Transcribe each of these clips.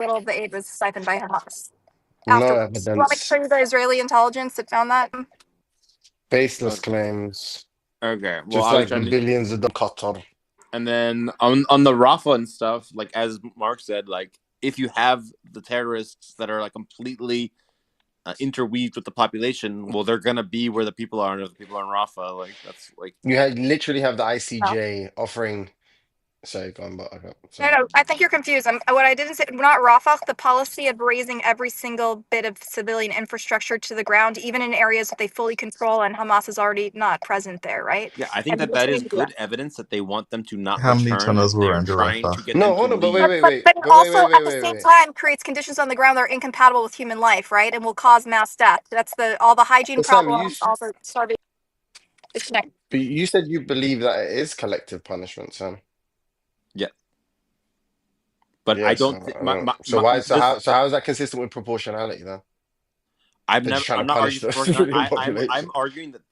little of the aid was siphoned by Hamas. No Afterwards, you want me to evidence. show you the Israeli intelligence that found that? Baseless Okay. claims. Okay. Well, Just I was like trying to. billions of Qatar. And then on the Rafa and stuff, like as Mark said, like if you have the terrorists that are like completely interweaved with the population, well, they're gonna be where the people are, and if the people are in Rafa, like that's like Literally have the No. ICJ offering. Sorry, go on, but okay, sorry. No, I think you're confused. What I didn't say, not Rafah, the policy of raising every single bit of civilian infrastructure to the ground, even in areas that they fully control, and Hamas is already not present there, right? yeah, I think And that is good evidence that they want them to not How many return, tunnels and were they're under trying Rafah? to get No, them to hold on, but leave. but it also, at the same wait. time, creates conditions on the ground that are incompatible with human life, right? And will cause mass death. That's all the hygiene But Sam, problems, all the starvation. It's connected. but you said you believe that it is collective punishment, Sam. Yeah, but I Yes. don't think So why? So how is that consistent with proportionality then? They're just trying to I'm not punish arguing the for civilian I'm population. arguing that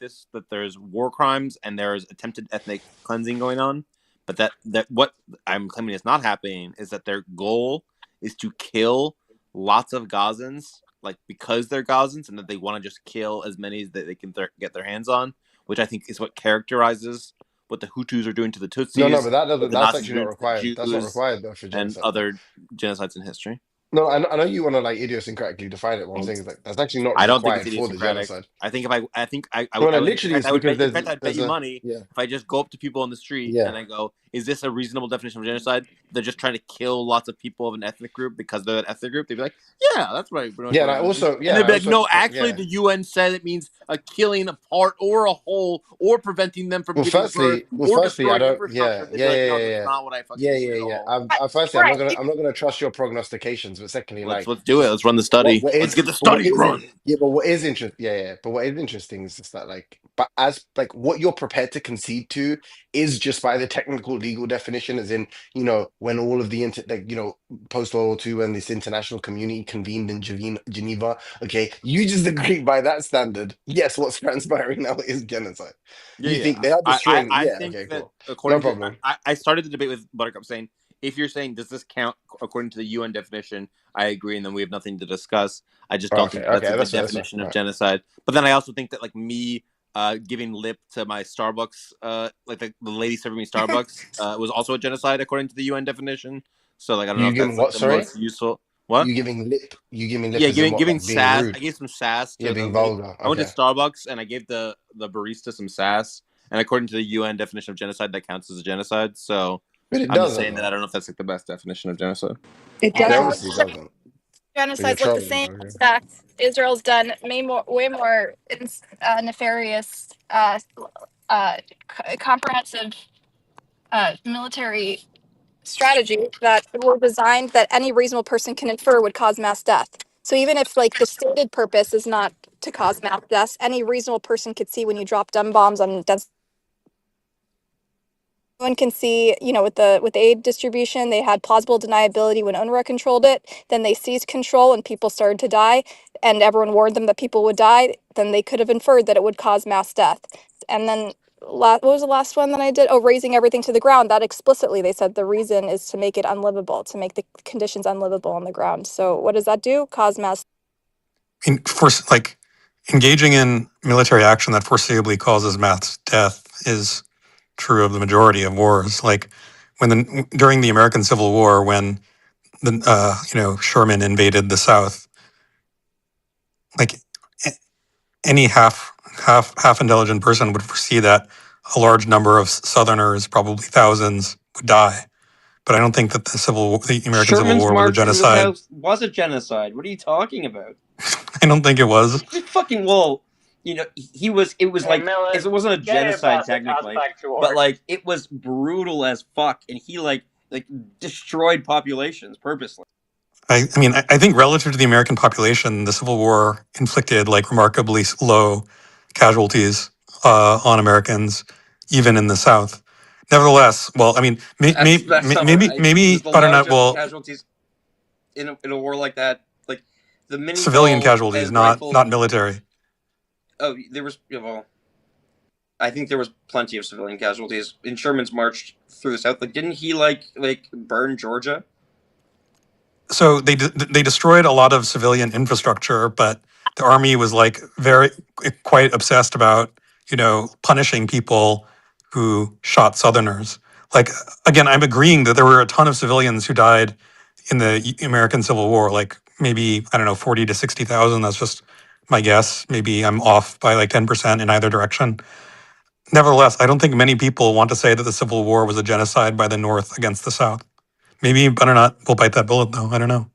there's war crimes and there's attempted ethnic cleansing going on, but that what I'm claiming is not happening is that their goal is to kill lots of Gazans, like because they're Gazans, and that they want to just kill as many as they can get their hands on, which I think is what characterizes what the Hutus are doing to the No, Tutsis, but that what doesn't. the That's Nazis are actually not doing to the required. That's not Jews, required though for and genocide. other genocides in history. No, I know you want to like idiosyncratically define it. What I'm saying is like that's actually not I don't think it's required for the idiosyncratic. genocide. I think if I think No, no, I would in literally fact it's because in fact I'd bet there's you a money yeah if I just go up to people on the street yeah. and I go, "Is this a reasonable definition of genocide?" They're just trying to kill lots of people of an ethnic group because they're an ethnic group. They'd be like, "Yeah, that's right." Yeah, and I also And yeah, and they'd I be like, also "No, actually, yeah. the UN said it means a killing a part or a whole or preventing them from giving birth Well, or firstly, I destroying don't. Yeah, infrastructure." They'd be like, "No, that's yeah, not what I fucking mean at all." Firstly, Right. I'm not gonna trust your prognostications. But secondly, like, Let's do it. just Let's run the study. Let's get the but what study isn't? run. Yeah, but what is interesting? But what is interesting is just that, like, but as like what you're prepared to concede to is just by the technical legal definition, as in, when all of the post World War II, when this international community convened in Geneva. Okay, you just agree by that standard. Yes, what's transpiring now is genocide. Yeah, You think yeah. they are destroying? I Yeah, think okay, that cool, no according to problem. I started the debate with Buttercup saying if you're saying does this count according to the UN definition, I agree, and then we have nothing to discuss. I just don't Okay, think that's a good that's fine. definition of Right. genocide. But then I also think that like me giving lip to my Starbucks, like the lady serving me Starbucks, was also a genocide according to the UN definition. So like I don't know You if giving that's like what? the Sorry, most useful. What? You giving lip Yeah, as in what? giving Like being sass. I rude? gave some sass Yeah, to the being lady. vulgar. I went to Okay, Starbucks and I gave the barista some sass. And according to the UN definition of genocide, that counts as a genocide. So but it I'm just doesn't saying that I though. don't know if that's like the best definition of genocide. It It does. obviously doesn't. But you're Genocides look the trolling, same. bro. In fact, Israel's done way more nefarious, comprehensive military strategy that were designed that any reasonable person can infer would cause mass death. So even if like the stated purpose is not to cause mass deaths, any reasonable person could see when you drop dumb bombs on dense. One can see, with the aid distribution, they had plausible deniability when UNRWA controlled it. Then they seized control and people started to die, and everyone warned them that people would die. Then they could have inferred that it would cause mass death. And then, what was the last one that I did? Oh, raising everything to the ground. That explicitly, they said the reason is to make it unlivable, to make the conditions unlivable on the ground. So what does that do? Cause mass. Like engaging in military action that foreseeably causes mass death is true of the majority of wars. Like during the American Civil War, when Sherman invaded the South, like any half intelligent person would foresee that a large number of Southerners, probably thousands, would die. But I don't think that the American Civil Sherman's War was a march through the genocide. South was a genocide. What are you talking about? I don't think it was. Fucking well, he was. It was like Miller, it wasn't a genocide technically, but like it was brutal as fuck, and he like destroyed populations purposely. I mean, I think relative to the American population, the Civil War inflicted like remarkably low casualties on Americans, even in the South. Nevertheless, well, I mean, That's not right. maybe There's the I don't know. largest Well, casualties in a war like that, like the mini civilian ball casualties, and not rifle. military. Oh, there was I think there was plenty of civilian casualties in Sherman's march through the South. Like, didn't he like burn Georgia? so they destroyed a lot of civilian infrastructure, but the army was like quite obsessed about punishing people who shot Southerners. Like again, I'm agreeing that there were a ton of civilians who died in the American Civil War. Like maybe I don't know 40 to 60,000. That's just my guess. Maybe I'm off by like 10% in either direction. Nevertheless, I don't think many people want to say that the Civil War was a genocide by the North against the South. Maybe Butternut will bite that bullet, though. I don't know.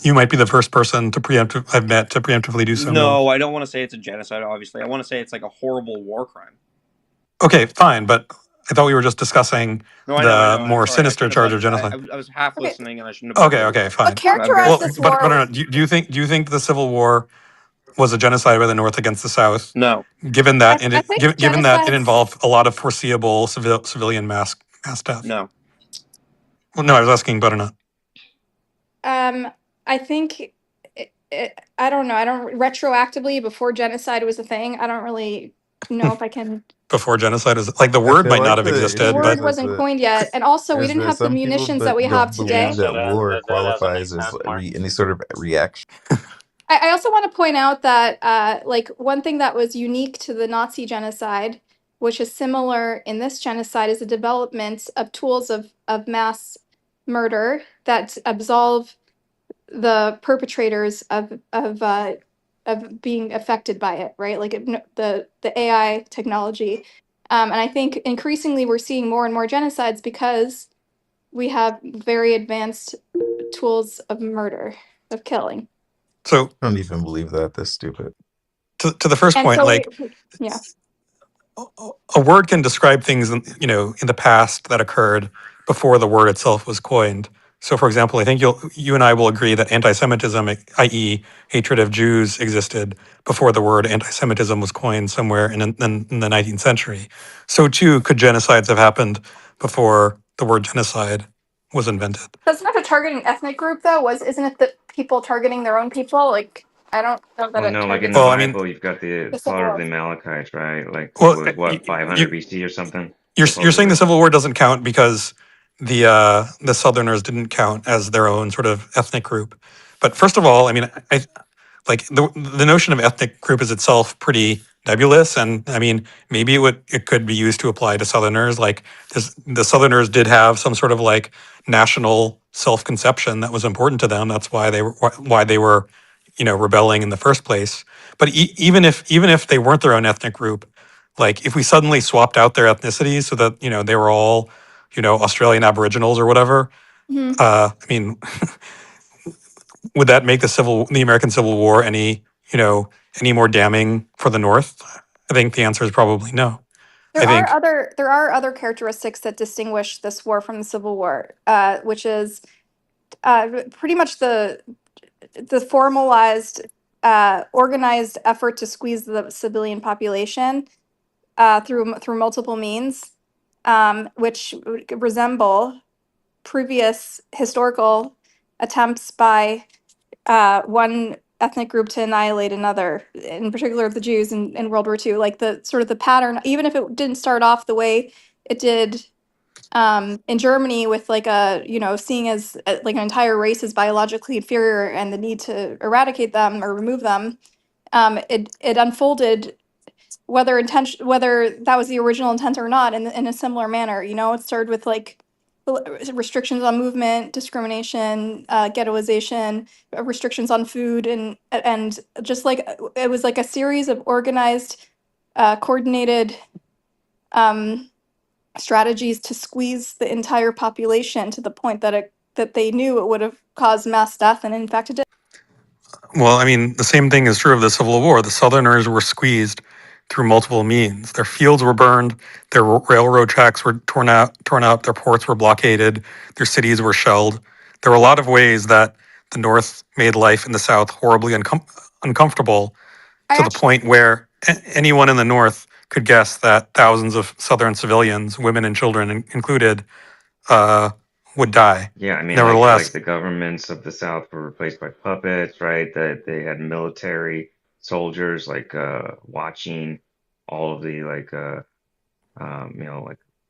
You might be the first person I've met to preemptively do so. No, I don't want to say it's a genocide, obviously. I want to say it's like a horrible war crime. Okay, fine, but I thought we were just discussing the more sinister charge of genocide. I was half listening, and I shouldn't have. Okay, fine. Characterize this war. But do you think the Civil War was a genocide by the North against the South? No. Given that given that it involved a lot of foreseeable civilian mass death. No. Well, no, I was asking Butternut. I think I don't know. I don't retroactively before genocide was a thing. I don't really know if I can. Before genocide is like the word might not have existed. The word wasn't coined yet, and also we didn't have the munitions that we have today. That war qualifies as any sort of reaction. I also want to point out that like one thing that was unique to the Nazi genocide, which is similar in this genocide, is the development of tools of mass murder that absolve the perpetrators of being affected by it, right? Like the AI technology, and I think increasingly we're seeing more and more genocides because we have very advanced tools of murder, of killing. So I don't even believe that. That's stupid. To the first point, yeah, a word can describe things in the past that occurred before the word itself was coined. So, for example, I think you and I will agree that anti-Semitism, i.e., hatred of Jews, existed before the word anti-Semitism was coined somewhere in the 19th century. So, too, could genocides have happened before the word genocide was invented? That's not a targeting ethnic group, though. Isn't it that people targeting their own people? Like, I don't know that. Well, no, like in the Bible, you've got the slaughter of the Amalekites, right? Like, was what 500 BC or something? You're saying the Civil War doesn't count because the Southerners didn't count as their own sort of ethnic group. But first of all, I mean, I like the notion of ethnic group is itself pretty nebulous, and I mean, maybe it could be used to apply to Southerners. Like the Southerners did have some sort of like national self-conception that was important to them. That's why they were rebelling in the first place. But even if they weren't their own ethnic group, like if we suddenly swapped out their ethnicities so that they were all Australian Aboriginals or whatever, I mean, would that make the American Civil War any more damning for the North? I think the answer is probably no. There are other characteristics that distinguish this war from the Civil War, which is pretty much the formalized, organized effort to squeeze the civilian population through multiple means, which resemble previous historical attempts by one ethnic group to annihilate another, in particular the Jews in World War II. Like the sort of the pattern, even if it didn't start off the way it did in Germany with like seeing as like an entire race as biologically inferior and the need to eradicate them or remove them, it unfolded whether that was the original intent or not in a similar manner. It started with like restrictions on movement, discrimination, ghettoization, restrictions on food, and just like it was like a series of organized, coordinated strategies to squeeze the entire population to the point that they knew it would have caused mass death, and in fact it did. Well, I mean, the same thing is true of the Civil War. The Southerners were squeezed through multiple means. Their fields were burned, their railroad tracks were torn up, their ports were blockaded, their cities were shelled. There were a lot of ways that the North made life in the South horribly uncomfortable to the point where anyone in the North could guess that thousands of Southern civilians, women and children included, would die. Yeah, I mean, nevertheless, like the governments of the South were replaced by puppets, right? That they had military soldiers like watching all of the like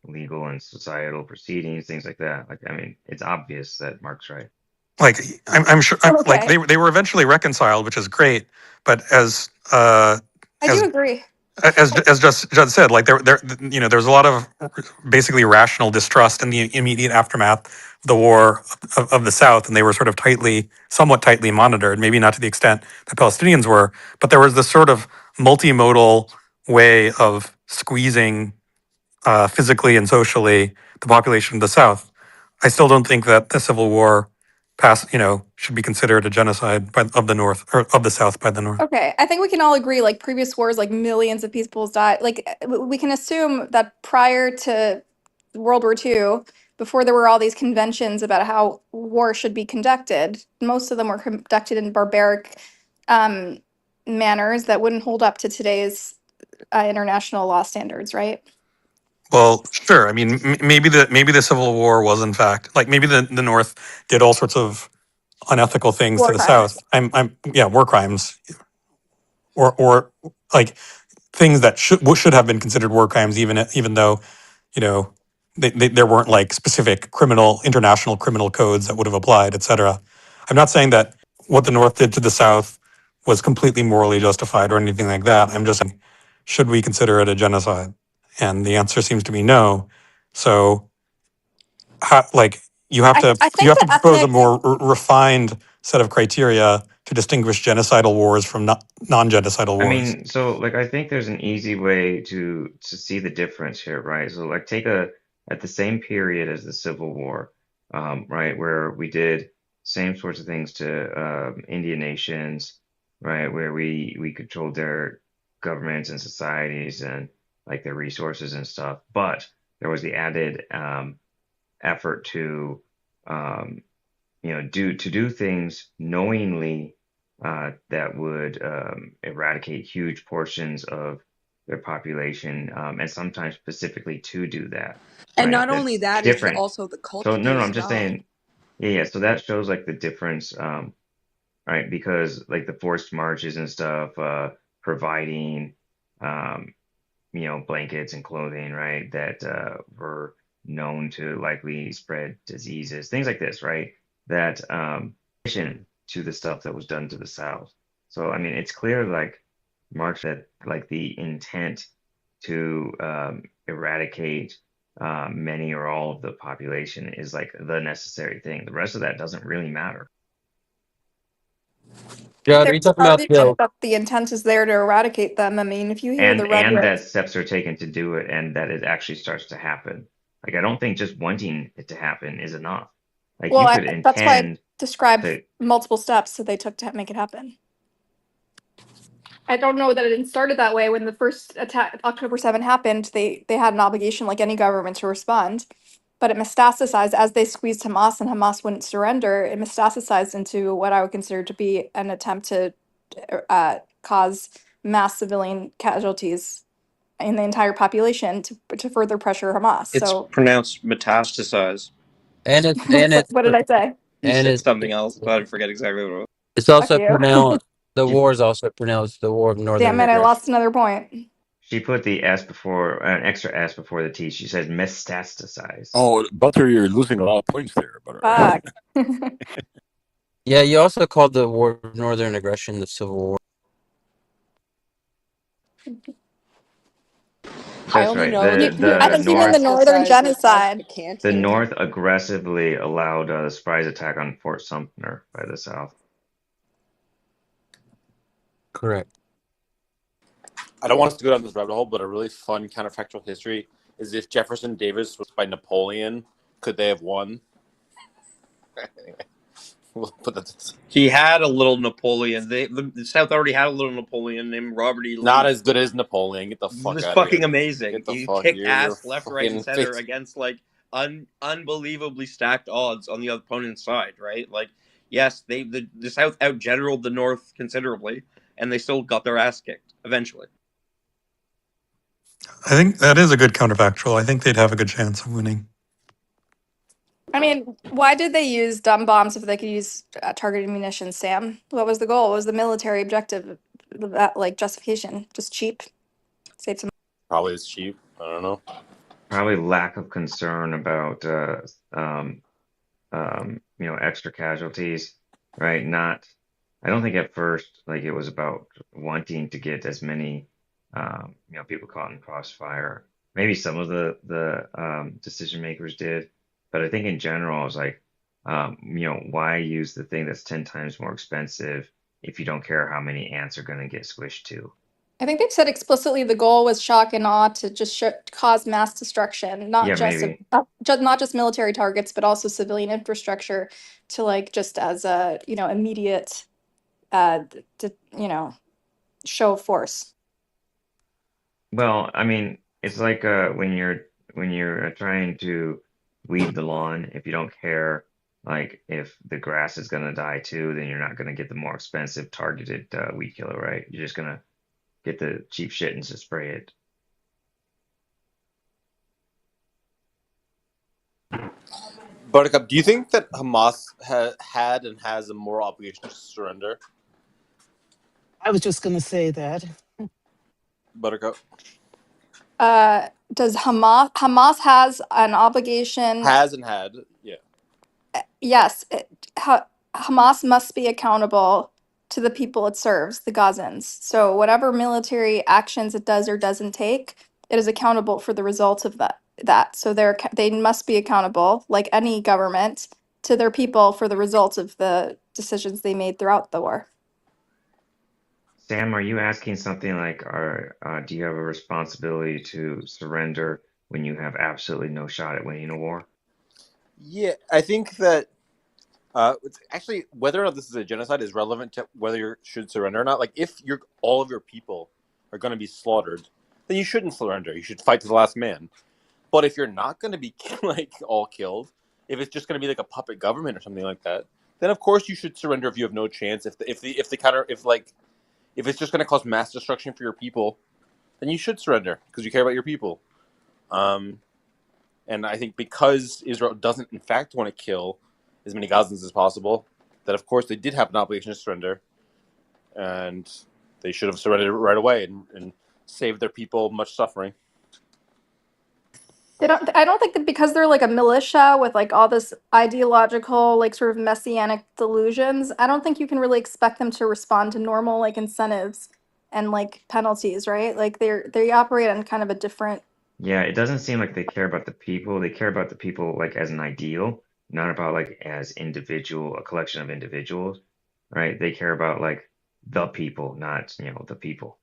legal and societal proceedings, things like that. Like, I mean, it's obvious that Mark's right. Like I'm sure, like Okay. they were eventually reconciled, which is great. But I do as agree. as just Judd said, like there's a lot of basically rational distrust in the immediate aftermath of the war of the South, and they were sort of somewhat tightly monitored. Maybe not to the extent that Palestinians were, but there was this sort of multimodal way of squeezing physically and socially the population of the South. I still don't think that the Civil War should be considered a genocide of the North or of the South by the North. Okay, I think we can all agree, like previous wars, like millions of people died. Like we can assume that prior to World War II, before there were all these conventions about how war should be conducted, most of them were conducted in barbaric um, manners that wouldn't hold up to today's international law standards, right? Well, sure. I mean, maybe the Civil War was in fact like maybe the North did all sorts of unethical things to War the South. crimes. I'm yeah, war crimes or like things that should have been considered war crimes, even though you know there weren't like specific international criminal codes that would have applied, etc. I'm not saying that what the North did to the South was completely morally justified or anything like that. I'm just saying, should we consider it a genocide? And the answer seems to be no. So, like I you think have the to propose a ethnic. more refined set of criteria to distinguish genocidal wars from non-genocidal I wars. mean, so like I think there's an easy way to see the difference here, right? So like take at the same period as the Civil War, right, where we did same sorts of things to Indian nations, right, where we controlled their governments and societies and like their resources and stuff, but there was the added effort to um, do things knowingly that would eradicate huge portions of their population, and sometimes specifically to do that, And right? not only That's that, it's different. also the So culture no, no, as I'm just well. saying, yeah, yeah. So that shows like the difference, right? Because like the forced marches and stuff, providing, um, blankets and clothing, right? That were known to likely spread diseases, things like this, right? That addition to the stuff that was done to the South. So I mean, it's clear like Marx said, like the intent to eradicate many or all of the population is like the necessary thing. The rest of that doesn't really matter. Judd, are you There's talking about argument that the intent is there to eradicate them. I mean, if you hear the And rhetoric. that steps are taken to do it and that it actually starts to happen. Like I don't think just wanting it to happen is enough. Like Well, you could that's why I intend described to. multiple steps that they took to make it happen. I don't know that it started that way when the first attack, October 7 happened. They had an obligation, like any government, to respond, but it metastasized as they squeezed Hamas, and Hamas wouldn't surrender. It metastasized into what I would consider to be an attempt to cause mass civilian casualties in the entire population to further pressure Hamas. It's So pronounced metastasize. and what did I say? You and said it's something else, but I forget exactly what it was. it's Fuck also you. pronounced the She war is also pronounced the War of Northern Damn it, I Aggression. lost another point. she put the S before an extra S before the T. She said metastasize. Oh, Butter, you're losing a lot of points there, Butter. Fuck. Yeah, you also called the War of Northern Aggression the Civil War. I That's only right. know that you I The think you mean the North Northern metastasize it as the Genocide. canteen. aggressively allowed a surprise attack on Fort Sumter by the South. Correct. I don't want us to go down this rabbit hole, but a really fun counterfactual history is if Jefferson Davis was by Napoleon, could they have won? Anyway, we'll put that. He had a little Napoleon. The South already had a little Napoleon named Robert E. Lee. Not as good as Napoleon. Get the He fuck was out fucking of here. amazing. Get the He fuck. kicked You're ass left, right, and fucking center face. against like unbelievably stacked odds on the opponent's side. Right? Like, yes, the South outgeneraled the North considerably, and they still got their ass kicked eventually. I think that is a good counterfactual. I think they'd have a good chance of winning. I mean, why did they use dumb bombs if they could use targeted munitions, Sam? What was the goal? What was the military objective? That like justification? Just cheap? Save some. Probably is cheap. I don't know. probably lack of concern about extra casualties, right? I don't think at first like it was about wanting to get as many people caught in crossfire. Maybe some of the decision makers did, but I think in general, it's like, why use the thing that's 10 times more expensive if you don't care how many ants are going to get squished to? I think they've said explicitly the goal was shock and awe to just cause mass destruction, Yeah, maybe. not just military targets, but also civilian infrastructure, to like just as a immediate show of force. Well, I mean, it's like when you're trying to weed the lawn, if you don't care, like if the grass is gonna die too, then you're not gonna get the more expensive targeted weed killer, right? You're just gonna get the cheap shit and just spray it. Buttercup, do you think that Hamas had and has a moral obligation to surrender? I was just going to say that. Buttercup Does Hamas has an obligation? has and had, yeah. Yes, Hamas must be accountable to the people it serves, the Gazans. So whatever military actions it does or doesn't take, it is accountable for the results of that. So they must be accountable, like any government, to their people for the results of the decisions they made throughout the war. Sam, are you asking something like, do you have a responsibility to surrender when you have absolutely no shot at winning a war? Yeah, I think that it's actually whether or not this is a genocide is relevant to whether you should surrender or not. Like, if all of your people are going to be slaughtered, then you shouldn't surrender. You should fight to the last man. But if you're not going to be like all killed, if it's just going to be like a puppet government or something like that, then of course you should surrender if you have no chance. If it's just going to cause mass destruction for your people, then you should surrender because you care about your people. And I think because Israel doesn't in fact want to kill as many Gazans as possible, that of course they did have an obligation to surrender, and they should have surrendered right away and saved their people much suffering. I don't think that because they're like a militia with like all this ideological, like sort of messianic delusions, I don't think you can really expect them to respond to normal like incentives and like penalties, right? Like they operate on kind of a different. Yeah, it doesn't seem like they care about the people. They care about the people like as an ideal, not about like as a collection of individuals, right? They care about like the people, not, the people.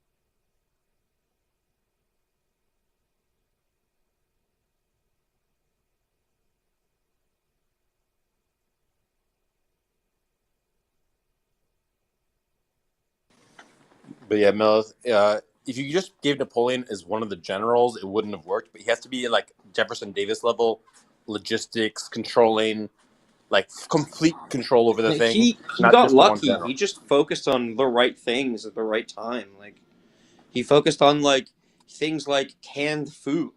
But yeah, Melith, if you just gave Napoleon as one of the generals, it wouldn't have worked. But he has to be like Jefferson Davis level logistics, controlling, like complete control over the thing, He not got just the one lucky. general. He just focused on the right things at the right time. Like he focused on like things like canned food,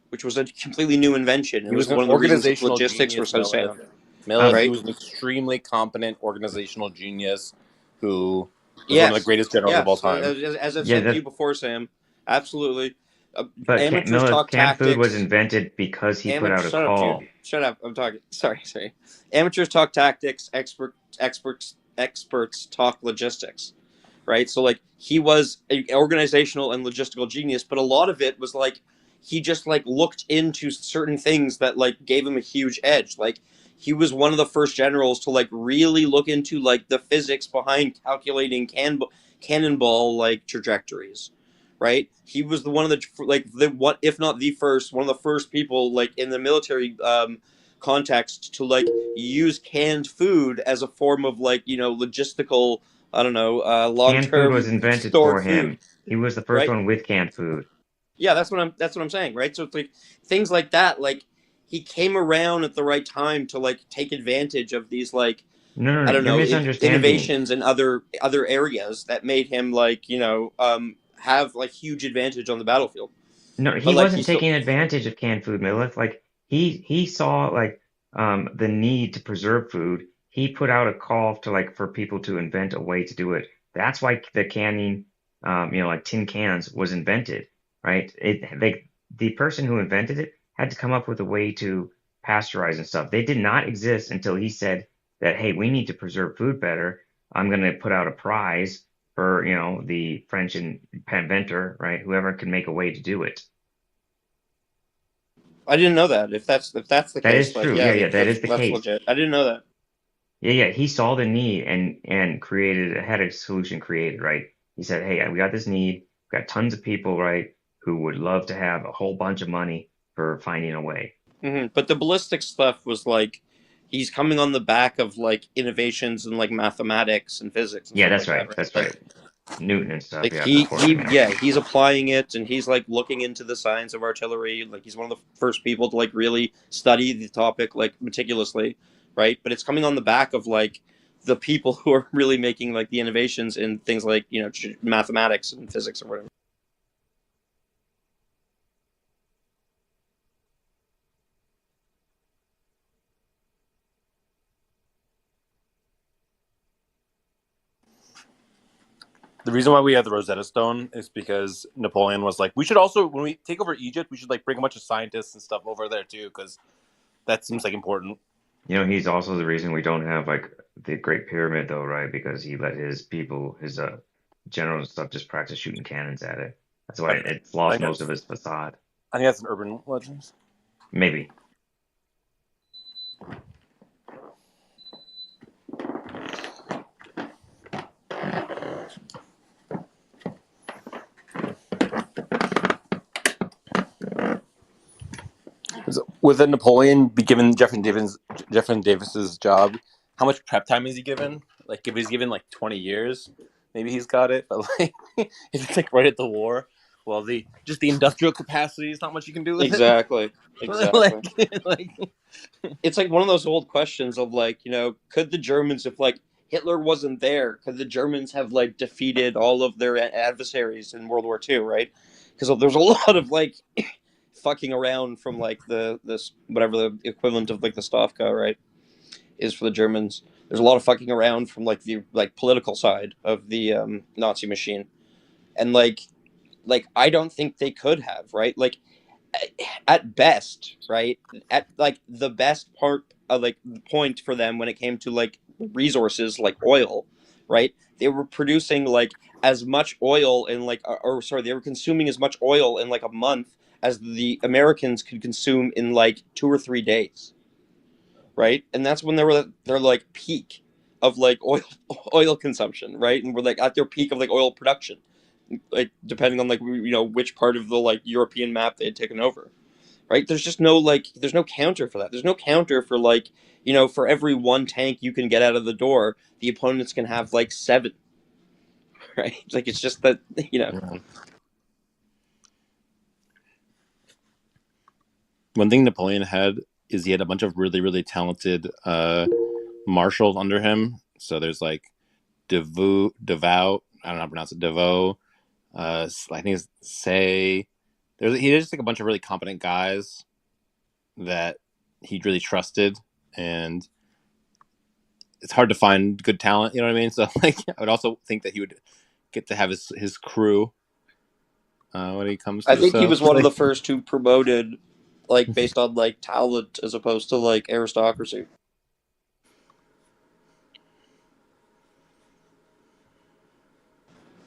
which was a completely new invention. It He was was an one of the reasons that organizational logistics were genius, so Melith. sound. Melith, he Right? was an extremely competent organizational genius who was one of the Yes. greatest generals of all Yes. time. As I've Yeah, said to you before, Sam, absolutely. but Amateurs Miller's talk canned food was tactics. invented because he put out a Shut up, dude. call. Shut up. I'm talking. Sorry. Amateurs talk tactics. Experts talk logistics. Right. So like he was an organizational and logistical genius, but a lot of it was like he just like looked into certain things that like gave him a huge edge. Like he was one of the first generals to like really look into like the physics behind calculating cannonball like trajectories, right? He was one of the what if not the first, one of the first people like in the military context to like use canned food as a form of like logistical, I don't know, long Canned food was term invented for stored food, him. He was the first right? one with canned food. Yeah, that's what I'm saying, right? So it's like things like that, like he came around at the right time to like take advantage of these like No, I don't you're know misunderstanding. innovations in other areas that made him like have like huge advantage on the battlefield. No, But he like he wasn't still taking advantage of canned food, Millet. Like he saw like the need to preserve food. He put out a call to like for people to invent a way to do it. That's why the canning, like tin cans was invented, right? The person who invented it had to come up with a way to pasteurize and stuff. They did not exist until he said that, hey, we need to preserve food better. I'm going to put out a prize for, the French inventor, right? Whoever can make a way to do it. I didn't know that. If that's the That is case, like true. yeah, Yeah, that is the that's case. legit. I didn't know that. Yeah. He saw the need and had a solution created, right? He said, hey, we got this need. We got tons of people, right, who would love to have a whole bunch of money for finding a way. But the ballistic stuff was like he's coming on the back of like innovations in like mathematics and physics and Yeah, stuff that's like right. that, right? That's right. Newton and stuff. Like Yeah, of course. he's applying it, and he's like looking into the science of artillery. Like he's one of the first people to like really study the topic like meticulously, right? But it's coming on the back of like the people who are really making like the innovations in things like mathematics and physics or whatever. The reason why we have the Rosetta Stone is because Napoleon was like, we should also, when we take over Egypt, we should like bring a bunch of scientists and stuff over there too, because that seems like important. He's also the reason we don't have like the Great Pyramid though, right? Because he let his people, his generals and stuff, just practice shooting cannons at it. That's why it's lost most of its facade. I think that's an urban legend. Maybe. With Napoleon be given Jefferson Davis's job, how much prep time is he given? Like if he's given like 20 years, maybe he's got it. But like if it's like right at the war, well, the industrial capacity is not much you can do with Exactly. it. like it's like one of those old questions of like, could the Germans, if like Hitler wasn't there, could the Germans have like defeated all of their adversaries in World War II, right? Because there's a lot of like fucking around from like this whatever the equivalent of like the Stavka, right, is for the Germans. There's a lot of fucking around from like the like political side of the Nazi machine, and like I don't think they could have, right? Like at best, right? At like the best part of like the point for them when it came to like resources like oil, right? They were producing like as much oil in like, or sorry, they were consuming as much oil in like a month as the Americans could consume in like 2 or 3 days, right? And that's when they were their like peak of like oil consumption, right? And we're like at their peak of like oil production, like depending on like which part of the like European map they had taken over, right? There's just no like there's no counter for that. There's no counter for like for every one tank you can get out of the door, the opponents can have like 7, right? Like it's just that One thing Napoleon had is he had a bunch of really, really talented marshals under him. So there's like Devout, I don't know how to pronounce it, Devout. I think it's Say. He just like a bunch of really competent guys that he really trusted, and it's hard to find good talent. You know what I mean? So like, I would also think that he would get to have his crew when he comes to I think he was one of like, the first who promoted like based on like talent as opposed to like aristocracy.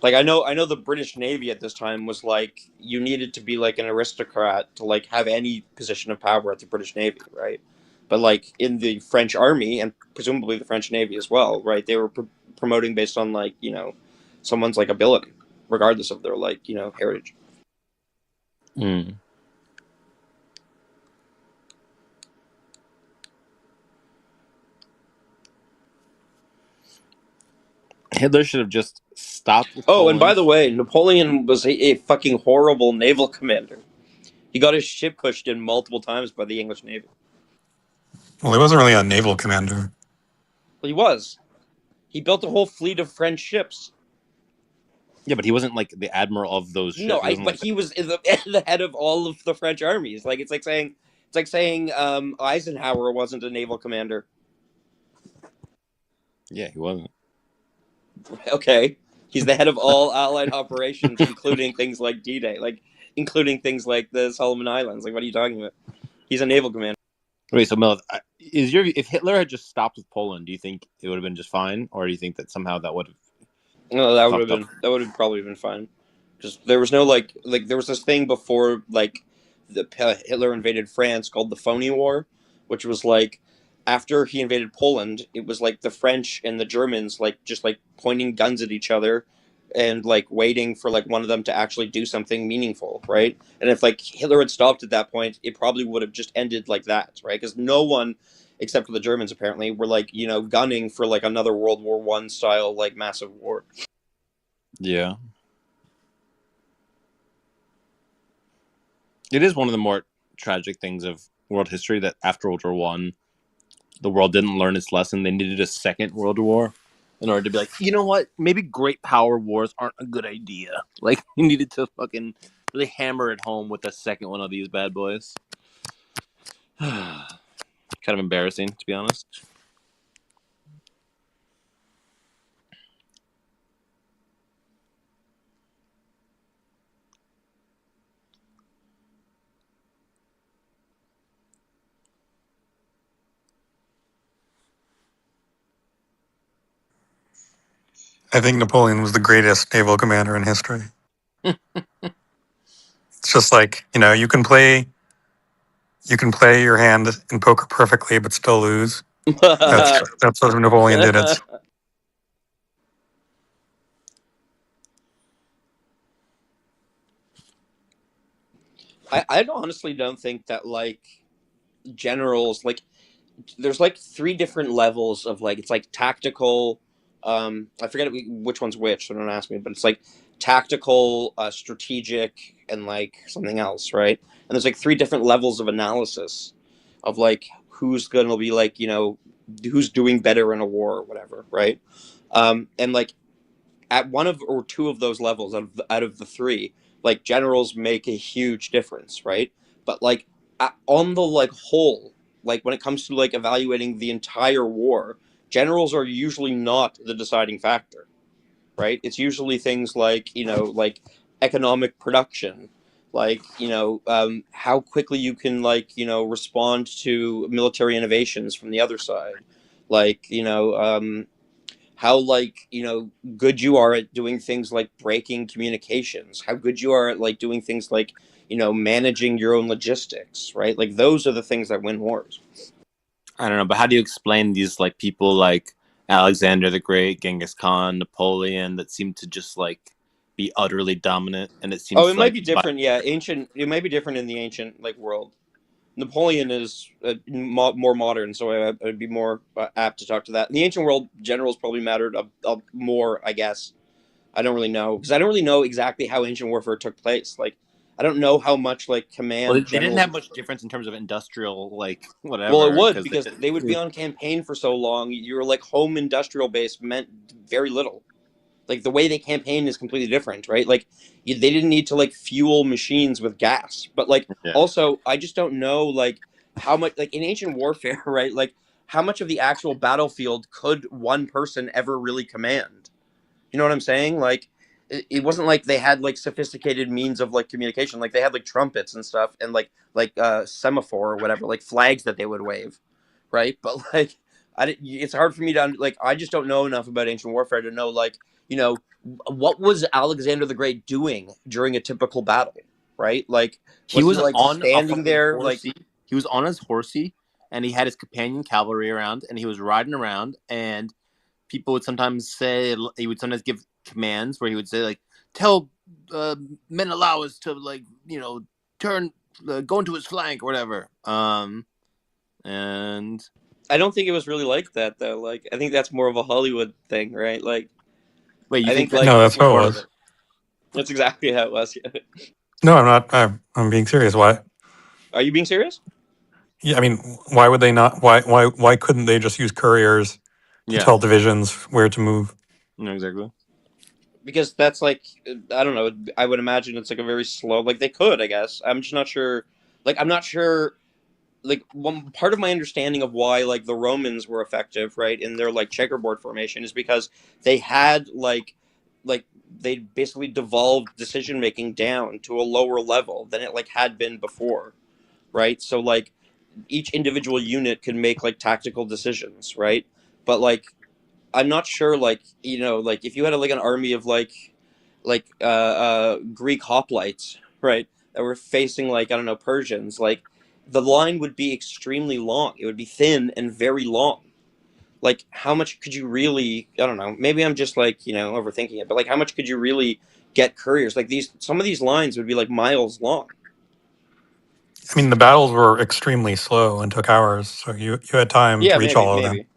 Like I know the British Navy at this time was like you needed to be like an aristocrat to like have any position of power at the British Navy, right? But like in the French army and presumably the French Navy as well, right? They were promoting based on like someone's like ability, regardless of their like heritage. Mm. Hitler should have just stopped. Oh, and by the way, Napoleon was a fucking horrible naval commander. He got his ship pushed in multiple times by the English Navy. Well, he wasn't really a naval commander. Well, he was. He built a whole fleet of French ships. Yeah, but he wasn't like the admiral of those ships. No, he was the head of all of the French armies. Like it's like saying Eisenhower wasn't a naval commander. Yeah, he wasn't. Okay, he's the head of all Allied operations, including things like D-Day, including things like the Solomon Islands. Like, what are you talking about? He's a naval commander. Wait, so Mel, if Hitler had just stopped with Poland, do you think it would have been just fine, or do you think that somehow that would have No, fucked up? that would have probably been fine, because there was no like there was this thing before like Hitler invaded France called the Phony War, which was like after he invaded Poland, it was like the French and the Germans like just like pointing guns at each other and like waiting for like one of them to actually do something meaningful, right? And if like Hitler had stopped at that point, it probably would have just ended like that, right? Because no one except for the Germans apparently were like, you know, gunning for like another World War One style like massive war. Yeah. It is one of the more tragic things of world history that after World War One, the world didn't learn its lesson. They needed a second World War in order to be like, you know what? Maybe great power wars aren't a good idea. Like, we needed to fucking really hammer it home with a second one of these bad boys. Kind of embarrassing, to be honest. I think Napoleon was the greatest naval commander in history. It's just like, you can play your hand in poker perfectly but still lose. That's what Napoleon did. I honestly don't think that like generals like there's like three different levels of like it's like tactical. I forget which one's which, so don't ask me. But it's like tactical, strategic, and like something else, right? And there's like three different levels of analysis of like who's gonna be like who's doing better in a war or whatever, right? And like at one of or two of those levels out of the three, like generals make a huge difference, right? But like on the like whole, like when it comes to like evaluating the entire war, generals are usually not the deciding factor, right? It's usually things like like economic production, like how quickly you can like respond to military innovations from the other side, like how like good you are at doing things like breaking communications, how good you are at like doing things like managing your own logistics, right? Like those are the things that win wars. I don't know, but how do you explain these like people like Alexander the Great, Genghis Khan, Napoleon that seem to just like be utterly dominant? And it Oh, seems it might like be different. Yeah, ancient, it might be different in the ancient like world. Napoleon is more modern, so I would be more apt to talk to that. In the ancient world, generals probably mattered more, I guess. I don't really know because I don't really know exactly how ancient warfare took place. Like, I don't know how much like well, command they didn't generals. have much difference in terms of industrial like Well, it whatever would because because they would be on campaign for so long. Your like home industrial base meant very little. Like the way they campaign is completely different, right? Like they didn't need to like fuel machines with gas, but like yeah. also I just don't know like how much like in ancient warfare, right? Like how much of the actual battlefield could one person ever really command? You know what I'm saying? Like it wasn't like they had like sophisticated means of like communication. Like they had like trumpets and stuff and like semaphore or whatever, like flags that they would wave, right? But like it's hard for me to like I just don't know enough about ancient warfare to know like what was Alexander the Great doing during a typical battle, right? Like He was he was like on a standing fucking there like horsey. He was on his horsey, and he had his companion cavalry around, and he was riding around. And people would sometimes say he would sometimes give commands where he would say like, "Tell Menelaus to like turn go into his flank or whatever." And I don't think it was really like that though. Like I think that's more of a Hollywood thing, right? Like wait, you I think think that's like No, how that's ancient how it war? was. that's exactly how it was. Yeah. No, I'm not. I'm being serious. Why? Are you being serious? Yeah, I mean, why would they not? Why couldn't they just use couriers to Yeah, tell divisions where to move? no, exactly. Because that's like I don't know. I would imagine it's like a very slow. Like they could, I guess. I'm just not sure. Like I'm not sure. Like one part of my understanding of why like the Romans were effective, right, in their like checkerboard formation is because they had like they basically devolved decision making down to a lower level than it like had been before, right? So like each individual unit can make like tactical decisions, right? But like I'm not sure, like, you know, like if you had like an army of Greek hoplites, right, that were facing like, I don't know, Persians, like the line would be extremely long. It would be thin and very long. Like how much could you really, I don't know, maybe I'm just like, you know, overthinking it, but like how much could you really get couriers? Like these, some of these lines would be like miles long. I mean, the battles were extremely slow and took hours, so you had time to Yeah, reach maybe, all of them. maybe.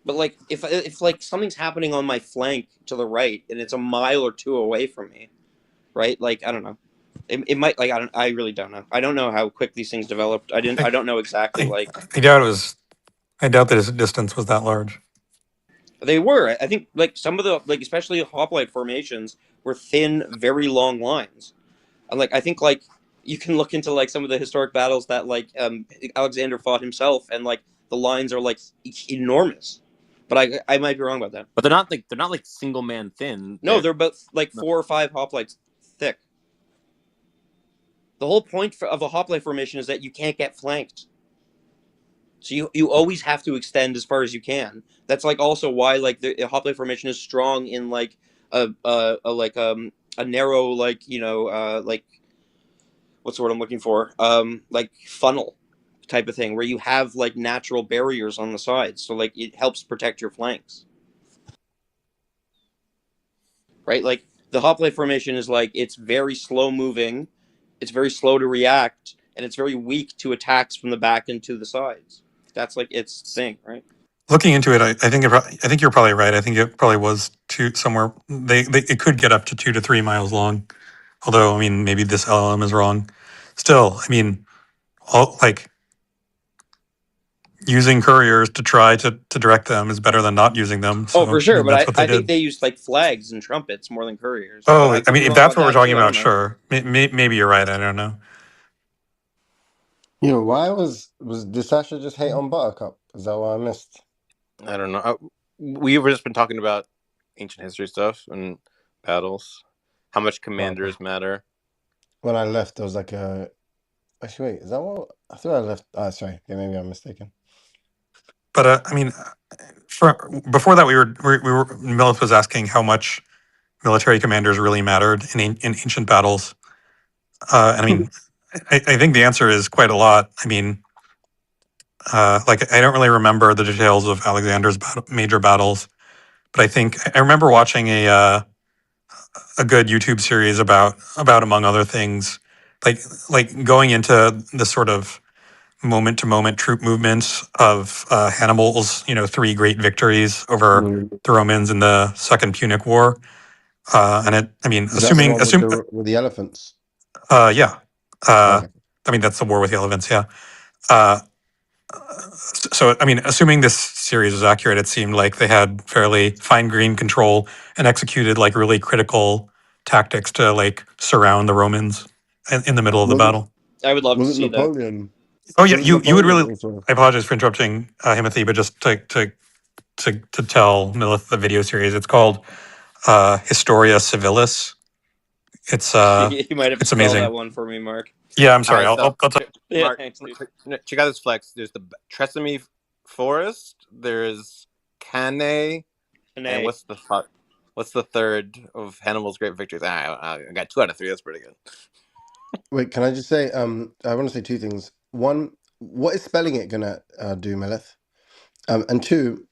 But like if like something's happening on my flank to the right and it's a mile or two away from me, right? Like I don't know. It might, like, I really don't know. I don't know how quick these things developed. I don't know exactly, I, like I doubt it was. I doubt that his distance was that large. they were. I think like some of the, like, especially hoplite formations were thin, very long lines. And like I think like you can look into like some of the historic battles that like Alexander fought himself, and like the lines are like enormous. But I might be wrong about that. But they're not like single man thin. No, they're about like 4 or 5 hoplites thick. The whole point of a hoplite formation is that you can't get flanked. So you always have to extend as far as you can. That's like also why like the hoplite formation is strong in like a narrow, like, you know, like, what's the word I'm looking for? Like funnel type of thing where you have like natural barriers on the sides, so like it helps protect your flanks. Right? Like the hoplite formation is like, it's very slow moving, it's very slow to react, and it's very weak to attacks from the back and to the sides. That's like its thing, right? Looking into it, I think I think you're probably right. I think it probably was somewhere. It could get up to 2 to 3 miles long. Although, I mean, maybe this LLM is wrong. Still, I mean, like using couriers to try to direct them is better than not using them. Oh, So for I sure, mean, that's but what they I think did. they used like flags and trumpets more than couriers. But Oh, I I could be mean, if wrong that's about what we're that talking too. I about, don't know. sure. Maybe you're right. I don't know. You know, why did Sasha just hate on Buttercup? Is that what I missed? I don't know. We've just been talking about ancient history stuff and battles. How much Oh, okay. commanders matter. When I left, there was like a. Actually, wait, is that what I thought I left? Ah, sorry. Yeah, maybe I'm mistaken. But I mean, before that, we were Milith was asking how much military commanders really mattered in ancient battles. And I mean, I think the answer is quite a lot. I mean, like I don't really remember the details of Alexander's major battles, but I think I remember watching a good YouTube series about among other things, like going into the sort of moment to moment troop movements of Hannibal's, 3 great victories over Mm. the Romans in the Second Punic War. And I mean, Is that the one with the elephants? yeah, uh, Okay. I mean that's the war with the elephants, yeah. Uh, so I mean, assuming this series is accurate, it seemed like they had fairly fine grained control and executed like really critical tactics to like surround the Romans in the middle of the Was it battle. I would love to was it see that. Napoleon? Oh yeah, Was it you would Napoleon really. also? I apologize for interrupting, Timothy, but just to tell Milith the video series, it's called Historia Civilis. It's You might have to it's spell that amazing. one for me, Mark. Yeah, I'm All sorry. right, so I'll tell. Yeah, Mark, thanks, dude. check out this flex. There's the Tresemme Forest. There's Cannae, and what's the third of Hannibal's great victories? I got 2 out of 3. That's pretty good. Wait, can I just say? I want to say 2 things. One, what is spelling it gonna do, Melith? And 2,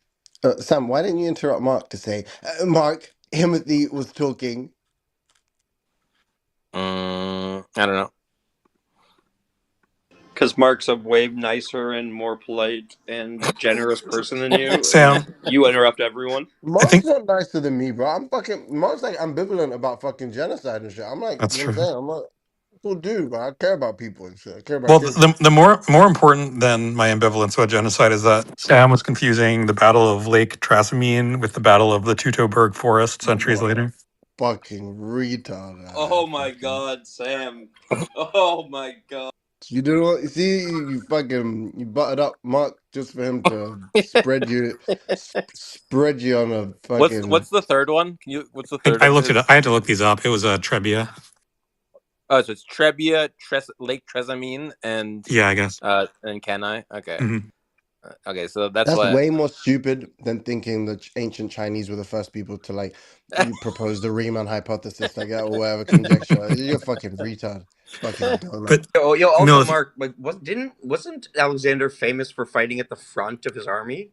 Sam, why didn't you interrupt Mark to say, Mark, Timothy was talking? I don't know. Because Mark's a way nicer and more polite and generous person than you, and Sam, you interrupt everyone. I Mark's think not nicer than me, bro. Mark's like ambivalent about fucking genocide and shit. I'm like, that's you know what I'm true. saying? I'm like, cool dude, bro. I care about people and shit. I care about Well, kids. the more important than my ambivalence about genocide is that Sam was confusing the Battle of Lake Trasimene with the Battle of the Teutoburg Forest centuries What a later. fucking retard. Oh my Fucking. god, Sam. Oh my god. You know what? You see, you fucking you buttered up Mark just for him to spread you on a fucking. What's the third one? What's the third I of looked it up. his? I had to look these up. It was Trebia. Oh, so it's Trebia, Lake Trasimene, and Yeah, I guess. Kenai. Okay. Hmm. Okay, so that's That's why. way more stupid than thinking the ancient Chinese were the first people to like propose the Riemann hypothesis, like that, or whatever conjecture. You're fucking retard, fucking donut. But Yo, Mill, also, if, Mark, like, wasn't Alexander famous for fighting at the front of his army?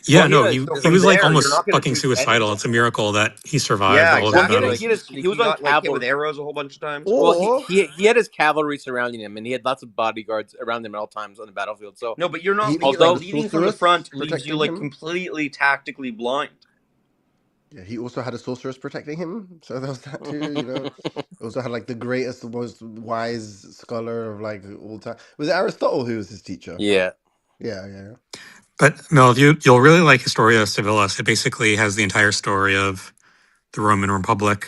Well, yeah, no, he So he from was like there, you're not almost going to fucking do suicidal. It's a anything. miracle that he survived Yeah, all of his well, exactly. battles. Like, he was he on got like hit with cavalry. arrows a whole bunch of times. Well, Or he had his cavalry surrounding him, and he had lots of bodyguards around him at all times on the battlefield. So, No, but you're not he also like had a although leading from the sorceress front leaves you protecting like him. completely tactically blind. Yeah, he also had a sorceress protecting him, so there was that too. You know, he also had like the greatest, most wise scholar of like all time. Was it Aristotle who was his teacher? yeah, Yeah, yeah. Yeah. But Mill, if you'll really like Historia Civilis, it basically has the entire story of the Roman Republic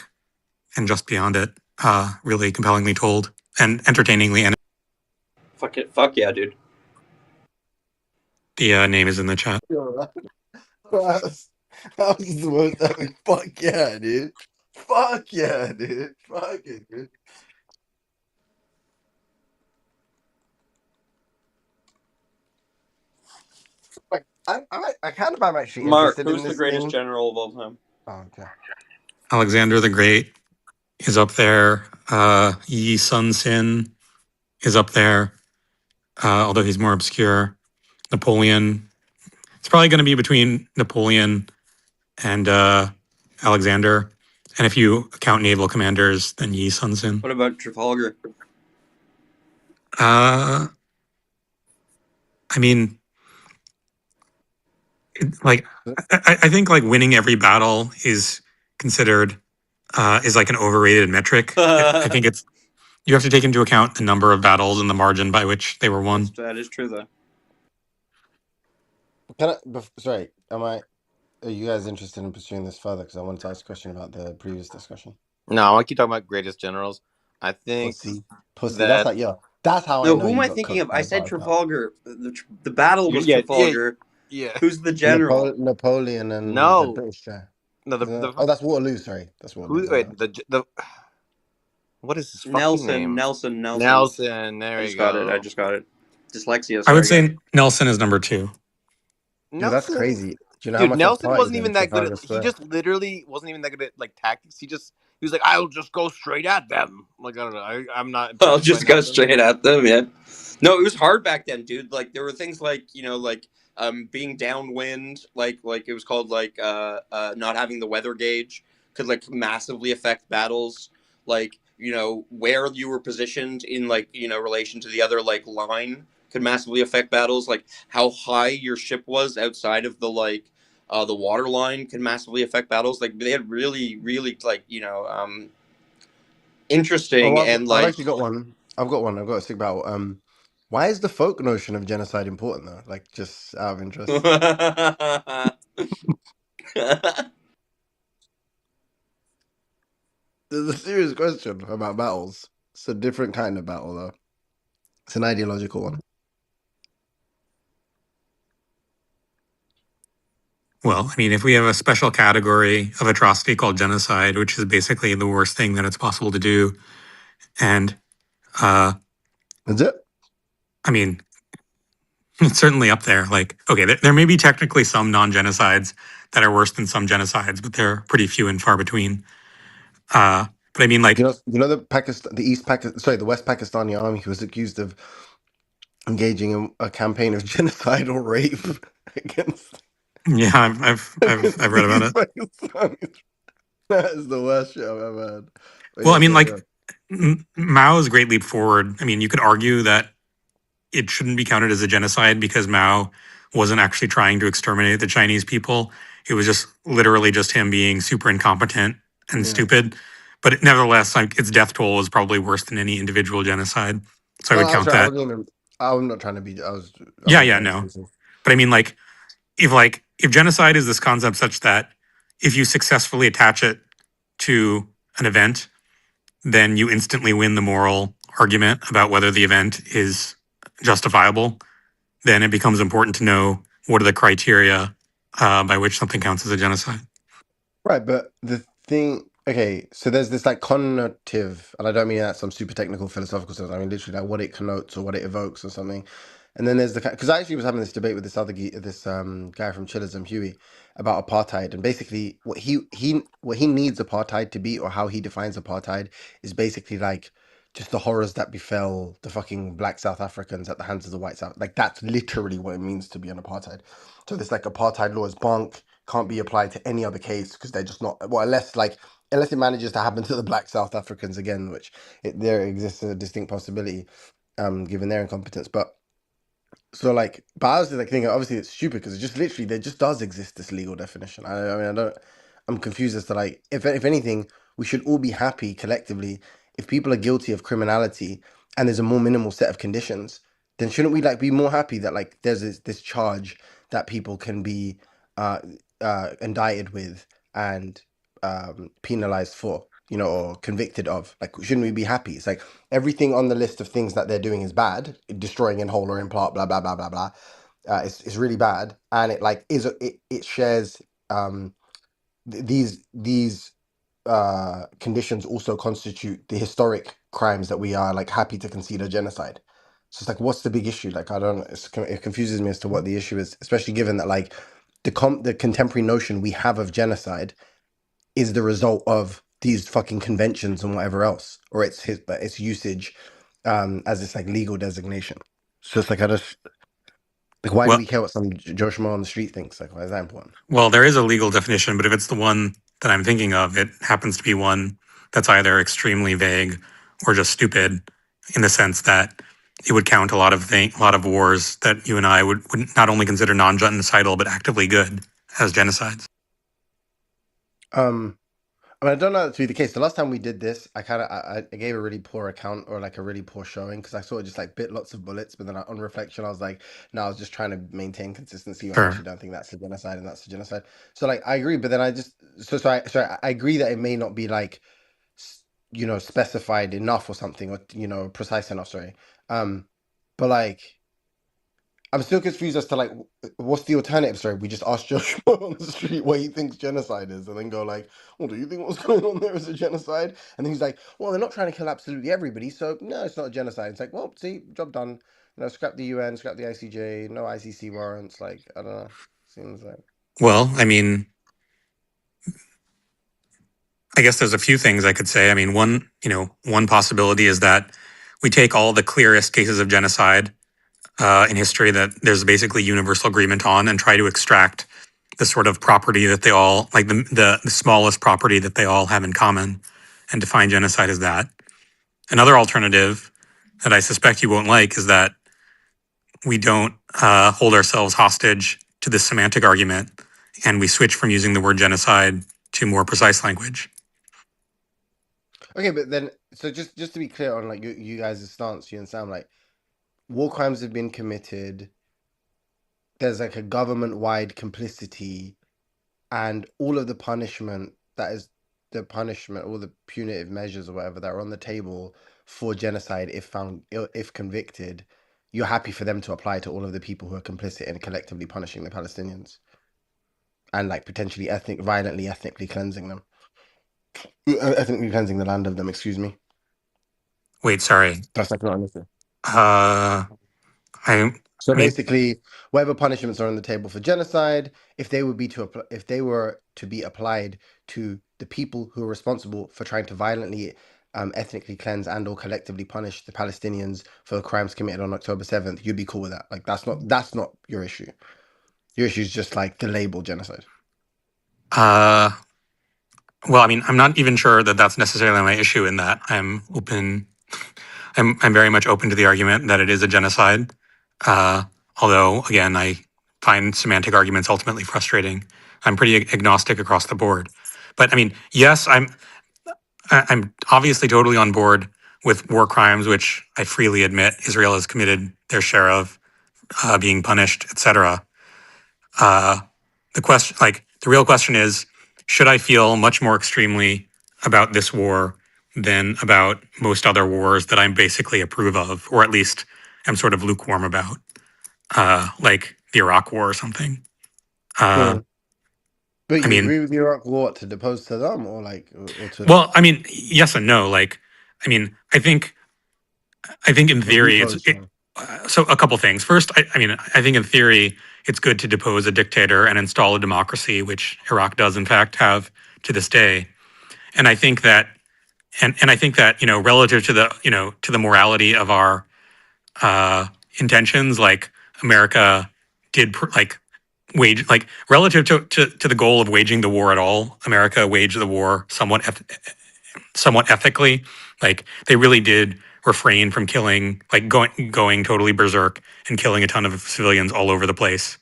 and just beyond it, really compellingly told and entertainingly. And Fuck yeah, dude. the name is in the chat. Yo, that was the most epic. Fuck yeah, dude. Fuck yeah, dude. Fuck it, dude. Like, I kind of am actually Mark, interested in who's the this greatest thing. general of all time? Oh, okay. Alexander the Great is up there. Yi Sun Sin is up there, although he's more obscure. Napoleon. It's probably going to be between Napoleon and Alexander. And if you count naval commanders, then Yi Sun Sin. What about Trafalgar? I mean, like, I think like winning every battle is considered is like an overrated metric. I think it's you have to take into account the number of battles and the margin by which they were won. That is true, though. Sorry, are you guys interested in pursuing this further? Because I wanted to ask a question about the previous discussion. no, I keep talking about greatest generals. I think Pussy. Pussy. That's that like, yo, that's how I No, know who am you I got thinking cooked of? I by said Buttercup. Trafalgar. The battle was yeah, Trafalgar. yeah. Who's the general? Napoleon and the No, British guy. no, Isn't it? Oh, that's Waterloo, sorry. That's Waterloo, who? my Wait, bad. the what is his fucking Nelson, name? Nelson, Nelson. Nelson. There I you just got it. I go. just got it. Dyslexia. I would Sorry, guys. say Nelson is number 2. Yo, that's Nelson, crazy. Do you know how dude, much I've Nelson partied wasn't in even that good at. Trafalgar He Square? just literally wasn't even that good at like tactics. He was like, I'll just go straight at them. Like I don't know. I'm not I'll impressed by just go Nelson. straight at them. Yeah. No, it was hard back then, dude. Like there were things like like being downwind, like it was called like not having the weather gauge could like massively affect battles. Like where you were positioned in like relation to the other like line could massively affect battles. Like how high your ship was outside of the water line could massively affect battles. Like they had really really like Oh, interesting and I've like actually got one. I've got a sick battle. Why is the folk notion of genocide important though? Like, just out of interest. There's a serious question about battles. It's a different kind of battle though. It's an ideological one. Well, I mean, if we have a special category of atrocity called genocide, which is basically the worst thing that it's possible to do, and Is it? I mean, it's certainly up there. Like, okay, there may be technically some non-genocides that are worse than some genocides, but they're pretty few and far between. But I mean, like, The West Pakistani army was accused of engaging in a campaign of genocide or rape against yeah, I've read the about East it. Pakistanis. That is the worst shit I've ever heard. But Well, I yes, mean, yes, like, yes. Mao's great leap forward. I mean, you could argue that it shouldn't be counted as a genocide because Mao wasn't actually trying to exterminate the Chinese people. It was just literally just him being super incompetent and Yeah. stupid. But nevertheless, like its death toll was probably worse than any individual genocide. So I No, would that's count right. that. I'm not trying to be. I Yeah, wasn't yeah, trying to no. say so. But I mean, if genocide is this concept such that if you successfully attach it to an event, then you instantly win the moral argument about whether the event is justifiable, then it becomes important to know what are the criteria by which something counts as a genocide. Right, but the thing Okay, so there's this like connotative, and I don't mean that some super technical philosophical sense. I mean literally like what it connotes or what it evokes or something. And then there's the because I actually was having this debate with this other this guy from Chilism, Huey, about apartheid, and basically what he needs apartheid to be, or how he defines apartheid, is basically like just the horrors that befell the fucking black South Africans at the hands of the white South. Like that's literally what it means to be an apartheid. So this like apartheid law is bonk, can't be applied to any other case because they're just not well unless it manages to happen to the black South Africans again, which there exists a distinct possibility, given their incompetence. But so like, but I was like thinking, obviously it's stupid because it just literally there just does exist this legal definition. I mean, I don't. I'm confused as to like, if anything, we should all be happy collectively if people are guilty of criminality and there's a more minimal set of conditions. Then shouldn't we like be more happy that like there's this charge that people can be uh indicted with and penalized for, you know, or convicted of? Like, shouldn't we be happy? It's like everything on the list of things that they're doing is bad, destroying in whole or in part, blah blah blah blah blah. It's really bad, and it like it shares these conditions also constitute the historic crimes that we are like happy to consider genocide. So it's like, what's the big issue? Like, I don't. It confuses me as to what the issue is, especially given that like the contemporary notion we have of genocide is the result of these fucking conventions and whatever else, or its usage as this like legal designation. So it's like I just like why do Well, we care what some Joe Schmo on the street thinks? Like why is that important? well, there is a legal definition, but if it's the one that I'm thinking of, it happens to be one that's either extremely vague or just stupid, in the sense that it would count a lot of wars that you and I would not only consider non-genocidal but actively good as genocides. I mean, I don't know that to be the case. The last time we did this, I kind of I gave a really poor account or like a really poor showing because I sort of just like bit lots of bullets, but then on reflection, I was like, no, I was just trying to maintain consistency when I Sure. actually don't think that's a genocide and that's a genocide. So like I agree, but then I just so I agree that it may not be like you know specified enough or something or you know precise enough. Sorry, but like. I'm still confused as to like what's the alternative. Sorry, we just asked Joshua on the street what he thinks genocide is, and then go like, "Well, do you think what's going on there is a genocide?" And then he's like, "Well, they're not trying to kill absolutely everybody, so no, it's not a genocide." It's like, well, see, job done. You know, scrap the UN, scrap the ICJ, no ICC warrants. Like, I don't know. Seems like Well, I mean, I guess there's a few things I could say. I mean, one possibility is that we take all the clearest cases of genocide in history that there's basically universal agreement on, and try to extract the sort of property that they all like the smallest property that they all have in common, and define genocide as that. Another alternative that I suspect you won't like is that we don't hold ourselves hostage to this semantic argument, and we switch from using the word genocide to more precise language. okay, but then so just to be clear on like you guys' stance, you and Sam, like war crimes have been committed. There's like a government-wide complicity and all of the punishment that is the punishment, all the punitive measures or whatever that are on the table for genocide, if found, if convicted, you're happy for them to apply to all of the people who are complicit in collectively punishing the Palestinians and like potentially violently ethnically cleansing them, ethnically cleansing the land of them. Excuse me. Wait, sorry. That's like not understood. Uh, I So I mean, basically, whatever punishments are on the table for genocide, if they would be if they were to be applied to the people who are responsible for trying to violently, ethnically cleanse and or collectively punish the Palestinians for the crimes committed on October 7th, you'd be cool with that. Like that's not your issue. Your issue is just like the label genocide. uh, well, I mean, I'm not even sure that that's necessarily my issue. In that, I'm very much open to the argument that it is a genocide. Although, again, I find semantic arguments ultimately frustrating. I'm pretty agnostic across the board. But I mean, yes, I'm obviously totally on board with war crimes, which I freely admit Israel has committed their share of, being punished, etc. Uh, the real question is, should I feel much more extremely about this war than about most other wars that I basically approve of, or at least am sort of lukewarm about, like the Iraq War or something? Uh, Mm. But I you mean, agree with Iraq War to depose Saddam or like or to well, I mean, yes and no. Like, I mean, I think in or theory depose? Sorry. so a couple things. First, I mean, I think in theory it's good to depose a dictator and install a democracy, which Iraq does in fact have to this day. And I think that and I think that relative to the to the morality of our intentions, like America did like wage like relative to the goal of waging the war at all, America waged the war somewhat ethically. Like they really did refrain from killing, like going totally berserk and killing a ton of civilians all over the place.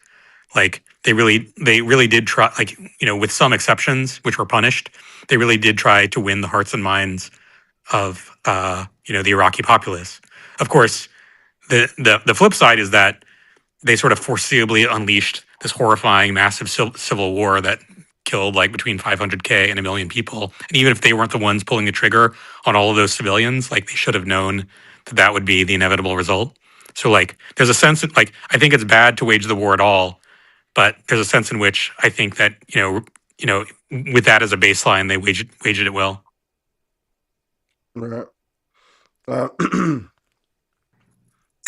Like they really did try, like with some exceptions which were punished, they really did try to win the hearts and minds of the Iraqi populace. Of course, the flip side is that they sort of foreseeably unleashed this horrifying, massive civil war that killed like between 500K and a million people. And even if they weren't the ones pulling the trigger on all of those civilians, like they should have known that that would be the inevitable result. So like, there's a sense that like I think it's bad to wage the war at all, but there's a sense in which I think that with that as a baseline, they waged it well. Right.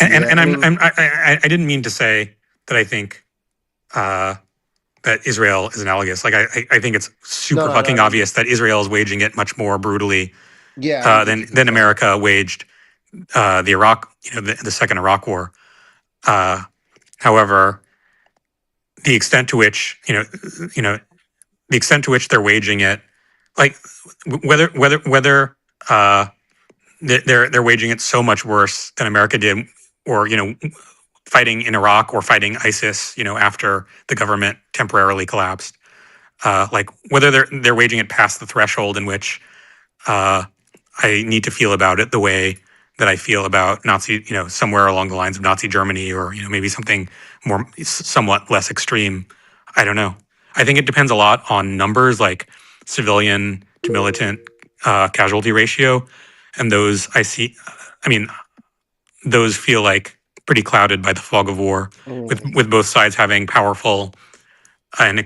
And, Yeah, and I I'm, mean, I'm I didn't mean to say that I think uh, that Israel is analogous. Like I think it's no, super no, fucking no. obvious that Israel is waging it much more brutally Yeah, I didn't think than you were saying that. America waged the Iraq, the second Iraq war. Uh, However, the extent to which the extent to which they're waging it, like whether they're waging it so much worse than America did, or fighting in Iraq or fighting ISIS, after the government temporarily collapsed. Like whether they're waging it past the threshold in which uh, I need to feel about it the way that I feel about Nazi, somewhere along the lines of Nazi Germany, or maybe something more somewhat less extreme. I don't know. I think it depends a lot on numbers, like civilian to militant casualty ratio, and those I see. I mean, those feel like pretty clouded by the fog of war, with both sides having powerful and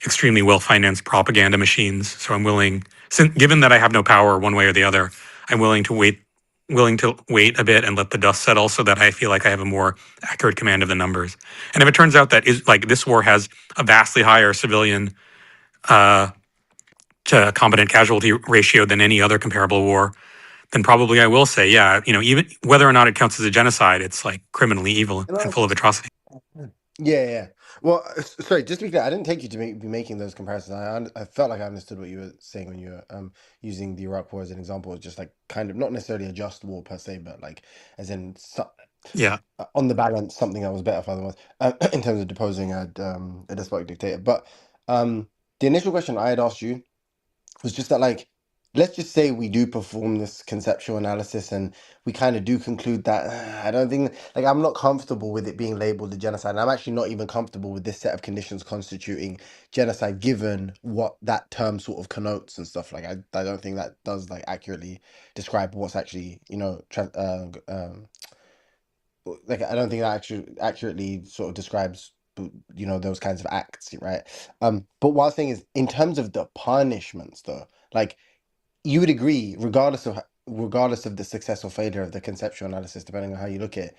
extremely well financed propaganda machines. So I'm willing, given that I have no power one way or the other, I'm willing to wait a bit and let the dust settle so that I feel like I have a more accurate command of the numbers. And if it turns out that is like this war has a vastly higher civilian uh, to competent casualty ratio than any other comparable war, then probably I will say, yeah, even whether or not it counts as a genocide, it's like criminally evil and full of atrocity. Yeah, yeah. Well, sorry, just to be clear, I didn't take you to be making those comparisons. I felt like I understood what you were saying when you were using the Iraq War as an example. It's just like kind of not necessarily a just war per se, but like as in Yeah. on the balance, something that was better for otherwise in terms of deposing a despotic dictator. But the initial question I had asked you was just that like let's just say we do perform this conceptual analysis and we kind of do conclude that I don't think like I'm not comfortable with it being labeled a genocide, and I'm actually not even comfortable with this set of conditions constituting genocide given what that term sort of connotes and stuff. Like I don't think that does like accurately describe what's actually like I don't think that actually accurately sort of describes those kinds of acts, right? But what I was saying is in terms of the punishments though, like you would agree, regardless of the success or failure of the conceptual analysis, depending on how you look at it,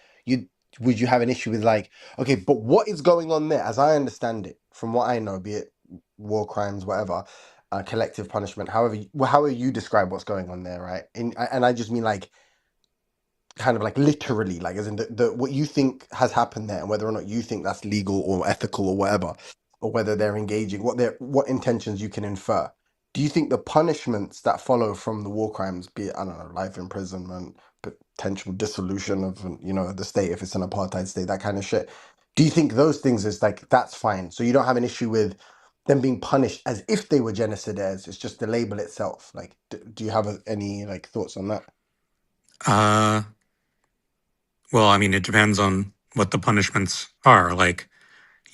would you have an issue with like, okay, but what is going on there? As I understand it, from what I know, be it war crimes, whatever, collective punishment, however you describe what's going on there, right? And I just mean like kind of like literally, like as in the what you think has happened there, and whether or not you think that's legal or ethical or whatever, or whether they're engaging, what intentions you can infer. Do you think the punishments that follow from the war crimes, be it I don't know, life imprisonment, potential dissolution of the state if it's an apartheid state, that kind of shit? Do you think those things is like that's fine? So you don't have an issue with them being punished as if they were genocidaires. It's just the label itself. Like, do you have any like thoughts on that? Uh, Well, I mean, it depends on what the punishments are. Like,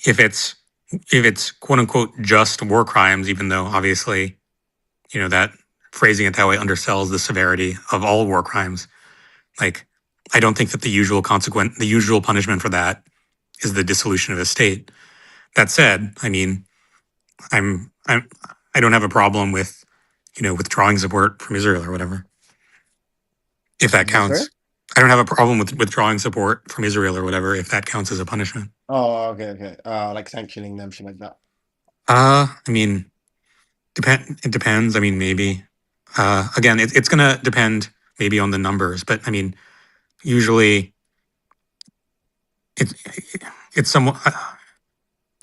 if it's quote unquote just war crimes, even though obviously that phrasing it that way undersells the severity of all war crimes. Like, I don't think that the usual punishment for that is the dissolution of a state. That said, I mean, I don't have a problem with, withdrawing support from Israel or whatever, if that What, sorry? counts. I don't have a problem with withdrawing support from Israel or whatever, if that counts as a punishment. Oh, okay, okay. Like sanctioning them, shit like that. I mean, it depends. I mean, maybe. Again, it's gonna depend maybe on the numbers, but I mean, usually it it's somewhat.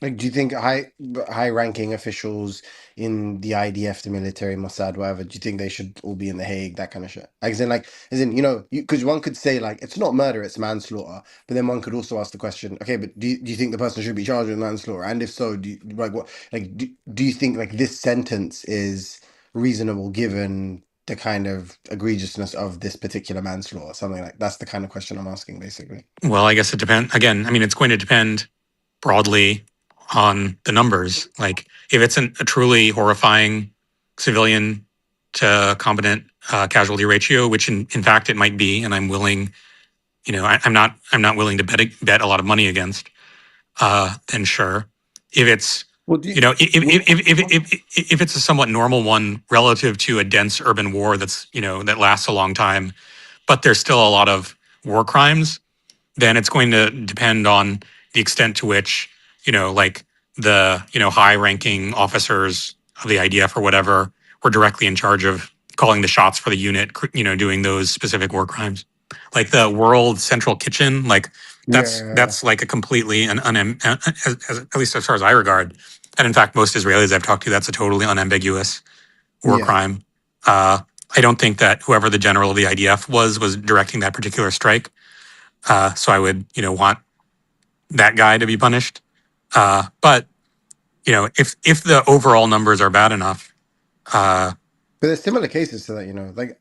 Like, do you think high-ranking officials in the IDF, the military, Mossad, whatever, do you think they should all be in The Hague, that kind of shit? Like, as in, because one could say like it's not murder, it's manslaughter, but then one could also ask the question, okay, but do you think the person should be charged with manslaughter? And if so, do you, like what, like do you think like this sentence is reasonable given the kind of egregiousness of this particular manslaughter? Something like that's the kind of question I'm asking, basically. Well, I guess it depends. Again, I mean, it's going to depend broadly on the numbers. Like, if it's a truly horrifying civilian to competent casualty ratio, which in fact it might be, and I'm willing, I'm not willing to bet a lot of money against. Then sure. If it's Well, do you, if it's a somewhat normal one relative to a dense urban war that lasts a long time, but there's still a lot of war crimes, then it's going to depend on the extent to which, like the, high ranking officers of the IDF or whatever were directly in charge of calling the shots for the unit, doing those specific war crimes. Like the World Central Kitchen, like yeah, that's like a completely at least as far as I regard, and in fact most Israelis I've talked to, that's a totally unambiguous war yeah. crime. Uh, I don't think that whoever the general of the IDF was directing that particular strike. So I would, want that guy to be punished. But if the overall numbers are bad enough, uh, But there's similar cases to that, like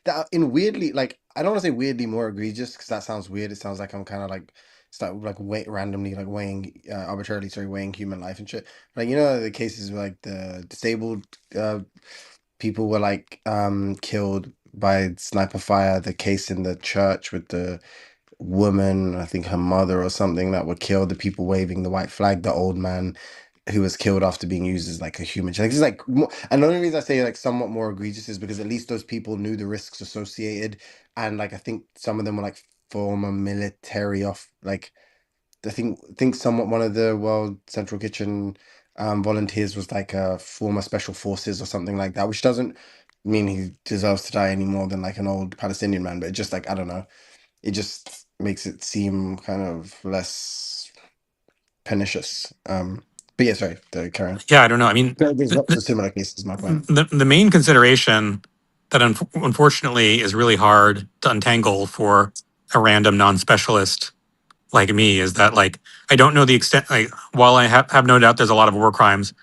that are in weirdly, like I don't want to say weirdly more egregious because that sounds weird. It sounds like I'm kind of like start like randomly like weighing arbitrarily, sorry, weighing human life and shit. Like the cases where like the disabled people were like killed by sniper fire. The case in the church with the woman, I think her mother or something, that were killed. The people waving the white flag. The old man who was killed after being used as like a human. Like it's like, and the only reason I say like somewhat more egregious is because at least those people knew the risks associated, and like I think some of them were like former military off. Like I think somewhat one of the World Central Kitchen volunteers was like a former special forces or something like that, which doesn't mean he deserves to die any more than like an old Palestinian man, but it just like I don't know, it just makes it seem kind of less pernicious. But yeah, sorry, the current. yeah, I don't know. I mean, There's the, lots of similar cases. My point. the main consideration that unfortunately is really hard to untangle for a random non-specialist like me is that, like, I don't know the extent. Like, while I have no doubt there's a lot of war crimes,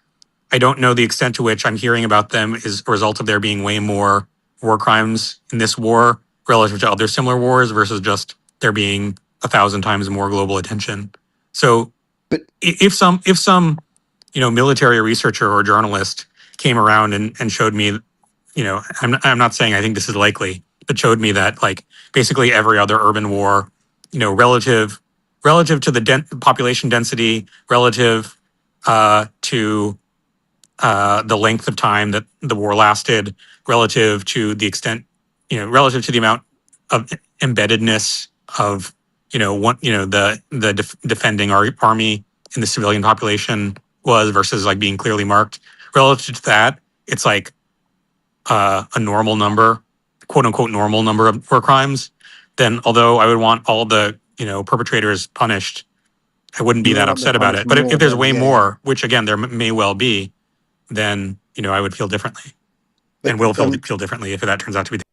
I don't know the extent to which I'm hearing about them is a result of there being way more war crimes in this war relative to other similar wars versus just there being 1,000 times more global attention. So But if some military researcher or journalist came around and showed me, I'm not saying I think this is likely, but showed me that like basically every other urban war, relative to the population density, relative to the length of time that the war lasted, relative to the extent, relative to the amount of embeddedness of, the defending army in the civilian population was versus like being clearly marked. Relative to that, it's like a normal number, quote unquote normal number of war crimes. Then, although I would want all the perpetrators punished, I wouldn't be you would that want them upset about punished it. But if more there's than way yeah, yeah. more, which again there may well be, then I would feel differently and But will feel differently if that turns out to be.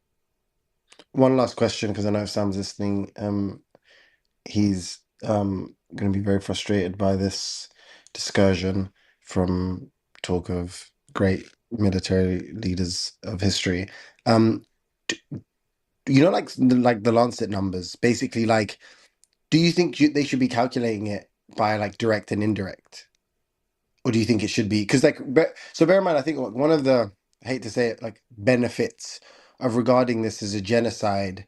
one last question because I know Sam's listening. He's going to be very frustrated by this discursion from talk of great military leaders of history. Um, like the Lancet numbers, basically like. Do you think they should be calculating it by like direct and indirect, or do you think it should be because like so bear in mind I think like, one of the I hate to say it like benefits of regarding this as a genocide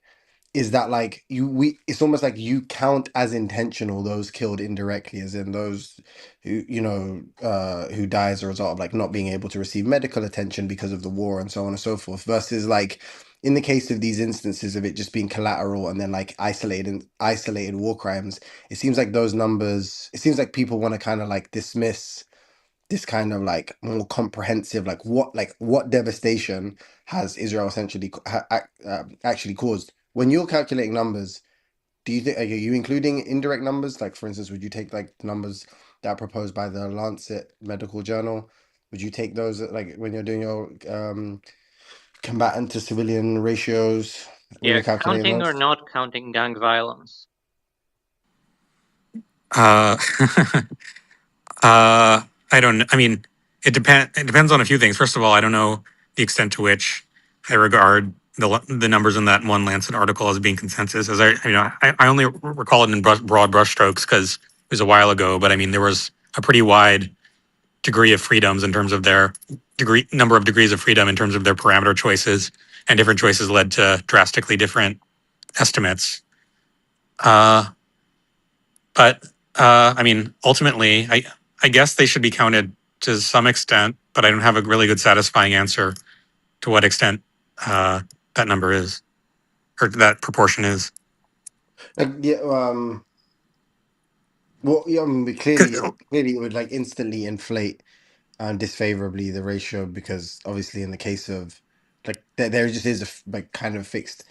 is that like we it's almost like you count as intentional those killed indirectly, as in those who who die as a result of like not being able to receive medical attention because of the war and so on and so forth, versus like in the case of these instances of it just being collateral and then like isolated war crimes. It seems like those numbers, it seems like people want to kind of like dismiss this kind of like more comprehensive, like what devastation has Israel essentially actually caused. When you're calculating numbers, do you think, are you including indirect numbers? Like, for instance, would you take like the numbers that are proposed by the Lancet Medical Journal? Would you take those like when you're doing your combatant to civilian ratios when Yeah, you're calculating counting or those? not counting gang violence. Uh, I don't. I mean, It depends on a few things. First of all, I don't know the extent to which I regard the numbers in that one Lancet article as being consensus. As I only recall it in broad brushstrokes because it was a while ago. But I mean, there was a pretty wide degree of freedoms in terms of their number of degrees of freedom in terms of their parameter choices, and different choices led to drastically different estimates. Uh, But I mean, ultimately, I guess they should be counted to some extent, but I don't have a really good satisfying answer to what extent that number is or that proportion is. Like, yeah, well, yeah, I mean, but 'Cause- clearly, it would like instantly inflate disfavorably the ratio, because obviously in the case of like there just is like kind of fixed,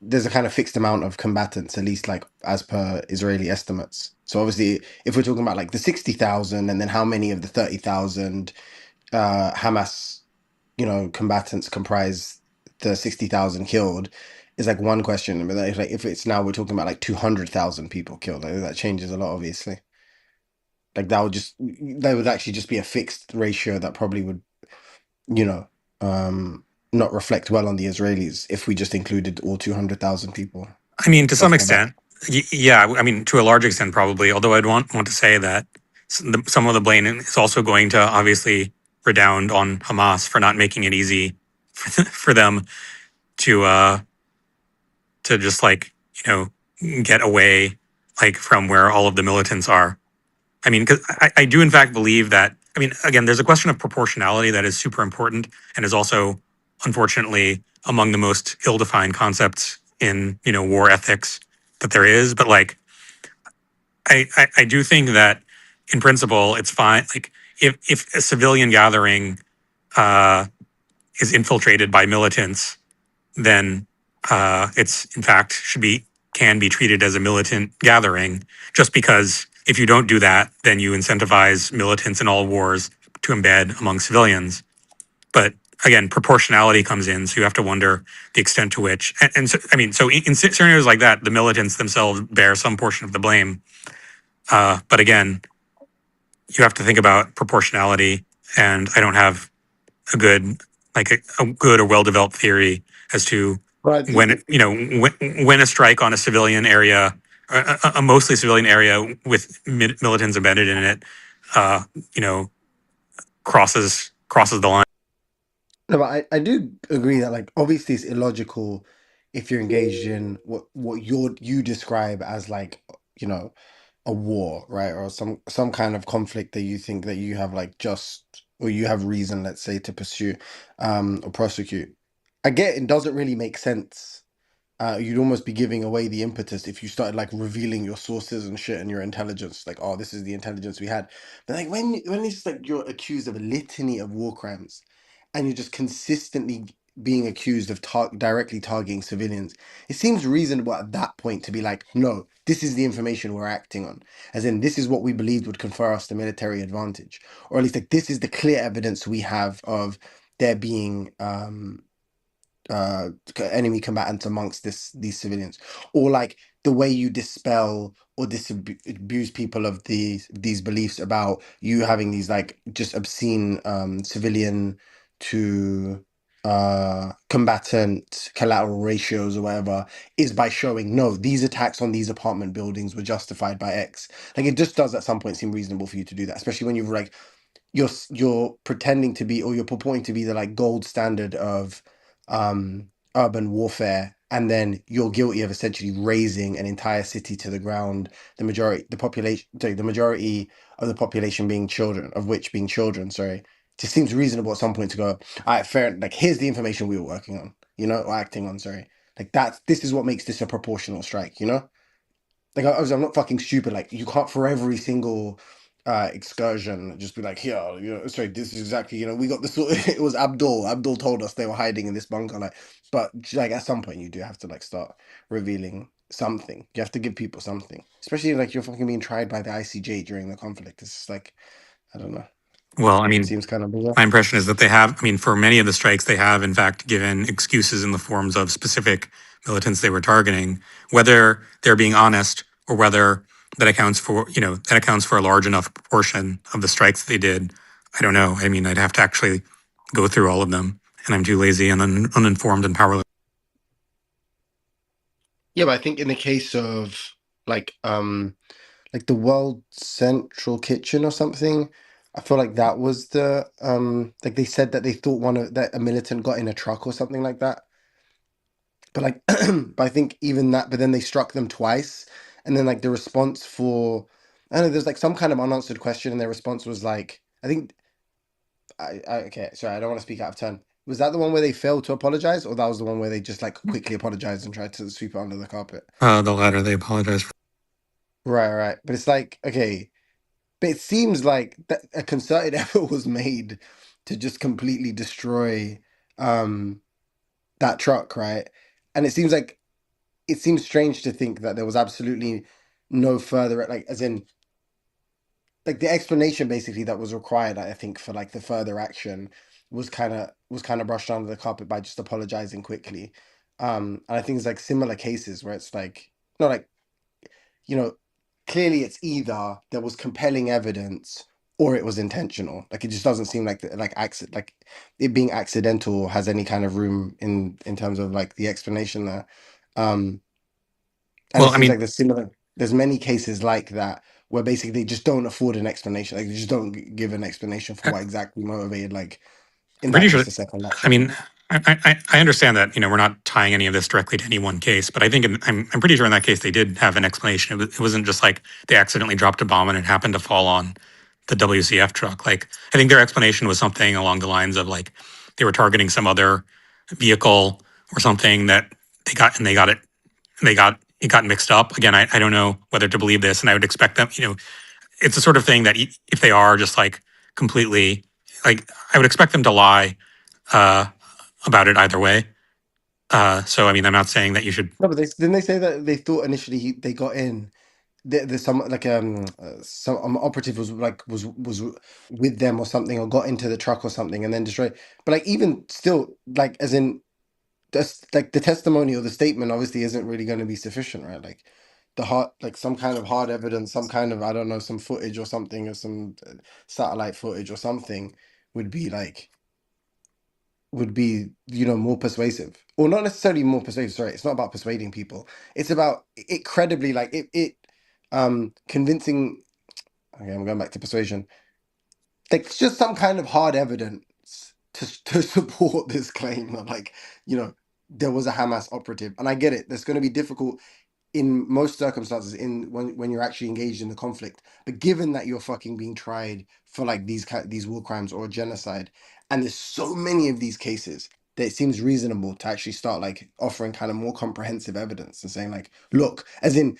there's a kind of fixed amount of combatants, at least like as per Israeli estimates. So obviously if we're talking about like the 60,000 and then how many of the 30,000 Hamas combatants comprise the 60,000 killed is like one question. But like if it's now we're talking about like 200,000 people killed, like, that changes a lot, obviously. Like that would actually just be a fixed ratio that probably would, you know, not reflect well on the Israelis if we just included all 200,000 people I mean, to some off the bat. extent, yeah. I mean, to a large extent, probably. Although I'd want to say that some of the blame is also going to obviously redound on Hamas for not making it easy for them to just like get away like from where all of the militants are. I mean, because I do in fact believe that. I mean, again, there's a question of proportionality that is super important and is also, unfortunately, among the most ill-defined concepts in war ethics that there is. But like, I do think that in principle, it's fine. Like, if a civilian gathering uh, is infiltrated by militants, then it's in fact can be treated as a militant gathering. Just because if you don't do that, then you incentivize militants in all wars to embed among civilians. But again, proportionality comes in, so you have to wonder the extent to which, and so, I mean, so in scenarios like that, the militants themselves bear some portion of the blame. But again, you have to think about proportionality, and I don't have a good a good or well developed theory as to Right. when when a strike on a civilian area, a mostly civilian area with militants embedded in it, uh, you know, crosses the line. No, but I do agree that like obviously it's illogical if you're engaged in what you describe as like, you know, a war, right? Or some kind of conflict that you think that you have like just, or you have reason, let's say, to pursue or prosecute. I get it doesn't really make sense. You'd almost be giving away the impetus if you started like revealing your sources and shit and your intelligence, like, oh, this is the intelligence we had. But like when it's like you're accused of a litany of war crimes and you're just consistently being accused of directly targeting civilians, it seems reasonable at that point to be like, no, this is the information we're acting on, as in this is what we believed would confer us the military advantage, or at least like this is the clear evidence we have of there being enemy combatants amongst these civilians, or like the way you dispel or disabuse people of these beliefs about you having these like just obscene civilian to combatant collateral ratios or whatever, is by showing no, these attacks on these apartment buildings were justified by X. Like it just does at some point seem reasonable for you to do that, especially when you've like you're pretending to be, or you're purporting to be the like gold standard of urban warfare, and then you're guilty of essentially razing an entire city to the ground. The population, sorry, the majority of the population being children, of which being children. Sorry, it just seems reasonable at some point to go, all right, fair. Like, here's the information we were working on, or acting on. Sorry, like this is what makes this a proportional strike. Like, obviously, I'm not fucking stupid. Like, you can't for every single excursion just be like, here, sorry, this is exactly, we got this. It was Abdul. Abdul told us they were hiding in this bunker. Like, but like at some point, you do have to like start revealing something. You have to give people something, especially like you're fucking being tried by the ICJ during the conflict. It's just like, I don't know. Well, I It mean, seems kind of bizarre. my impression is that they have, I mean, for many of the strikes, they have, in fact, given excuses in the forms of specific militants they were targeting, whether they're being honest or whether that accounts for a large enough proportion of the strikes they did. I don't know. I mean, I'd have to actually go through all of them, and I'm too lazy and uninformed and powerless. Yeah, but I think in the case of like like the World Central Kitchen or something. I feel like that was the like they said that they thought that a militant got in a truck or something like that. But like but I think even that, but then they struck them twice. And then like the response for I don't know, there's like some kind of unanswered question and their response was like I think okay, sorry, I don't want to speak out of turn. Was that the one where they failed to apologize, or that was the one where they just like quickly apologized and tried to sweep it under the carpet? The latter, they apologize for. Right, right. But it's like, okay, but it seems like a concerted effort was made to just completely destroy um that truck, right? And it seems strange to think that there was absolutely no further, like, as in like the explanation basically that was required, I think, for like the further action was kind of brushed under the carpet by just apologizing quickly. And I think it's like similar cases where it's like not like you know, clearly it's either there was compelling evidence or it was intentional. Like, it just doesn't seem like like it being accidental has any kind of room in terms of like the explanation there. Um, and it Well, I seems mean, like there's many cases like that where basically they just don't afford an explanation. Like, they just don't give an explanation for what exactly motivated, like in I'm that pretty case, sure. the second I action. mean, I understand that we're not tying any of this directly to any one case, but I think I'm pretty sure in that case they did have an explanation. It wasn't just like they accidentally dropped a bomb and it happened to fall on the WCF truck. Like, I think their explanation was something along the lines of like they were targeting some other vehicle or something that it got mixed up. Again, I don't know whether to believe this, and I would expect them. It's the sort of thing that if they are just like completely like, I would expect them to lie uh, about it either way. So I mean, I'm not saying that you should. No, but didn't they say that they thought initially they got in. There's some like some operative was with them or something, or got into the truck or something and then destroyed. But like, even still, like, as in that's like the testimony or the statement obviously isn't really going to be sufficient, right? Like the hard, like some kind of hard evidence, some kind of, I don't know, some footage or something, or some satellite footage or something would be like more persuasive, or not necessarily more persuasive. Sorry, it's not about persuading people. It's about it credibly, like it convincing. Okay, I'm going back to persuasion. Like, it's just some kind of hard evidence to support this claim that, like, there was a Hamas operative. And I get it, that's going to be difficult in most circumstances in when you're actually engaged in the conflict. But given that you're fucking being tried for like these war crimes or genocide, and there's so many of these cases, that it seems reasonable to actually start like offering kind of more comprehensive evidence and saying like, look, as in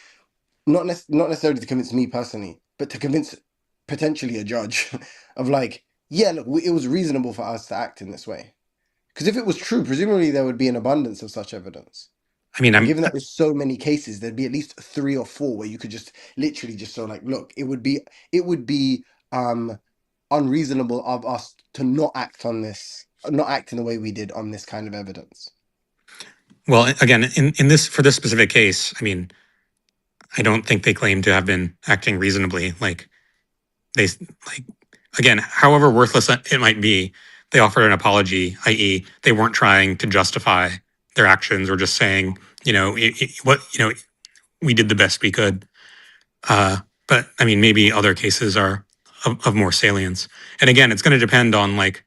not necessarily to convince me personally, but to convince potentially a judge of like, yeah, look, it was reasonable for us to act in this way. Because if it was true, presumably there would be an abundance of such evidence. I mean, And I'm given that there's so many cases, there'd be at least 3 or 4 where you could just literally just so like, look, it would be unreasonable of us to not act on this, not act in the way we did on this kind of evidence. well again in this for this specific case. I mean, I don't think they claim to have been acting reasonably. Like they like again, however worthless it might be, they offered an apology, i.e., they weren't trying to justify their actions or just saying, we did the best we could. But I mean, maybe other cases are of more salience. And again, it's going to depend on like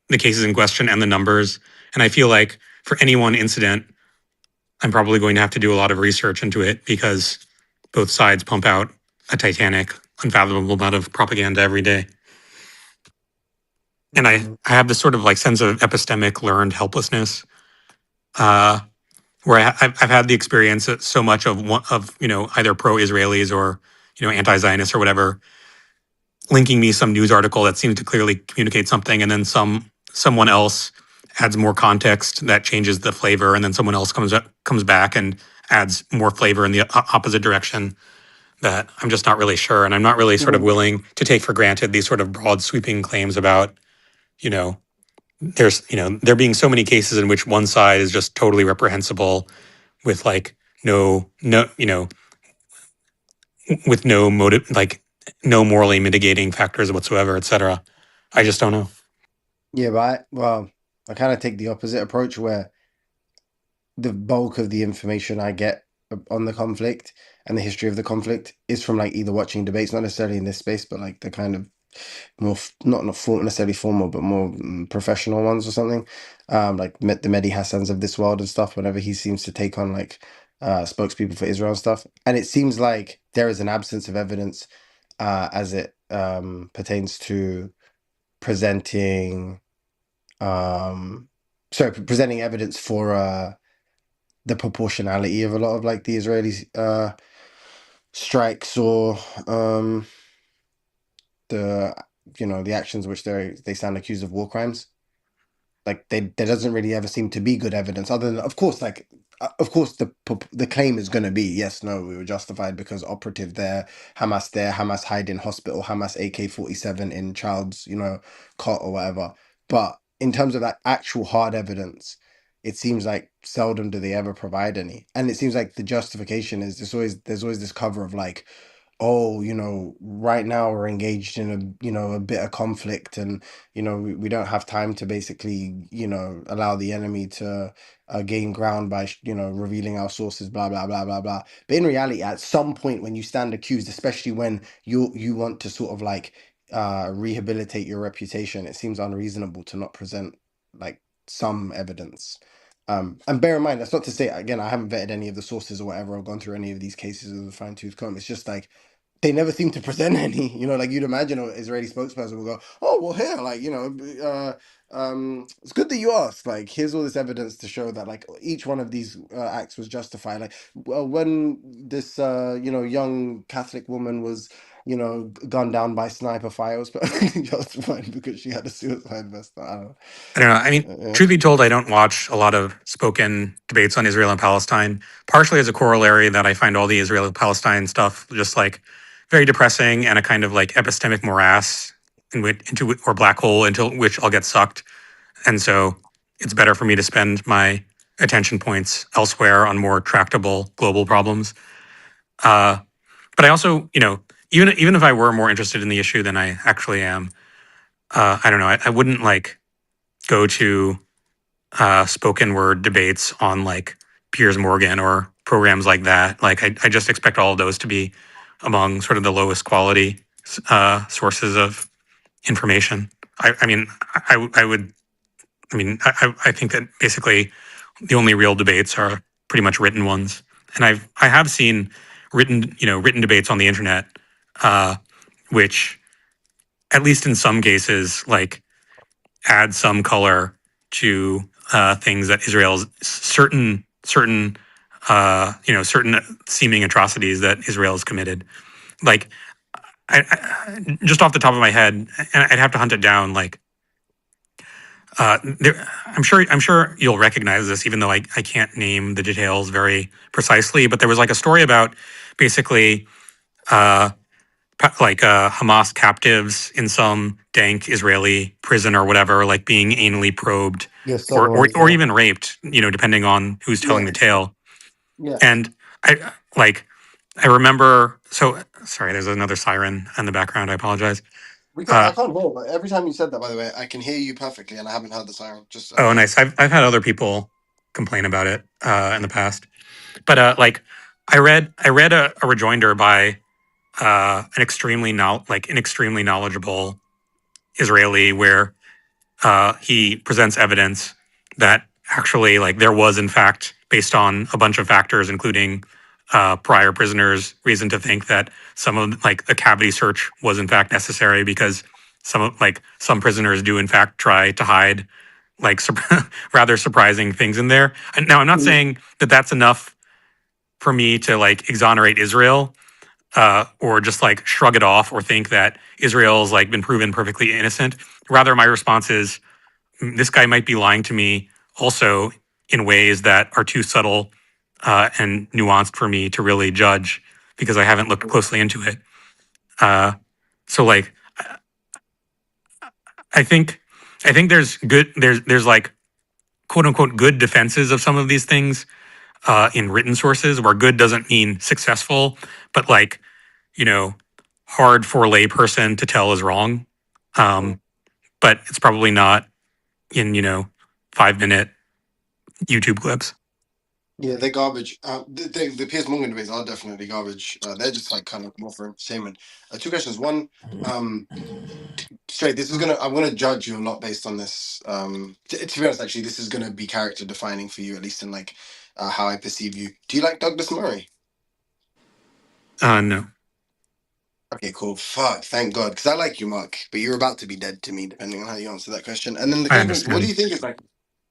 the cases in question and the numbers. And I feel like for any one incident, I'm probably going to have to do a lot of research into it because both sides pump out a titanic, unfathomable amount of propaganda every day. And I have this sort of like sense of epistemic learned helplessness, where I've had the experience that so much of either pro-Israelis or anti-Zionists or whatever linking me some news article that seems to clearly communicate something, and then someone else adds more context that changes the flavor, and then someone else comes back and adds more flavor in the opposite direction. That I'm just not really sure, and I'm not really sort of willing to take for granted these sort of broad sweeping claims about there's there being so many cases in which one side is just totally reprehensible with like no with no motive, like no morally mitigating factors whatsoever, etc. I just don't know. Yeah, but I kind of take the opposite approach where the bulk of the information I get on the conflict and the history of the conflict is from like either watching debates, not necessarily in this space, but like the kind of more not necessarily formal, but more professional ones or something. Like the Mehdi Hassans of this world and stuff. Whenever he seems to take on like spokespeople for Israel and stuff, and it seems like there is an absence of evidence as it pertains to presenting presenting evidence for the proportionality of a lot of like the Israeli strikes or the the actions which they stand accused of war crimes. Like there doesn't really ever seem to be good evidence other than of course the claim is going to be yes, no, we were justified because operative there, Hamas hide in hospital, Hamas AK-47 in child's cot or whatever. But in terms of that actual hard evidence, it seems like seldom do they ever provide any, and it seems like the justification is there's always this cover of like, oh, right now we're engaged in a bit of conflict, and we don't have time to basically allow the enemy to gain ground by revealing our sources, blah blah blah blah blah. But in reality, at some point when you stand accused, especially when you want to sort of like rehabilitate your reputation, it seems unreasonable to not present like some evidence. And bear in mind, that's not to say, again, I haven't vetted any of the sources or whatever, or gone through any of these cases with a fine tooth comb. It's just like they never seem to present any. Like you'd imagine an Israeli spokesperson will go, "Oh, well, here, like it's good that you asked. Like, here's all this evidence to show that like each one of these acts was justified. Like, well, when this young Catholic woman was gunned down by sniper fire, it was justified because she had a suicide vest. I don't know. I mean, Yeah. truth be told, I don't watch a lot of spoken debates on Israel and Palestine, partially as a corollary that I find all the Israel Palestine stuff just like very depressing and a kind of like epistemic morass or black hole into which I'll get sucked. And so it's better for me to spend my attention points elsewhere on more tractable global problems. But I also, even if I were more interested in the issue than I actually am, I don't know. I wouldn't like go to spoken word debates on like Piers Morgan or programs like that. Like I just expect all of those to be among sort of the lowest quality sources of information. I mean, I would. I mean, I think that basically the only real debates are pretty much written ones, and I have seen written debates on the internet, which at least in some cases like add some color to things that Israel's certain certain seeming atrocities that Israel has committed. Like just off the top of my head, and I'd have to hunt it down. Like I'm sure you'll recognize this, even though I can't name the details very precisely. But there was like a story about basically uh, Hamas captives in some dank Israeli prison or whatever, like being anally probed Yeah, or sodomized. even raped, depending on who's telling Yeah, the tale. yeah. And I remember. So sorry, there's another siren in the background. I apologize. I Uh, can't hear, but every time you said that, by the way, I can hear you perfectly, and I haven't heard the siren. Just oh, FYI. nice. I've had other people complain about it in the past, but I read a rejoinder by an extremely knowledgeable Israeli where he presents evidence that actually, like, there was, in fact, based on a bunch of factors, including prior prisoners, reason to think that some of, like, a cavity search was in fact necessary because some prisoners do in fact try to hide like rather surprising things in there. And now I'm not saying that that's enough for me to like exonerate Israel or just like shrug it off or think that Israel's like been proven perfectly innocent. Rather, my response is this guy might be lying to me also in ways that are too subtle and nuanced for me to really judge because I haven't looked closely into it. So like, I think there's like quote unquote good defenses of some of these things in written sources where good doesn't mean successful, but like, you know, hard for a layperson to tell is wrong. But it's probably not in, 5-minute YouTube clips. Yeah, they're garbage. The Piers Morgan debates are definitely garbage. They're just like kind of more for entertainment. Two questions. One, straight. I'm gonna judge you a lot based on this. To be honest, actually, this is gonna be character defining for you, at least in like how I perceive you. Do you like Douglas Murray? No. Okay, cool. Fuck, thank God, because I like you, Mark, but you're about to be dead to me, depending on how you answer that question. And then the I question is, what do understand. you think is like?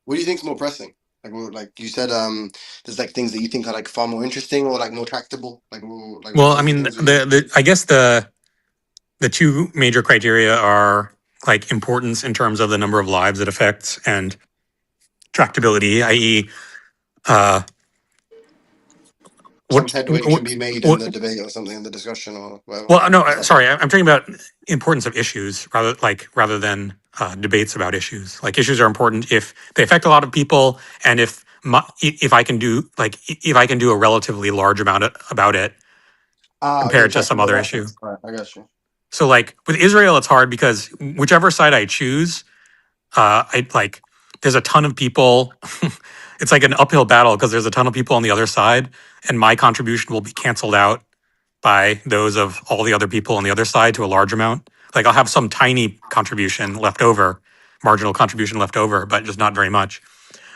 What do you think's more pressing? Like you said, there's like things that you think are like far more interesting or like more tractable. Well, I What's the mean, things that you? I guess the two major criteria are like importance in terms of the number of lives it affects and tractability, i.e., uh, Some what, headway what, can be made in what the debate or something in the discussion or whatever. well, no, Is that sorry, I'm talking about importance of issues rather than debates about issues. Like issues are important if they affect a lot of people, and if I can do if I can do a relatively large amount about it okay, compared to some tractable in other that issue. sense. All right, I got you. So like with Israel, it's hard because whichever side I choose, I like there's a ton of people. It's like an uphill battle because there's a ton of people on the other side, and my contribution will be canceled out by those of all the other people on the other side to a large amount. Like I'll have some tiny contribution left over, marginal contribution left over, but just not very much.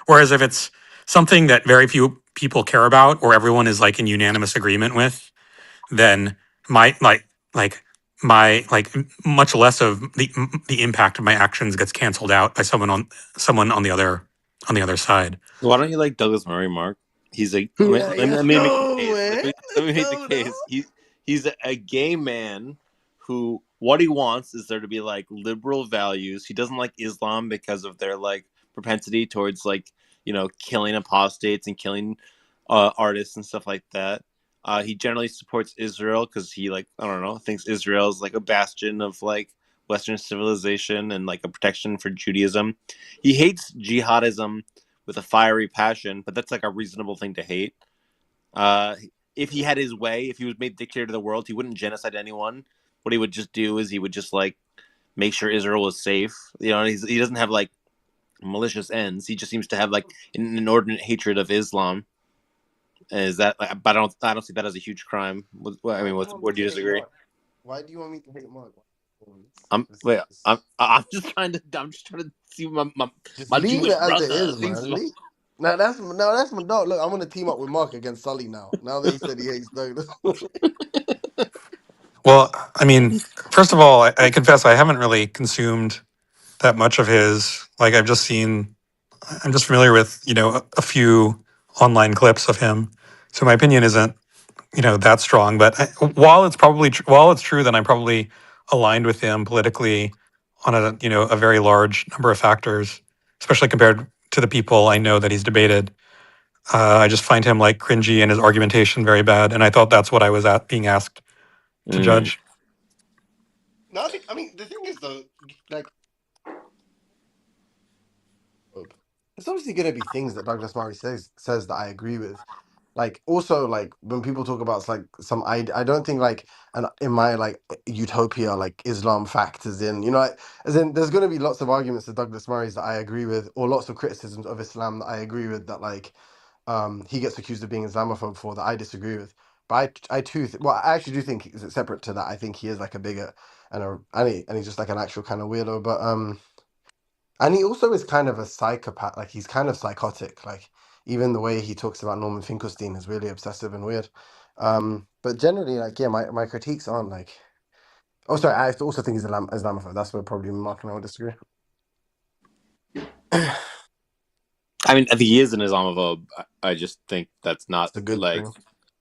Whereas if it's something that very few people care about or everyone is like in unanimous agreement with, then my much less of the impact of my actions gets canceled out by someone on the other side. Why don't you like Douglas Murray, Mark? He's like, Yeah, let let's me make the go, case. man. Let me Let's make the go now. case. He's a gay man who what he wants is there to be like liberal values. He doesn't like Islam because of their like propensity towards like killing apostates and killing artists and stuff like that. He generally supports Israel because he like I don't know thinks Israel is like a bastion of like Western civilization and like a protection for Judaism. He hates jihadism with a fiery passion, but that's like a reasonable thing to hate. Uh, if he had his way, if he was made dictator of the world, he wouldn't genocide anyone. What he would just do is he would just like make sure Israel was safe. He doesn't have like malicious ends. He just seems to have like an inordinate hatred of Islam. Is that? But I don't see that as a huge crime. I Why mean, do you want me where do to you hate disagree? Mark? Why do you want me to hate Mark? I'm This wait. is- I'm just trying to see Just my leave it Jewish as it brother is, thinks man. about. That's my dog. Look, I'm gonna team up with Mark against Sully now. Now that he said he hates Douglas. Well, I mean, first of all, I confess I haven't really consumed that much of his. Like I'm just familiar with a few online clips of him, so my opinion isn't that strong. But while it's while it's true that I'm probably aligned with him politically on a very large number of factors, especially compared to the people I know that he's debated. I just find him like cringy and his argumentation very bad, and I thought that's what I was being asked to Mm. judge. No, I mean, the thing is though, like, it's obviously gonna be things that Douglas Murray says that I agree with. Like, also, like when people talk about like some, I don't think like, and in my like utopia, like Islam factors in. Like, as in, there's gonna be lots of arguments to Douglas Murray's that I agree with, or lots of criticisms of Islam that I agree with. That like, he gets accused of being Islamophobe for that I disagree with. But I too, well, I actually do think separate to that. I think he is like a bigot and he's just like an actual kind of weirdo. But And he also is kind of a psychopath. Like he's kind of psychotic. Like even the way he talks about Norman Finkelstein is really obsessive and weird. But generally, like yeah, my critiques aren't like. Oh, sorry. I also think he's Islamophobe. That's where probably Mark and I would disagree. I mean, I think he is an Islamophobe. I just think that's not It's a good like, thing.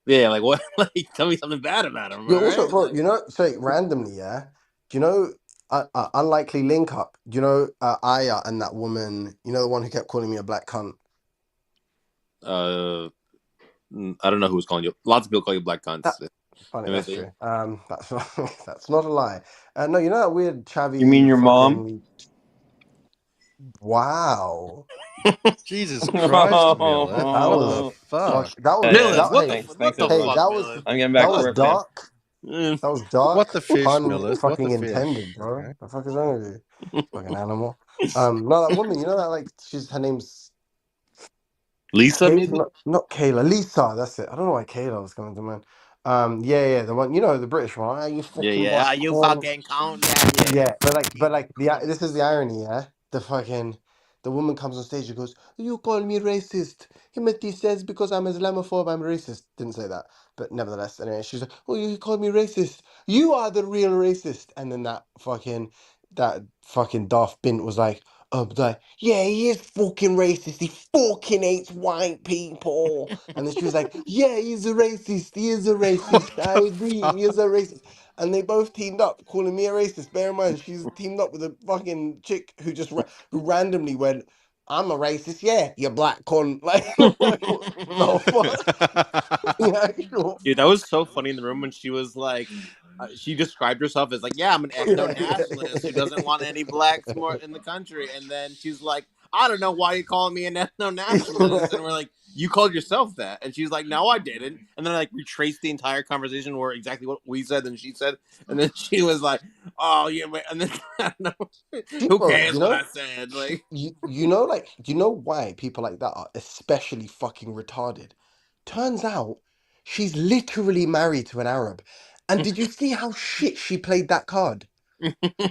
yeah, like what? Like, tell me something bad about him, You all also, right? bro. Like, You know, sorry, randomly, yeah. Do you know? Unlikely link up. Do you know Aya and that woman? You know the one who kept calling me a black cunt. I don't know who was calling you. Lots of people call you black That cunts. funny. Let me That's see. true. That's not, that's not a lie. No, you know that weird You mean chavvy your mom? fucking. Wow, Jesus Christ, Mila. that What was the fuck? That was Yeah, Millis, that. what the Hey, thanks, what the hey, everybody. fuck, that was Millis? I'm getting back that to was work now. dark. That was What dark, the fish, pun Millis? What the fucking fish? intended, bro. Okay. The fuck is wrong with you? Fucking animal. No, that woman, you know that like her name's Lisa, maybe? Not Kayla, Lisa. That's it. I don't know why Kayla was coming to mind. Yeah, the one, you know, the British one. Ah, you Yeah, fucking yeah. black Ah, you corn. fucking count. Yeah, yeah, yeah. Yeah, but like this is the irony, yeah. The woman comes on stage and goes, "You call me racist." Himothy says because I'm Islamophobe, I'm racist. Didn't say that, but nevertheless, anyway, she's like, "Oh, you call me racist. You are the real racist." And then that fucking Daft Bint was like, yeah, he is fucking racist. He fucking hates white people. And then she was like, yeah, he's a racist. He is a What racist. I the agree. He is fuck? a racist. And they both teamed up, calling me a racist. Bear in mind, she's teamed up with a fucking chick who randomly went, "I'm a racist." Yeah, you black cunt. Like what the fuck? The actual. Dude, that was so funny in the room when she was like, she described herself as like, yeah, I'm an ethno nationalist who doesn't want any blacks more in the country. And then she's like, I don't know why you calling me an ethno nationalist. And we're like, you called yourself that. And she's like, no, I didn't. And then I like retraced the entire conversation where exactly what we said and she said. And then she was like, oh, yeah. And then I don't know. Who Bro, cares what I said? Like, you know why people like that are especially fucking retarded? Turns out she's literally married to an Arab. And did you see how shit she played that card?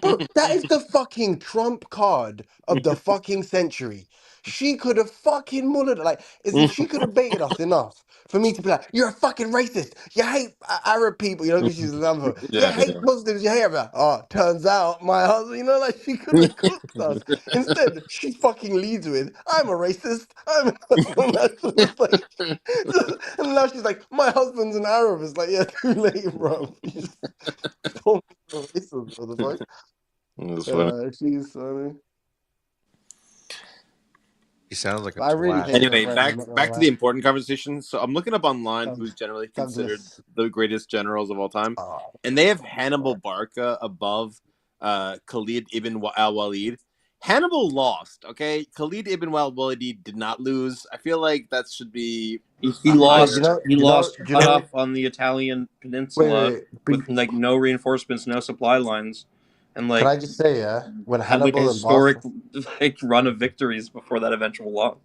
Bro, that is the fucking trump card of the fucking century. She could have fucking mullered it. Like, as in, she could have baited us enough for me to be like, "You're a fucking racist. You hate Arab people." You know, because she's a Islamophobe. You yeah, hate Muslims. You hate them. Oh, turns out my husband. You know, like she could have cooked us. Instead, she fucking leads with, "I'm a racist. I'm a nationalist." Like, and now she's like, "My husband's an Arab." It's like, yeah, too late, bro. You just told me you're a racist, what the fuck? That's funny. She's funny. He sounds like a But I really twat. hate her Anyway, friend. I'm back not gonna back to the lie. important conversation. So I'm looking up online Um, who's generally considered Douglas. the greatest generals of all time, Oh, and they have Hannibal Barca above Khalid ibn al Walid. Hannibal lost. Okay, Khalid ibn al Walid did not lose. I feel like that should be He a bro, higher. lost. He lost do you cut know? off on the Italian peninsula Wait. with like no reinforcements, no supply lines, and Can like I just say, yeah, when had like a Hannibal and historic Barca, like run of victories before that eventual loss.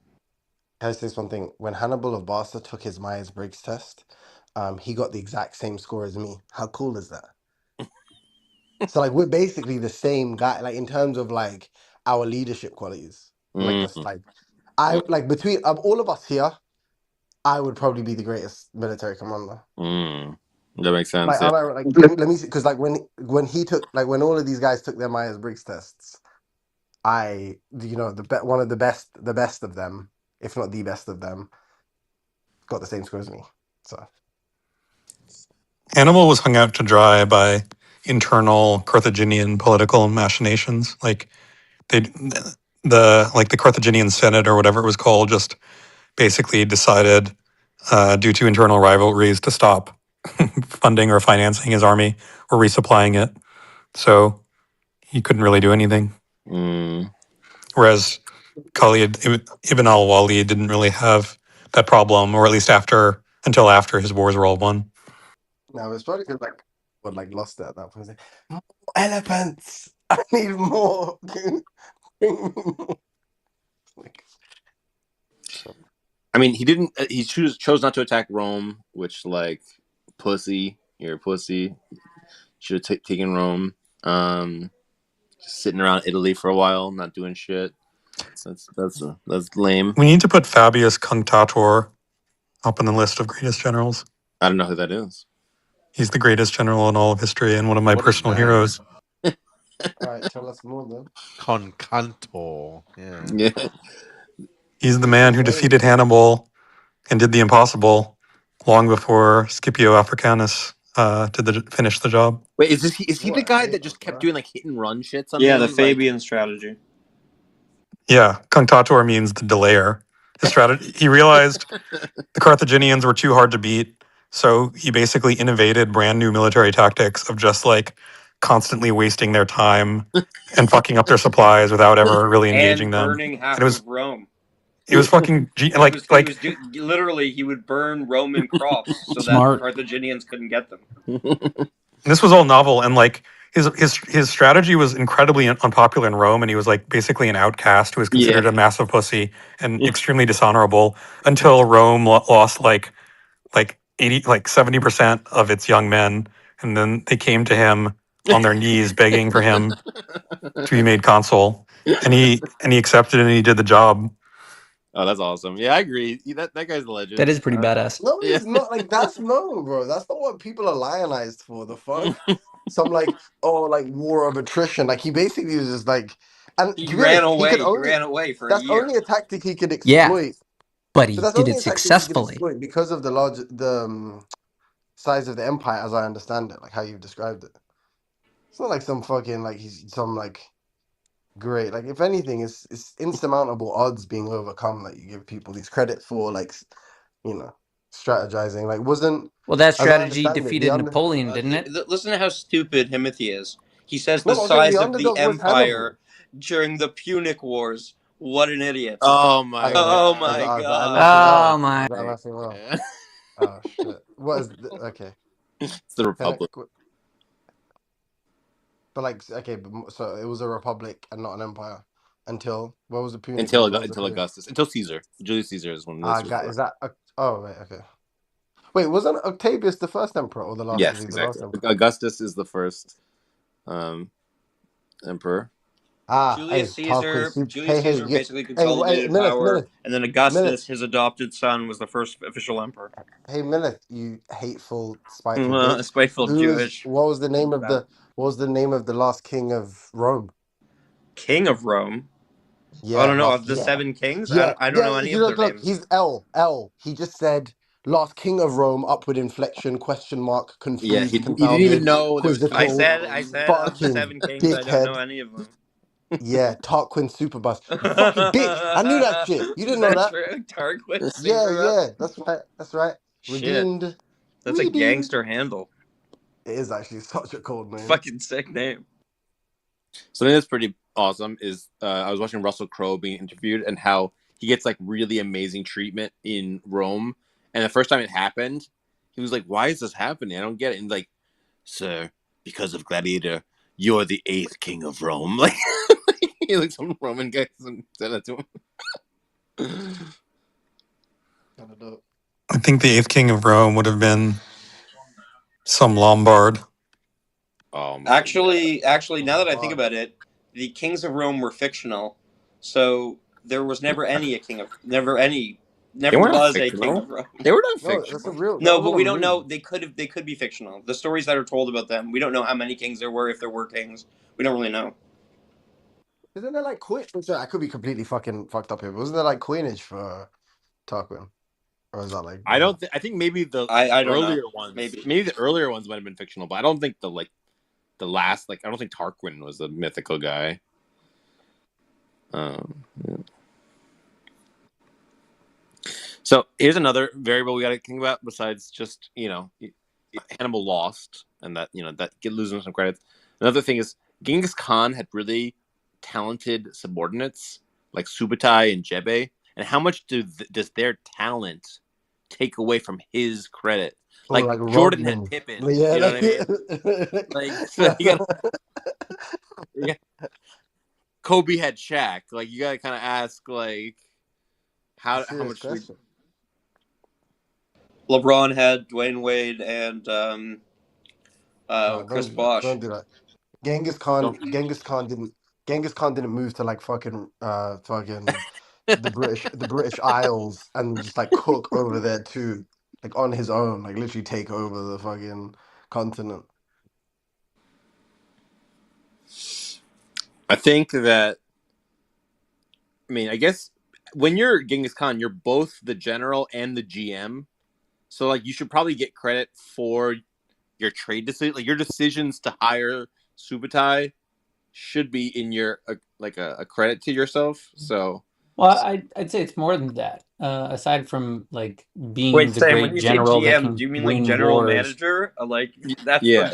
can I say something? When Hannibal of Barca took his Myers-Briggs test, he got the exact same score as me. How cool is that? So like we're basically the same guy, like in terms of like our leadership qualities. Like Mm, this, like I like between all of us here, I would probably be the greatest military commander. mm. That makes sense. Like, Yeah. like let me see, because like when he took like when all of these guys took their Myers Briggs tests, one of the best of them, if not the best of them, got the same score as me. So Hannibal was hung out to dry by internal Carthaginian political machinations. Like they, the Carthaginian Senate or whatever it was called, just basically decided, due to internal rivalries, to stop funding or financing his army or resupplying it. So he couldn't really do anything. Mm. Whereas Khalid ibn al-Walid didn't really have that problem, or at least until after his wars were all won. no, it's probably because like would like lost it at that point. It's like, more elephants. I need more. Like, I mean, he didn't. He chose not to attack Rome, which like pussy. You're a pussy. Should have taken Rome. sitting around Italy for a while, not doing shit. That's lame. We need to put Fabius Cunctator up on the list of greatest generals. I don't know who that is. He's the greatest general in all of history and one of my What is personal that? heroes. All right, tell us more then. Concanto. Yeah. Yeah. He's the What's man his who name? defeated Hannibal and did the impossible long before Scipio Africanus finish the job. Wait, is he What the a guy that hater, just kept bro. doing like hit and run shit? Yeah, the Something like Fabian strategy. Yeah, Cunctator means the delayer. His strategy. He realized the Carthaginians were too hard to beat, so he basically innovated brand new military tactics of just like constantly wasting their time and fucking up their supplies without ever really engaging And them. burning And half of Rome. it was fucking Literally he would burn Roman crops so that the Smart. Carthaginians couldn't get them. this was all novel, and like his strategy was incredibly unpopular in Rome, and he was like basically an outcast who was yeah. considered a massive pussy and extremely dishonorable until Rome lost like 70% of its young men, and then they came to him on their knees begging for him to be made consul, and he accepted it and he did the job. Oh, that's awesome. Yeah, I agree. That guy's a legend. That is pretty badass. No, Yeah. it's not. Like, that's no, bro. That's not what people are lionized for. The fuck? Some like, oh, like war of attrition. Like, he basically was just like, and He to be ran honest, he could away. He only. ran away for a That's year. only a tactic he could Yeah, exploit. but But he that's did only it a tactic he could successfully. exploit because of the size of the empire, as I understand it, like how you've described it. It's not like some fucking like he's some like great. Like, if anything, it's insurmountable odds being overcome that you give people these credit for, like, you know, strategizing. Like, wasn't, Well, that as I strategy understand it, the defeated under. Napoleon, didn't it? Listen to how stupid Himothy is. He says the No, but I'm saying the size of the underdog was empire Hannibal. during the Punic Wars. What an idiot. Oh I my got it. Oh god. my I god. math it Oh well. my! I math it well. Yeah. Oh shit. What is okay? It's the Can Republic. I? But like, okay, so it was a republic and not an empire until what was the Punic Wars? What was the Until period? Augustus. Until Caesar. Julius Caesar is when this was Got is that? Oh wait, okay. Wait, wasn't Octavius the first emperor or the last? Was Yes, he the last exactly. emperor? Augustus is the first emperor. Hey, Julius Tarquin Caesar Soup. Julius Caesar Yeah. basically Hey, consolidated power, and then Augustus, his adopted son, was the first official emperor. Hey, Millith, you hateful, spiteful bitch. Spiteful Jewish. What was the name of the last king of Rome? King of Rome? I Yeah, don't know. Of the seven kings? yeah, I don't yeah. know any You of their look. names. He's L. He just said last king of Rome. Upward inflection? Question mark. Yeah, Confused. he didn't even Confounded. know there was two I Quizzical. said Romes. of the Fucking seven kings, I don't know dickhead. any of them. Yeah, Tarquin Superbus. Is You fucking bitch. I knew that shit. You didn't know that that. true? Tarquin Yeah. Superbus? That's right. Shit. Redeemed. That's a Redeemed. gangster handle. It is actually such a cold name. Fucking sick name. Something that's pretty awesome is I was watching Russell Crowe being interviewed and how he gets like really amazing treatment in Rome. And the first time it happened, he was like, "Why is this happening? I don't get it." And like, "Sir, because of Gladiator, you're the 8th king of Rome." Like, like some Roman guy said that to him. I think the 8th king of Rome would have been some Lombard. Oh my Actually, now that I think about it, the kings of Rome were fictional, so there was never was a king of Rome. They were not No, fictional. that's a real. No, but we don't know. They could be fictional. The stories that are told about them, we don't know how many kings there were. If there were kings, we don't really know. Isn't there like I could be completely fucking fucked up here. But wasn't there like coinage for Tarquin, or is that like? I don't. I think maybe the I don't earlier know. ones. Maybe the earlier ones might have been fictional, but I don't think the last. Like, I don't think Tarquin was a mythical guy. Yeah. So here's another variable we got to think about besides just Hannibal lost and that that losing some credits. Another thing is Genghis Khan had really talented subordinates like Subutai and Jebe, and how much does their talent take away from his credit? Like Jordan had Pippin, yeah, you know what I mean? Like so you got Kobe had Shaq. Like, you gotta kind of ask like how much question. LeBron had Dwayne Wade and Chris Bosh. Don't do that. Genghis Khan Genghis Khan didn't move to like fucking the British Isles and just like cook over there too, like on his own, like literally take over the fucking continent. I think that. I mean, I guess when you're Genghis Khan, you're both the general and the GM. So like, you should probably get credit for your trade decision, like your decisions to hire Subutai should be in your a credit to yourself. So Well, I'd say it's more than that. Aside from like being Wait, the Sam, when great you say general that GM, do can you mean like win general wars, manager? Like that's the yeah,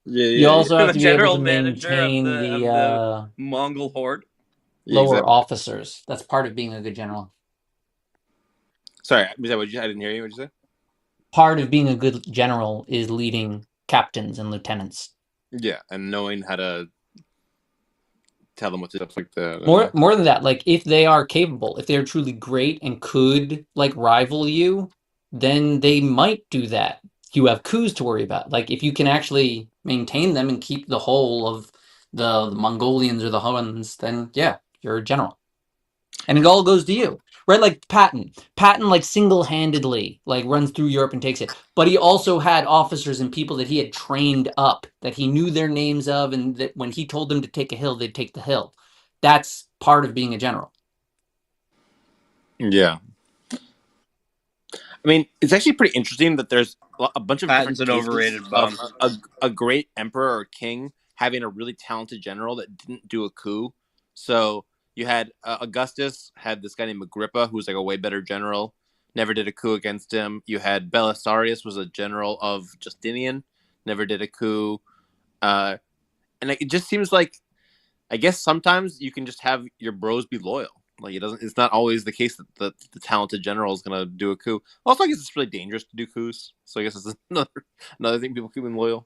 yeah, you yeah, also have the to be able general to manager of maintain the the Mongol horde. yeah, lower exactly. officers. That's part of being a good general. Sorry, was that what I didn't hear you? What'd you say? Part of being a good general is leading captains and lieutenants. Yeah, and knowing how to tell them what to stuff like that. More than that, like if they are capable, if they're truly great and could like rival you, then they might do that. You have coups to worry about. Like if you can actually maintain them and keep the whole of the Mongolians or the Huns, then yeah, you're a general. And it all goes to you. Right? Like Patton. Patton like single-handedly like runs through Europe and takes it. But he also had officers and people that he had trained up that he knew their names of, and that when he told them to take a hill, they'd take the hill. That's part of being a general. Yeah. I mean, it's actually pretty interesting that there's a bunch of Patton's different an cases overrated of bum. a great emperor or king having a really talented general that didn't do a coup. So you had Augustus had this guy named Agrippa, who was like a way better general, never did a coup against him. You had Belisarius, was a general of Justinian, never did a coup. And it just seems like, I guess sometimes you can just have your bros be loyal. Like it doesn't. It's not always the case that the talented general is going to do a coup. Also, I guess it's really dangerous to do coups. So I guess it's another thing people keep them loyal.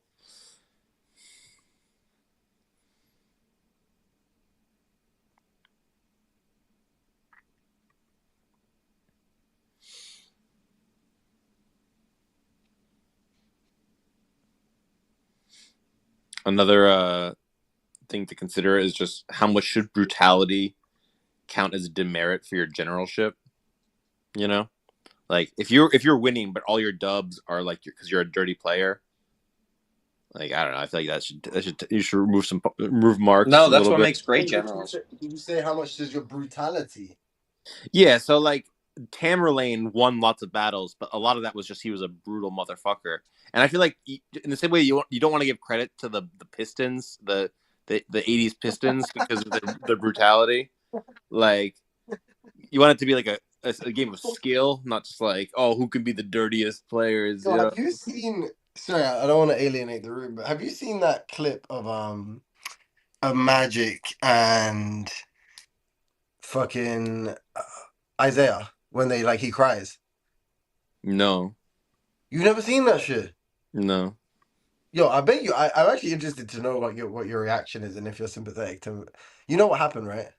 Another thing to consider is just how much should brutality count as a demerit for your generalship. You know, like if you're winning, but all your dubs are like because you're a dirty player. Like I don't know, I feel like you should remove marks No, a that's little what bit. makes great Wait, did you generals. say, how much does your brutality? Yeah, so like Tamerlane won lots of battles, but a lot of that was just he was a brutal motherfucker. And I feel like in the same way you don't want to give credit to the Pistons, the 80s Pistons because of their brutality. Like you want it to be like a game of skill, not just like, oh, who can be the dirtiest players, Yo, you know? have you seen? Sorry, I don't want to alienate the room, but have you seen that clip of Magic and fucking Isaiah when they like he cries? No. You've never seen that shit? No. Yo, I bet you. I'm actually interested to know what your reaction is and if you're sympathetic to. You know what happened, right?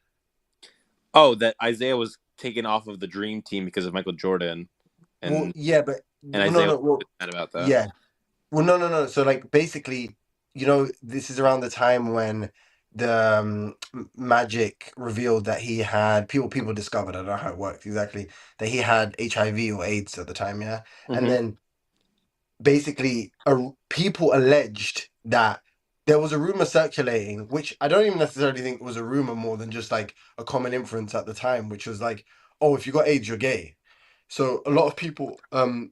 Oh, that Isaiah was taken off of the Dream Team because of Michael Jordan, Well, and yeah, but Isaiah was well, mad about that. yeah. Well, no. So, like, basically, this is around the time when the Magic revealed that he had people discovered. I don't know how it worked exactly, that he had HIV or AIDS at the time. Yeah, and Mm-hmm. then basically, people alleged that there was a rumor circulating, which I don't even necessarily think was a rumor more than just like a common inference at the time, which was like, oh, if you got AIDS, you're gay. So a lot of people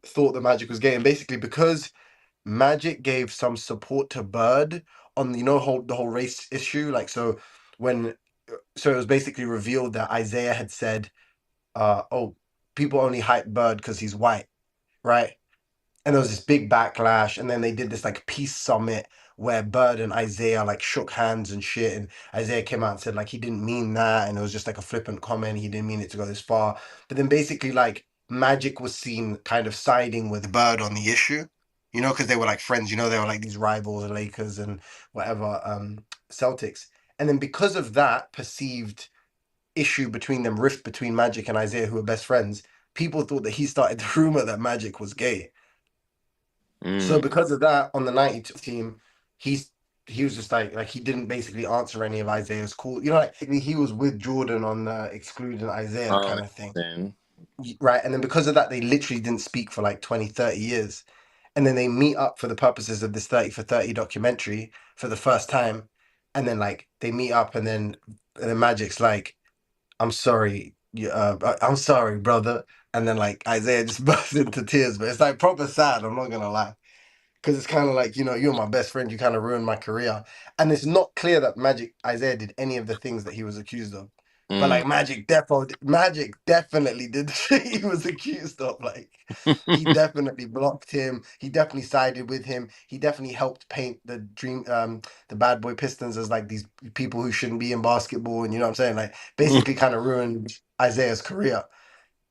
thought that Magic was gay, and basically because Magic gave some support to Bird on the whole race issue. Like when so it was basically revealed that Isaiah had said, "Oh, people only hype Bird because he's white," right? And there was this big backlash, and then they did this like peace summit where Bird and Isaiah like shook hands and shit, and Isaiah came out and said like he didn't mean that, and it was just like a flippant comment. He didn't mean it to go this far. But then basically like Magic was seen kind of siding with Bird on the issue, because they were like friends. They were like these rivals, Lakers and whatever, Celtics. And then because of that perceived issue between them, rift between Magic and Isaiah, who were best friends, people thought that he started the rumor that Magic was gay. So because of that, on the 92 team, he he was just like he didn't basically answer any of Isaiah's calls. You know, like he was with Jordan on excluding Isaiah Oh, kind of thing. insane. Right. And then because of that, they literally didn't speak for like 20, 30 years. And then they meet up for the purposes of this 30 for 30 documentary for the first time. And then like they meet up and then Magic's like, I'm sorry, I'm sorry, brother. And then like Isaiah just bursts into tears, but it's like proper sad, I'm not gonna lie. Because it's kind of like, you're my best friend, you kind of ruined my career. And it's not clear that Magic Isaiah did any of the things that he was accused of. But Mm. like Magic definitely did the shit he was accused of. Like he definitely blocked him. He definitely sided with him. He definitely helped paint the bad boy Pistons as like these people who shouldn't be in basketball. And you know what I'm saying? Like basically kind of ruined Isaiah's career.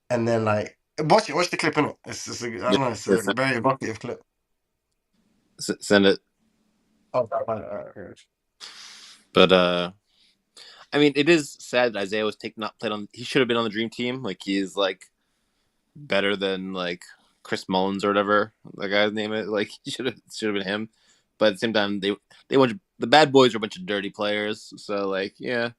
And then like watch the clip in it. It's just I Yeah, don't know, it's a listen, very evocative clip. send it. Oh, all right. But I mean, it is sad that Isaiah was not played on. He should have been on the dream team. Like he's like better than like Chris Mullins or whatever the guy's name is. Like he should have been him. But at the same time, they want the bad boys are a bunch of dirty players. So like, yeah,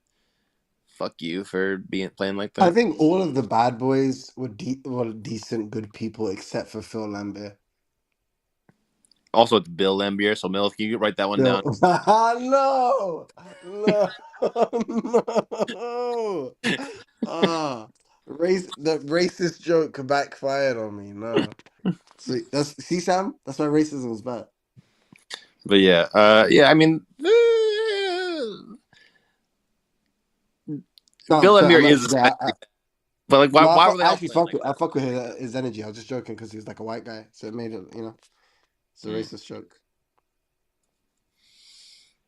fuck you for playing like I that. think all of the bad boys were decent, good people except for Phil Lambert. Also, it's Bill Lambier. So Mill, if you could write that one Bill, down. no, no, no. The racist joke backfired on me. No, so see, Sam, that's why racism was bad. But yeah, yeah. I mean, No, Bill I'm Lambier not is today. especially. But like, No, why were they I all actually playing like I that? fuck with his energy. I was just joking because he's like a white guy, so it made it. It's a Mm. racist joke.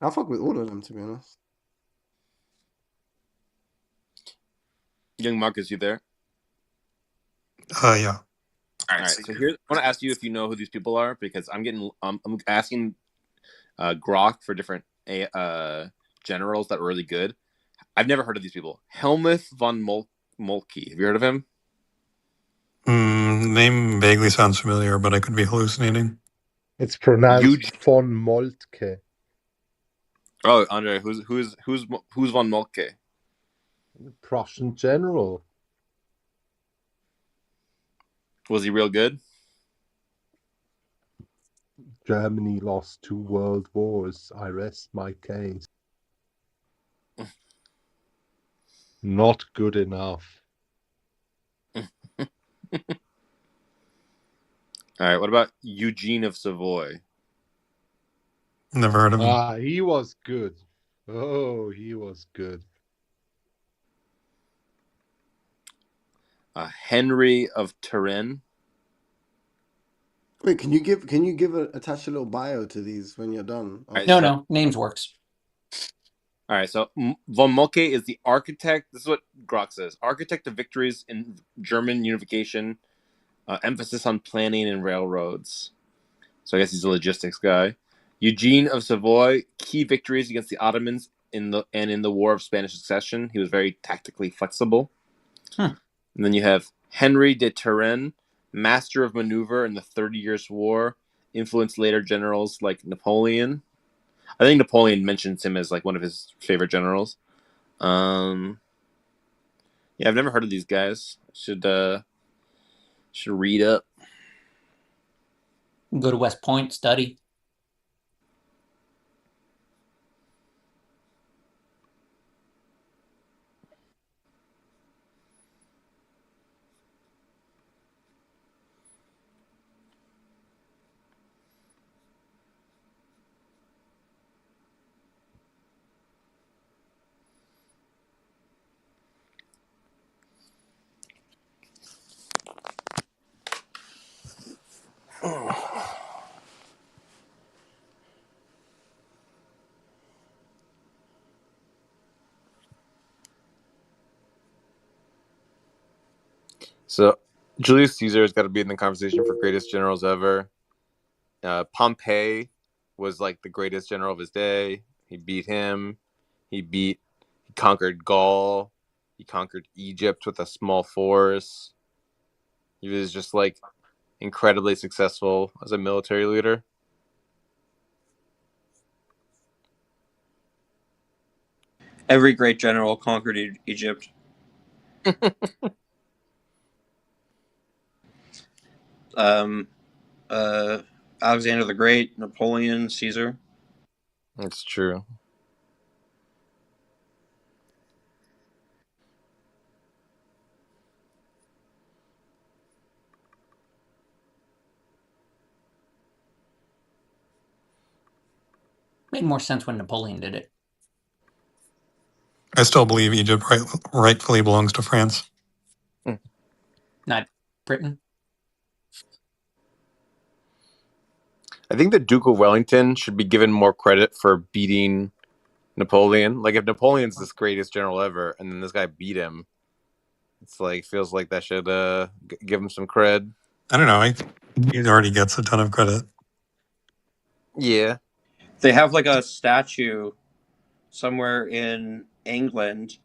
I fuck with all of them, to be honest. Young Marcus, you there? Yeah. All right. So here, I want to ask you if you know who these people are because I'm asking Grok for different generals that were really good. I've never heard of these people. Helmuth von Moltke. Have you heard of him? Name vaguely sounds familiar, but I could be hallucinating. It's pronounced Huge. von Moltke. Oh, Andre, who's von Moltke? Prussian general. Was he real good? Germany lost 2 world wars. I rest my case. Not good enough. All right. What about Eugene of Savoy? Never heard of him. He was good. Oh, he was good. Henry of Turin. Wait, can you attach a little bio to these when you're done? All right. After So No, names works. all right. So von Moltke is the architect. This is what Grok says: architect of victories in German unification. Emphasis on planning and railroads. So I guess he's a logistics guy. Eugene of Savoy, key victories against the Ottomans in the War of Spanish Succession. He was very tactically flexible. Hmm. And then you have Henry de Turenne, master of maneuver in the 30 Years' War, influenced later generals like Napoleon. I think Napoleon mentions him as like one of his favorite generals. Yeah, I've never heard of these guys. Should read up. Go to West Point, study. So Julius Caesar has got to be in the conversation for greatest generals ever. Pompey was like the greatest general of his day. He beat him. He conquered Gaul. He conquered Egypt with a small force. He was just like incredibly successful as a military leader. Every great general conquered Egypt. Alexander the Great, Napoleon, Caesar. It's true. Made more sense when Napoleon did it. I still believe Egypt rightfully belongs to France. Not Britain. I think the Duke of Wellington should be given more credit for beating Napoleon. Like, if Napoleon's this greatest general ever, and then this guy beat him, it's like, feels like that should give him some cred. I don't know. He already gets a ton of credit. Yeah. They have like a statue somewhere in England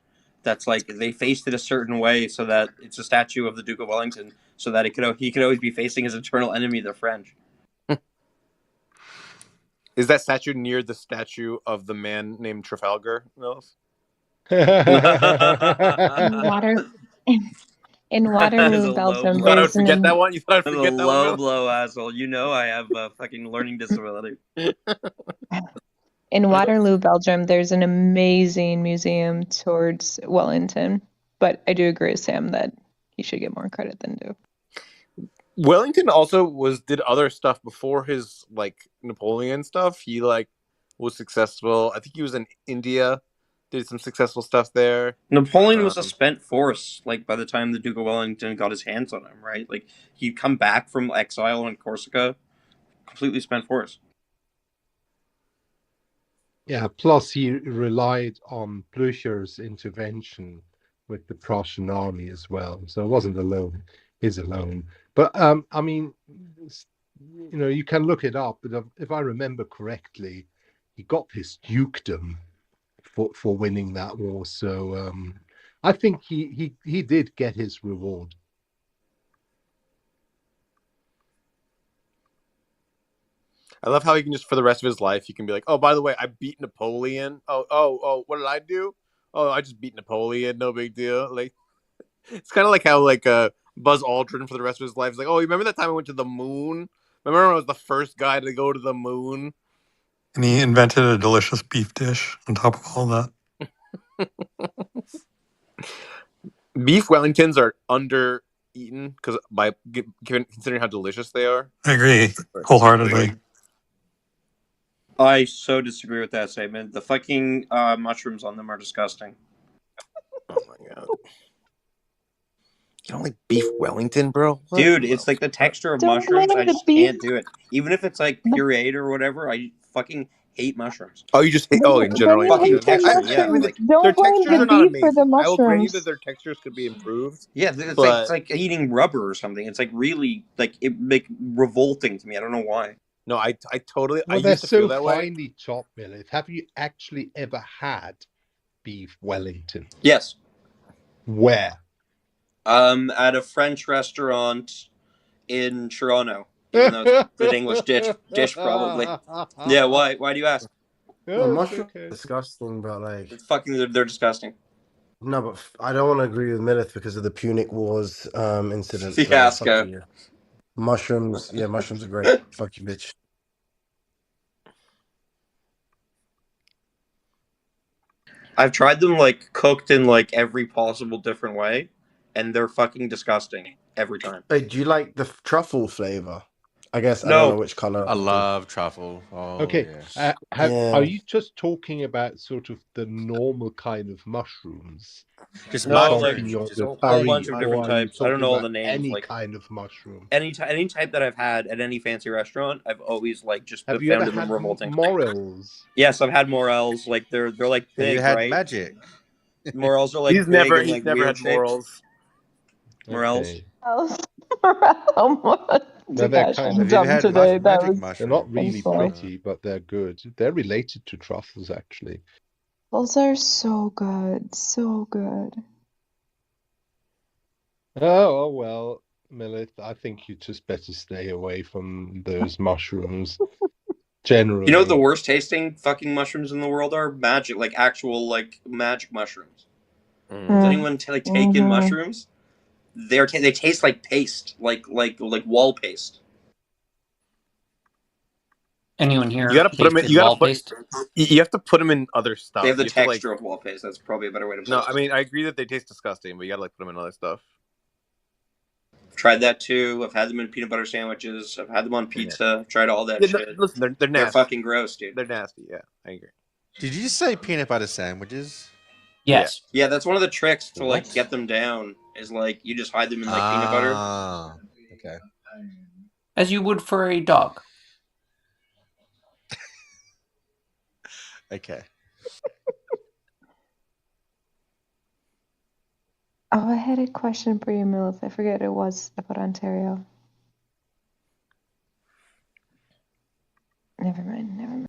that's like they faced it a certain way so that it's a statue of the Duke of Wellington, so that he could always be facing his eternal enemy, the French. Is that statue near the statue of the man named Trafalgar, Mills? Water in Waterloo, Belgium. You thought I would There's forget that one? You thought I'd The forget that one, low Mills? blow, asshole. You know I have a fucking learning disability. in Waterloo, Belgium. There's an amazing museum towards Wellington, but I do agree with Sam that he should get more credit than Duke. Wellington also did other stuff before his like Napoleon stuff. He like was successful. I think he was in India, did some successful stuff there. Napoleon was a spent force, like by the time the Duke of Wellington got his hands on him, right? Like he'd come back from exile in Corsica, completely spent force. Yeah, plus he relied on Blücher's intervention with the Prussian army as well. So it wasn't his alone. But I mean, you can look it up, but if I remember correctly, he got his dukedom for winning that war. So I think he did get his reward. I love how he can just, for the rest of his life, he can be like, oh, by the way, I beat Napoleon. Oh, what did I do? Oh, I just beat Napoleon. No big deal. Like, it's kind of like how Buzz Aldrin for the rest of his life is like, oh, remember that time I went to the moon? Remember I was the first guy to go to the moon? And he invented a delicious beef dish on top of all that. Beef Wellingtons are under-eaten because considering how delicious they are. I agree wholeheartedly. I so disagree with that statement. The fucking mushrooms on them are disgusting. Oh my god. You don't like beef Wellington, bro? What? Dude, it's like the texture of mushrooms. I just can't do it. Even if it's like pureed or whatever, I fucking hate mushrooms. Oh, you just hate? Oh, in general, fucking texture. Yeah, mean, like, Don't their blame textures the are not beef for the amazing. I will grant you mushrooms. that their textures could be improved. yeah, it's like eating rubber or something. It's like really like revolting to me. I don't know why. No, I totally. Well, I they're used to feel so that way. finely chopped, Millet. Have you actually ever had beef Wellington? Yes. Where? At a French restaurant in Toronto. Even though it's an English dish probably. Yeah, why? Why do you ask? Well, mushrooms are disgusting, but like It's fucking they're disgusting. No, but I don't want to agree with Milith because of the Punic Wars incident. Fiasco. So mushrooms, yeah, mushrooms are great. Fuck you, bitch. I've tried them like cooked in like every possible different way, and they're fucking disgusting every time. Hey, do you like the truffle flavor? I guess I No. don't know which color. I love truffle. Oh, Okay, yes. are you just talking about sort of the normal kind of mushrooms? Just No, mushrooms. like Just a all whole plain bunch of different Or are you types. I don't know all the talking names. about any Like kind of mushroom. any type that I've had at any fancy restaurant, I've always like just Have found you ever them had revolting. morels? Yes, I've had morels. Like they're like Have you big, had right? magic? Morels are like He's big never and like had weird shaped. morals. Morels. Okay. No, they're Gosh, kind I'm of. Have you dumb had today. That magic was They're mushroom? not really sorry. pretty, but they're good. They're related to truffles, actually. Those are so good, so good. Oh well, Milith, I think you just better stay away from those mushrooms. You know what the generally. worst tasting fucking mushrooms in the world are? Magic, like actual like magic mushrooms. Has anyone taken mushrooms? They taste like paste, like wall paste. Anyone You here gotta put them in. tasted You gotta wall put. paste? You have to put them in other They stuff. have the You have to like. texture of wall paste. That's probably a better way to put No, it. I mean I agree that they taste disgusting, but you gotta like put them in other stuff. I've tried that too. I've had them in peanut butter sandwiches. I've had them on pizza. I've tried all that Yeah, shit. listen, they're They're nasty. fucking gross, dude. They're nasty. Yeah, I agree. Did you say peanut butter sandwiches? Yes. Yeah, that's one of the tricks to like What? get them down. Is like you just hide them in like peanut butter. Ah, okay. As you would for a dog. Okay. Oh, I had a question for you, Mills. I forget it was about Ontario. Never mind.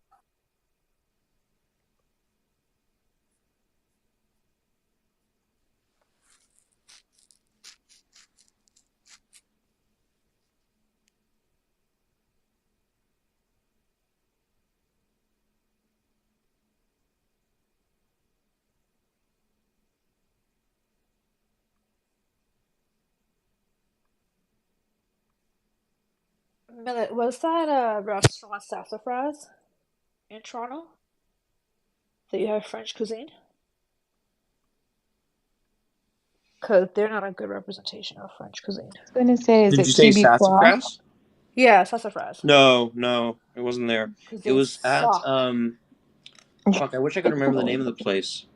Millet, was that a restaurant Sassafras in Toronto? That you have French cuisine? Because they're not a good representation of French cuisine. I was going to say, is Did you it say Quebecois? sassafras? Yeah, Sassafras. No, it wasn't there. Because It they was at suck. Fuck, I wish I could It's remember the name totally of the different. place.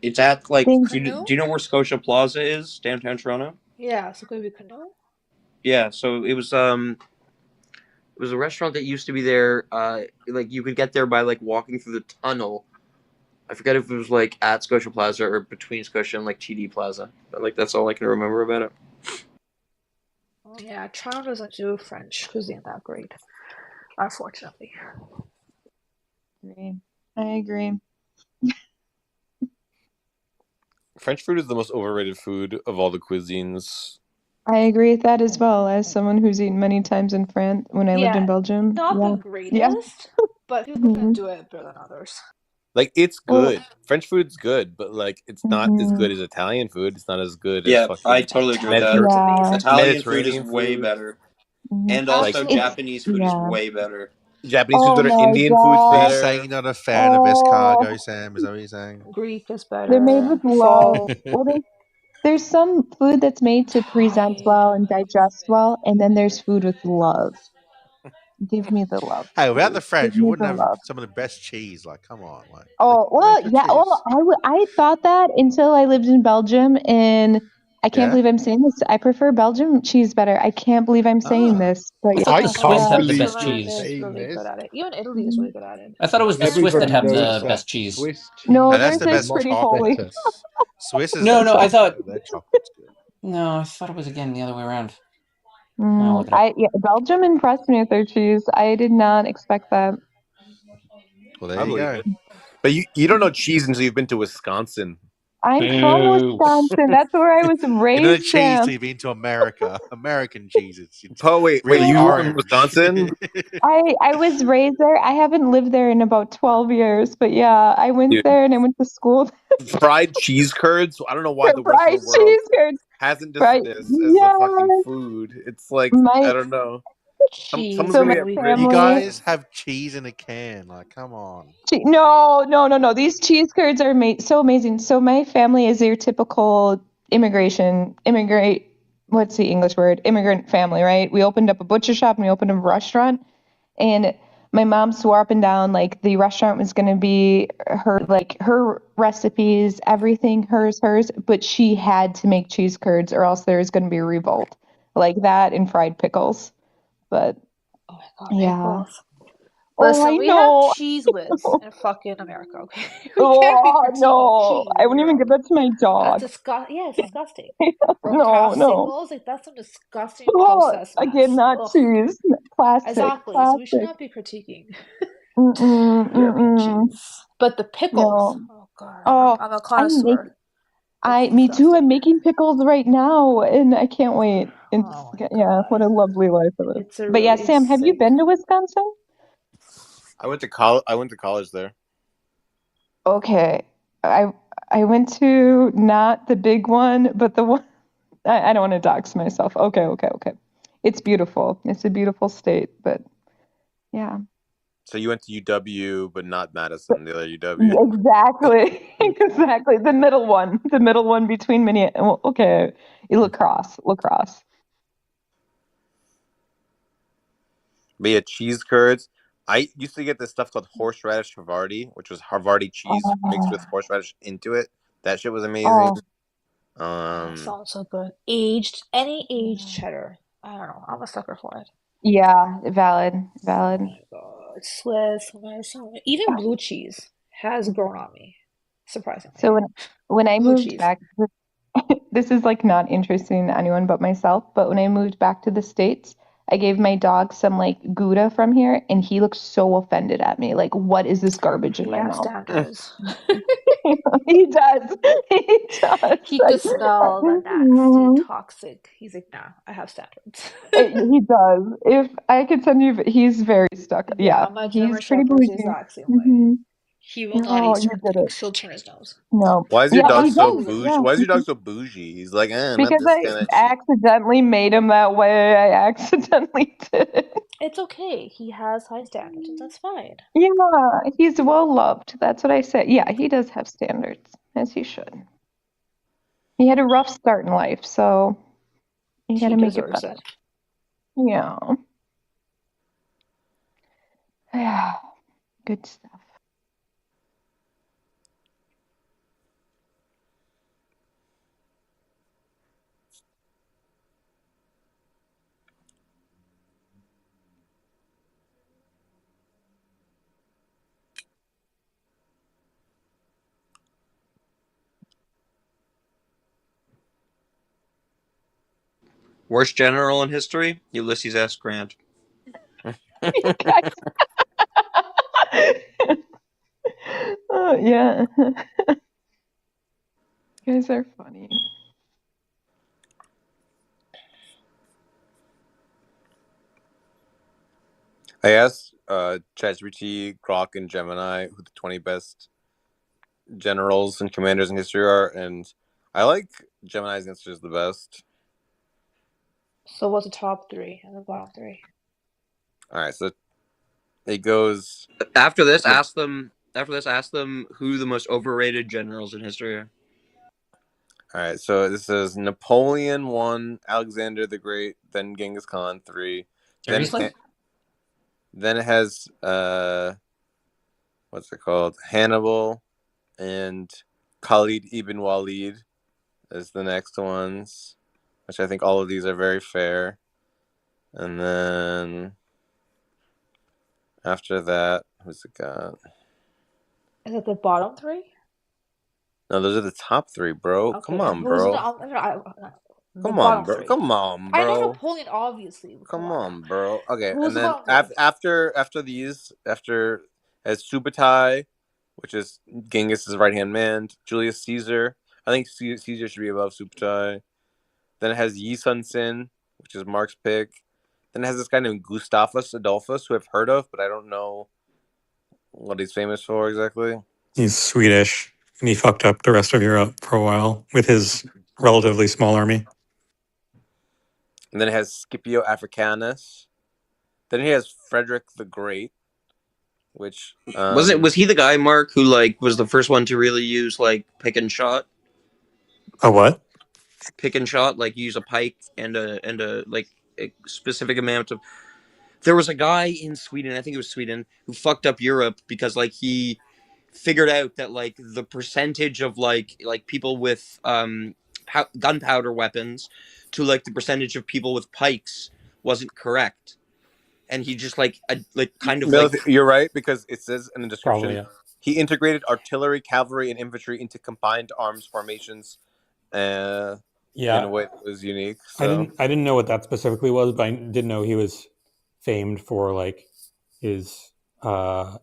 It's at like. Think Canoe? Do you know where Scotia Plaza is, downtown Toronto? Yeah, so it could be Canoe. Yeah, so it was a restaurant that used to be there. Like you could get there by like walking through the tunnel. I forget if it was like at Scotia Plaza or between Scotia and like TD Plaza. But like that's all I can remember about it. Oh, yeah, Toronto doesn't do French cuisine that great, unfortunately. I agree. French food is the most overrated food of all the cuisines. I agree with that as well, as someone who's eaten many times in France when I lived in Yeah, Belgium. not the Yeah. greatest, but people can Mhm. do it better than others. Like it's Well, good. French food's good, but like it's not as good as Italian food. It's not as good as Yeah, I fucking totally agree with Italian that. food's yeah. amazing. Italian food is Mediterranean way food. better, and Like also Absolutely. Japanese food is Yeah. way better. Japanese food's Oh better. my Indian food's Are you God. saying better. you're not a fan of Oh, escargot, Sam? Is that what you're saying? Greek is they're made better. with love. Pho. Well, there's some food that's made to present Thai. well and digest well, and then there's food with love. Give me the love, Hey, without the please. Give French, we me wouldn't the have love. some of the best cheese. Like, come on, like Oh, they make well, good yeah. Well, cheese. I thought that until I lived in Belgium, and I can't Yeah. believe I'm saying this. I prefer Belgium cheese better. I can't believe I'm saying Ah. this, but I thought I the yeah, Swiss can't yeah. had the believe best you're Switzerland cheese. is saying really good this. at it. Even Italy is Mhm. really good at it. I thought it was the Swiss that Everybody had knows the that best cheese. Swiss No, No, cheese that's theirs the is is best pretty holy. chocolate. ubiquitous. Swiss is No, the no, I thought chocolate. Their chocolate's good. no, I thought it was again the other way around. I'll look it up. Belgium impressed me with their cheese. I did not expect that. Well, there I you believe go. it. But you don't know cheese until you've been to Wisconsin. I'm from Boo. Wisconsin. That's where I was You know the raised, cheese till Sam. you've been to America. American cheese. It's Oh wait, really you were from orange. Wisconsin, I was raised there. I haven't lived there in about 12 years, but yeah, I went dude. there and I went to school. Fried cheese curds. I don't know why For the rest of fried the world cheese curds. hasn't just Right. this as a Yeah. fucking food. It's like My I don't know. Someone's Cheese so gonna my is get really You rich. family guys expensive. have cheese in a can. Like, come on. no. These cheese curds are so amazing. So my family is your typical immigrant, what's the English word? Immigrant family, right? We opened up a butcher shop and we opened up a restaurant. And my mom swore up and down like the restaurant was going to be her recipes, everything hers, but she had to make cheese curds or else there was going to be a revolt. Like that and fried pickles. But Oh my god, yeah. pickles. Oh, I Listen, we have know. cheese whiz in fucking America, okay? We can't be Oh, critiquing no. cheese I in wouldn't even give Europe. that to my That's dog. disgust. Yeah, it's disgusting. Or No, calf no. singles, like that's some disgusting Oh, processed again, mess. not Ugh. cheese. Plastic, Exactly. So we should plastic. not be critiquing Mm-mm, European mm-mm. cheese. But the pickles, No. oh god, Oh, I'm a I'm making. connoisseur. It's Me too. I'm disgusting. making pickles right now, and I can't wait. Oh my Yeah, god. what a lovely life it is. It's a But yeah, really Sam, have you sick. been to Wisconsin? I went to college there. Okay. I I went to not the big one, but the one I don't want to dox myself. Okay. It's beautiful. It's a beautiful state, but yeah. So you went to UW, but not Madison, the other UW. Exactly. Exactly. The middle one between Minneapolis. Well, okay. Lacrosse. But yeah, cheese curds. I used to get this stuff called horseradish Havarti, which was Havarti cheese mixed with Oh, horseradish into it. That shit was amazing. oh, Oh, Um, sounds so good. Any aged cheddar. I don't know. I'm a sucker for it. yeah, valid, Oh valid. my god. Swiss, even blue cheese has grown on me, surprisingly. So when I Blue moved cheese. back, this is like not interesting to anyone but myself, but when I moved back to the States, I gave my dog some like Gouda from here, and he looked so offended at me. Like, what is this garbage in He my has mouth? standards. He does. He does. He could smell the nasty, Mhm. toxic. He's like, nah, I have standards. He does. If I could send you, he's very stuck. Yeah, Yeah, my he's German pretty Shepherd's the bougie. exact same way. Hmm. He will not No, eat you certain did it. things. He'll turn his nose. No. why is your Yeah, But dog he not so does. smooth. bougie? Yeah. Why is your dog so bougie? He's like, not Because this I kind of cheese. accidentally made him that way. I accidentally did it. It's okay. He has high standards, and that's fine. Yeah, he's well loved. That's what I said. Yeah, he does have standards, as he should. He had a rough start in life, so you He gotta make it deserves better. it. Yeah. Yeah. Good stuff. Worst general in history? Ulysses S. Grant. You guys. Oh, yeah. You guys are funny. I asked ChatGPT, Grok, and Gemini who the 20 best generals and commanders in history are, and I like Gemini's answers the best. So what's the top three and the bottom three? All right, so it goes. After this, ask them. Who the most overrated generals in history are. All right, so this is Napoleon 1, Alexander the Great, then Genghis Khan 3, Seriously? then it has what's it called? Hannibal and Khalid ibn Walid as the next ones, which I think all of these are very fair. And then after that, who's it got? Is it the bottom three? No, those are the top 3, bro. Okay, Come and on, who's bro. the Come on, bottom bro. three? Come on, I know bro. Napoleon, obviously. Come Come on now. on, bro. Okay, Who's and the then bottom three? after these, after as Subutai, which is Genghis's right hand man, Julius Caesar. I think Caesar should be above Subutai. Then it has Yi Sun Sin, which is Mark's pick. Then it has this guy named Gustavus Adolphus, who I've heard of, but I don't know what he's famous for exactly. He's Swedish, and he fucked up the rest of Europe for a while with his relatively small army. And then it has Scipio Africanus. Then he has Frederick the Great, which Was he the guy, Mark, who like was the first one to really use like pick and shot? A what? Pick and shot, like use a pike and a like a specific amount of. There was a guy in Sweden, I think it was Sweden, who fucked up Europe because like he figured out that like the percentage of like people with gunpowder weapons to like the percentage of people with pikes wasn't correct, and he just like kind of like You're right, because it says in the Probably, description yeah. he integrated artillery, cavalry, and infantry into combined arms formations in a Yeah, way that was unique. I So didn't know what that specifically was, but I did know he was famed for like his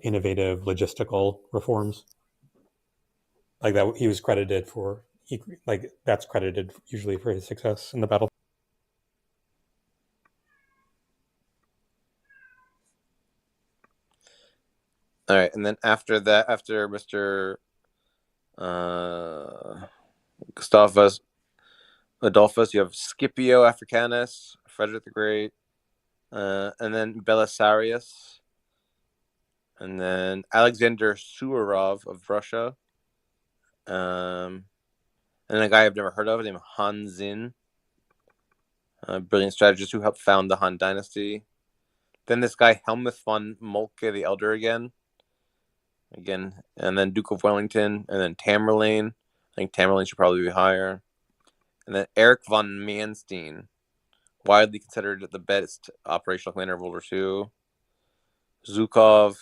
innovative logistical reforms. Like that, he was credited for. Like that's credited usually for his success in the battle. All right, and then after that, after Mr. Gustavus Adolphus, you have Scipio Africanus, Frederick the Great, and then Belisarius, and then Alexander Suvorov of Russia, and a guy I've never heard of named Han Xin, a brilliant strategist who helped found the Han Dynasty. Then this guy Helmuth von Moltke the Elder again, and then Duke of Wellington, and then Tamerlane. I think Tamerlane should probably be higher. And then Erich von Manstein, widely considered the best operational commander of World War II. Zhukov,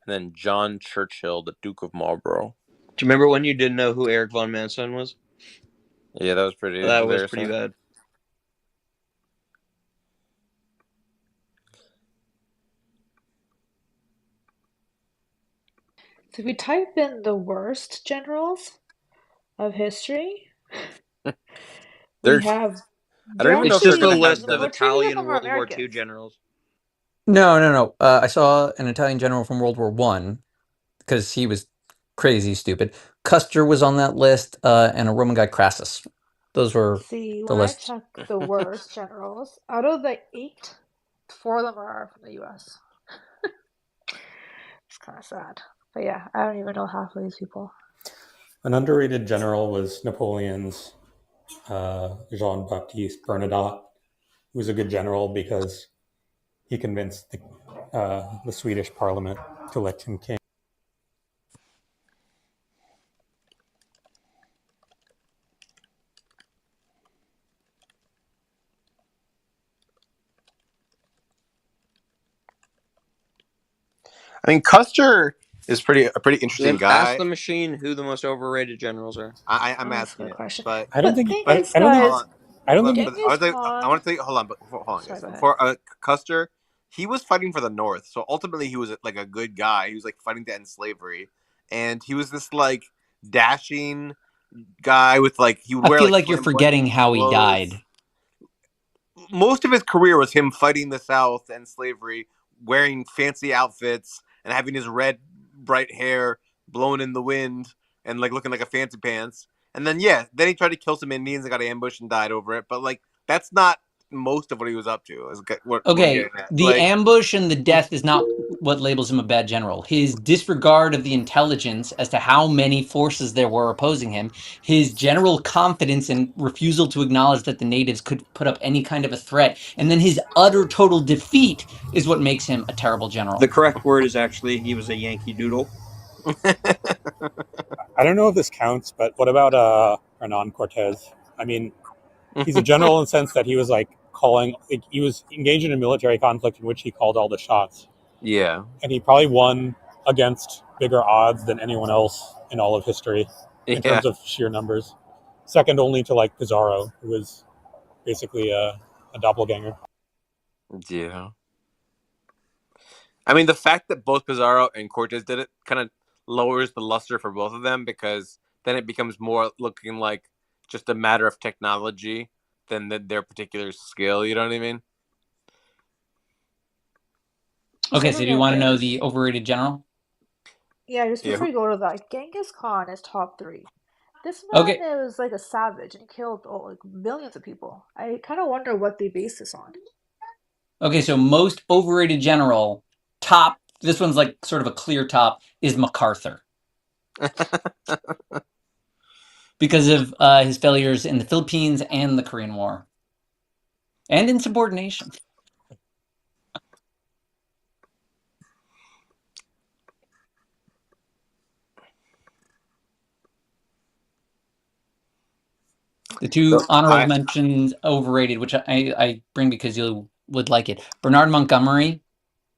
and then John Churchill, the Duke of Marlborough. Do you remember when you didn't know who Erich von Manstein was? Yeah, that was pretty. That was pretty bad. So if we type in the worst generals of history, we have. I don't even know It's if they're just a going to have list of the. Italian World War II generals. No. I saw an Italian general from World War One because he was crazy stupid. Custer was on that list, and a Roman guy, Crassus. Those were See, the when I lists. check the worst generals, out of the 8, 4 of them are from the U.S. It's kind of sad. But yeah, I don't even know half of these people. An underrated general was Napoleon's Jean-Baptiste Bernadotte, who was a good general because he convinced the Swedish parliament to elect him king. I mean, Custer is a pretty interesting Then ask guy. the machine who the most overrated generals are. I'm That's a asking good it, question. but I don't think. Genghis, I don't think. guys, I don't think. Genghis I Khan. want to tell you. Hold on, Sorry, guys. go ahead. For Custer, he was fighting for the North, so ultimately he was like a good guy. He was like fighting to end slavery, and he was this like dashing guy with like he would I wear feel like like you're forgetting how he clothes. died. Most of his career was him fighting the South and slavery, wearing fancy outfits and having his red bright hair blown in the wind and like looking like a fancy pants. And then then he tried to kill some Indians and got ambushed and died over it. But like that's not most of what he was up to. Is what I'm Okay, getting at. the Like, ambush and the death is not what labels him a bad general. His disregard of the intelligence as to how many forces there were opposing him, his general confidence and refusal to acknowledge that the natives could put up any kind of a threat, and then his utter total defeat is what makes him a terrible general. The correct word is actually he was a Yankee Doodle. I don't know if this counts, but what about Hernan Cortez? I mean, he's a general in the sense that he was like he was engaged in a military conflict in which he called all the shots. Yeah. And he probably won against bigger odds than anyone else in all of history in terms of sheer numbers. Second only to like Pizarro, who was basically a doppelganger. Yeah. I mean, the fact that both Pizarro and Cortez did it kind of lowers the luster for both of them, because then it becomes more looking like just a matter of technology than their particular skill. You know what I mean? Okay, so do you want to know Guys. the overrated general? Yeah, just Yeah. before you go to that, Genghis Khan is top 3. This man Okay, is like a savage and he killed like millions of people. I kind of wonder what they base this on. okay, so most overrated general, top, this one's like sort of a clear top, is MacArthur. Because of his failures in the Philippines and the Korean War. And insubordination. The two honorable mentions overrated, which I bring because you would like it. Bernard Montgomery,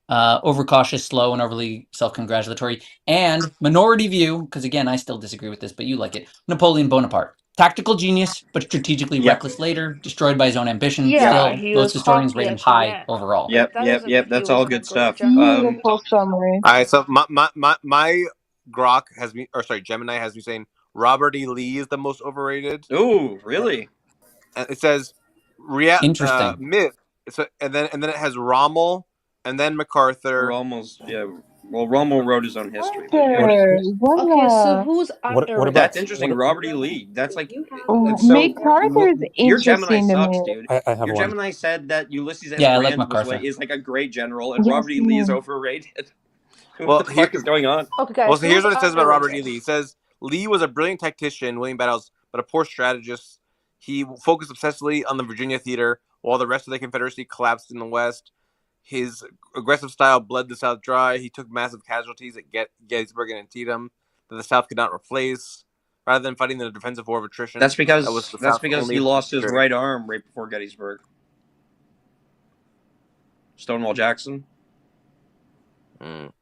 overcautious, slow, and overly self-congratulatory. And minority view, because again, I still disagree with this, but you like it. Napoleon Bonaparte. Tactical genius, but strategically reckless later, destroyed by his own ambition. Yeah, Still, he most was historians cocky rate him at the high end. overall. Yep. He That's all wasn't a good great stuff. general. Beautiful summary. all right, so my Grok has me, or sorry, Gemini has me saying Robert E. Lee is the most overrated. Oh, really? And it says Interesting. myth. And then it has Rommel, and then MacArthur. Rommel's Well, Rommel wrote his own history, but yeah. Wonder, Okay, so voila. who's what underrated? about That's interesting. what? Robert E. Lee. That's like Oh, it's so. MacArthur's Your Gemini interesting to me. sucks, dude. I have Your one. Gemini said that Ulysses S. Yeah, I like Grant was MacArthur. like is like a great general, and Yes, Robert E. Lee is man. overrated. What Well, the fuck is going on? Okay, Well, guys, so here's who's what it says about Robert E. underrated? Lee. It says Lee was a brilliant tactician, winning battles, but a poor strategist. He focused obsessively on the Virginia theater, while the rest of the Confederacy collapsed in the West. His aggressive style bled the South dry. He took massive casualties at Gettysburg and Antietam that the South could not replace. Rather than fighting the defensive war of attrition, That's that was the because South's only he lost his victory. right arm right before Gettysburg. Stonewall Jackson. And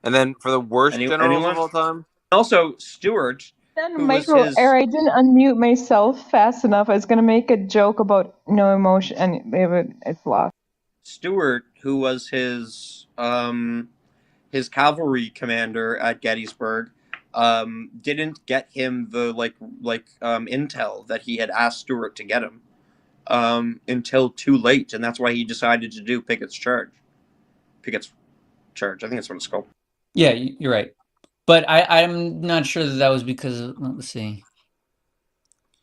then for the worst generals Anyone? of all time, Also, Stuart, Then who was Michael, his. I didn't unmute myself fast enough. I was gonna make a joke about no emotion, and it's lost. Stuart, who was his cavalry commander at Gettysburg, didn't get him the intel that he had asked Stuart to get him until too late, and that's why he decided to do Pickett's Charge. Pickett's Charge, I think that's what it's called. Yeah, you're right. But I'm not sure that was because of, let's see.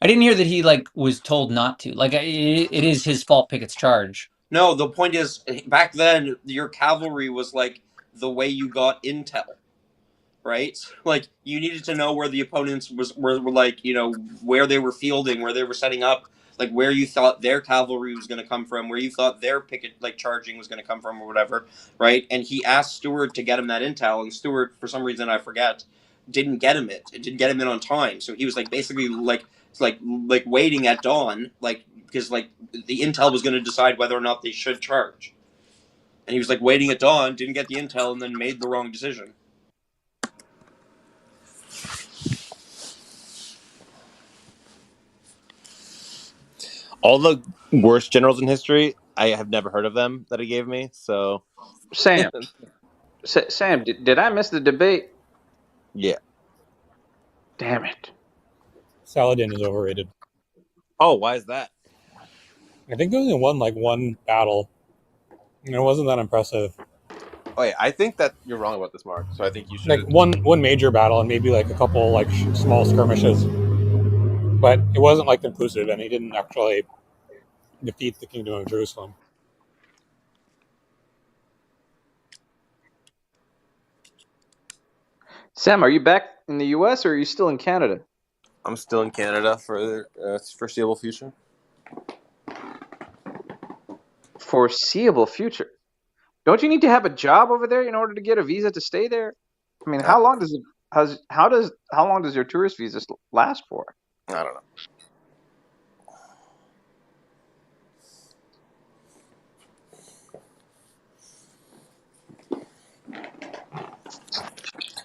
I didn't hear that he was told not to. It is his fault. Pickett's charge. No, the point is, back then your cavalry was like the way you got intel, right? Like you needed to know where the opponents were like, where they were fielding, where they were setting up, like where you thought their cavalry was going to come from, where you thought their picket charging was going to come from, or whatever, right? And he asked Stewart to get him that intel, and Stewart, for some reason I forget, didn't get him it. It didn't get him in on time, so he was basically waiting at dawn, because the intel was going to decide whether or not they should charge, and he was waiting at dawn, didn't get the intel, and then made the wrong decision. All the worst generals in history, I have never heard of them that he gave me. So, Sam, Sam, did I miss the debate? yeah. Damn it. Saladin is overrated. Oh, why is that? I think he only won one battle. And it wasn't that impressive. oh yeah, I think that you're wrong about this, Mark. So I think you should One major battle and maybe a couple small skirmishes, but it wasn't conclusive, and he didn't actually defeat the Kingdom of Jerusalem. Sam, are you back in the U.S. or are you still in Canada? I'm still in Canada for the foreseeable future. Foreseeable future. Don't you need to have a job over there in order to get a visa to stay there? I mean, how long does your tourist visa last for? I don't know.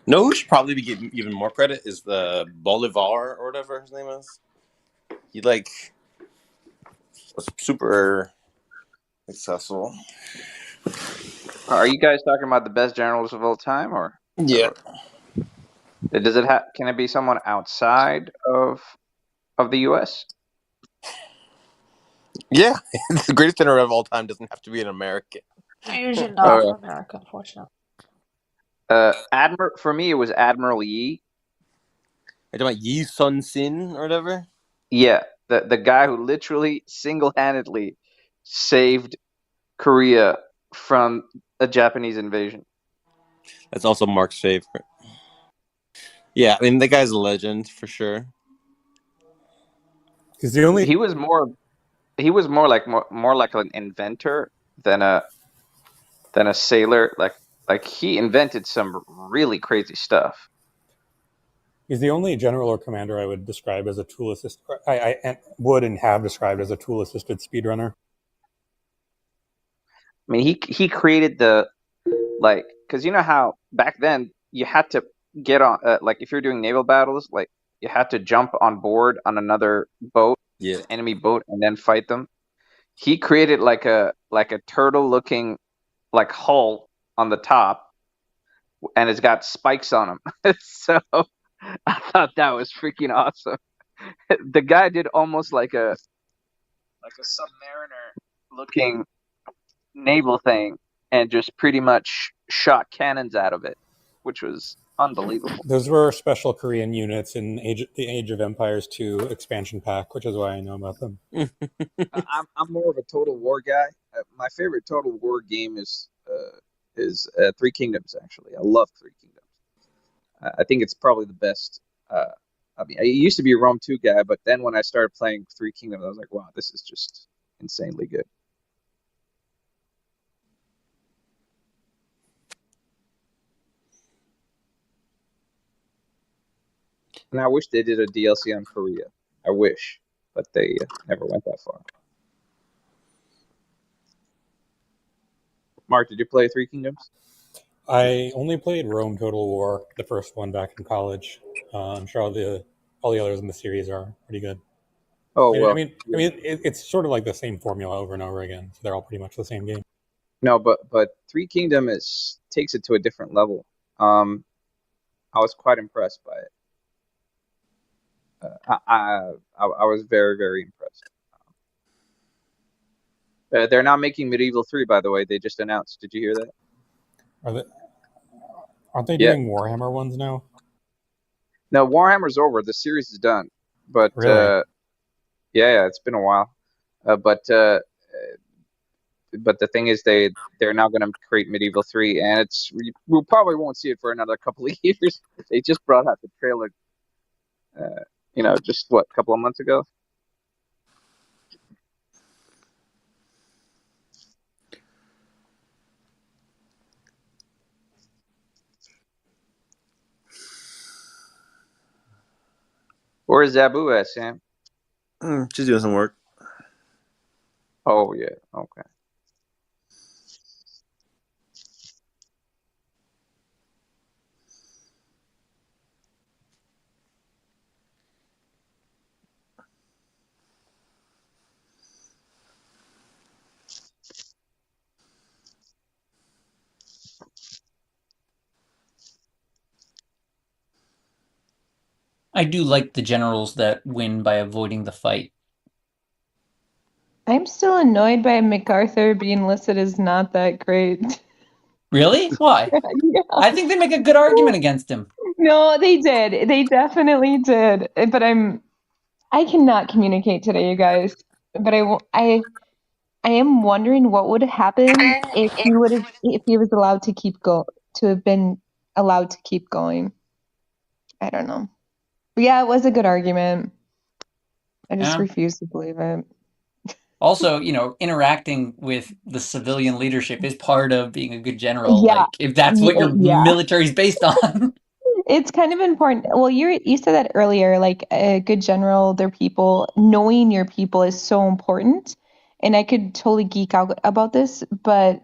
No, who should probably be given even more credit is the Bolivar or whatever his name is. He was super successful. Are you guys talking about the best generals of all time, or Yeah. does it can it be someone outside of the U.S.? Yeah, the greatest general of all time doesn't have to be an American. Usually not from America, unfortunately. For me, it was Admiral Yi. Are you talking about Yi Sun Sin or whatever? Yeah, the guy who literally single-handedly saved Korea from a Japanese invasion. That's also Mark's favorite. Yeah, I mean the guy's a legend for sure. He was more like an inventor than a sailor. Like he invented some really crazy stuff. He's the only general or commander I would describe as a tool assist. I would and have described as a tool assisted speedrunner. I mean, he created because you know how back then you had to get on if you're doing naval battles, you had to jump on board on another boat, enemy boat, and then fight them. He created like a turtle looking hull on the top, and it's got spikes on them. So I thought that was freaking awesome. The guy did almost like a submariner looking naval thing, and just pretty much shot cannons out of it, which was unbelievable. Those were special Korean units in the Age of Empires 2 expansion pack, which is why I know about them. I'm more of a Total War guy. My favorite Total War game is Three Kingdoms. Actually, I love Three Kingdoms. I think it's probably the best. I mean, I used to be a Rome 2 guy, but then when I started playing Three Kingdoms, I was like, wow, this is just insanely good. And I wish they did a DLC on Korea. I wish, but they never went that far. Mark, did you play Three Kingdoms? I only played Rome Total War, the first one back in college. I'm sure all the others in the series are pretty good. Oh I well. mean, it's sort of like the same formula over and over again. So they're all pretty much the same game. No, but Three Kingdom takes it to a different level. I was quite impressed by it. I was very, very impressed. They're not making Medieval 3, by the way. They just announced. Did you hear that? Aren't they Yeah. doing Warhammer ones now? No, Warhammer's over. The series is done. But Really? yeah, it's been a while. But the thing is, they're now going to create Medieval 3, and we probably won't see it for another couple of years. They just brought out the trailer, just a couple of months ago. Where's Zabu at, Sam? She's doing some work. Oh yeah, okay. I do like the generals that win by avoiding the fight. I'm still annoyed by MacArthur being listed as not that great. Really? Why? Yeah. I think they make a good argument against him. No, they did. They definitely did. But I cannot communicate today, you guys. But I am wondering what would happen if he was allowed to have been allowed to keep going. I don't know. But yeah, it was a good argument. I just Yeah. refuse to believe it. Also, interacting with the civilian leadership is part of being a good general. Yeah. Like, if that's what your Yeah. military is based on. It's kind of important. Well, you said that earlier, like a good general, their people, knowing your people is so important. And I could totally geek out about this, but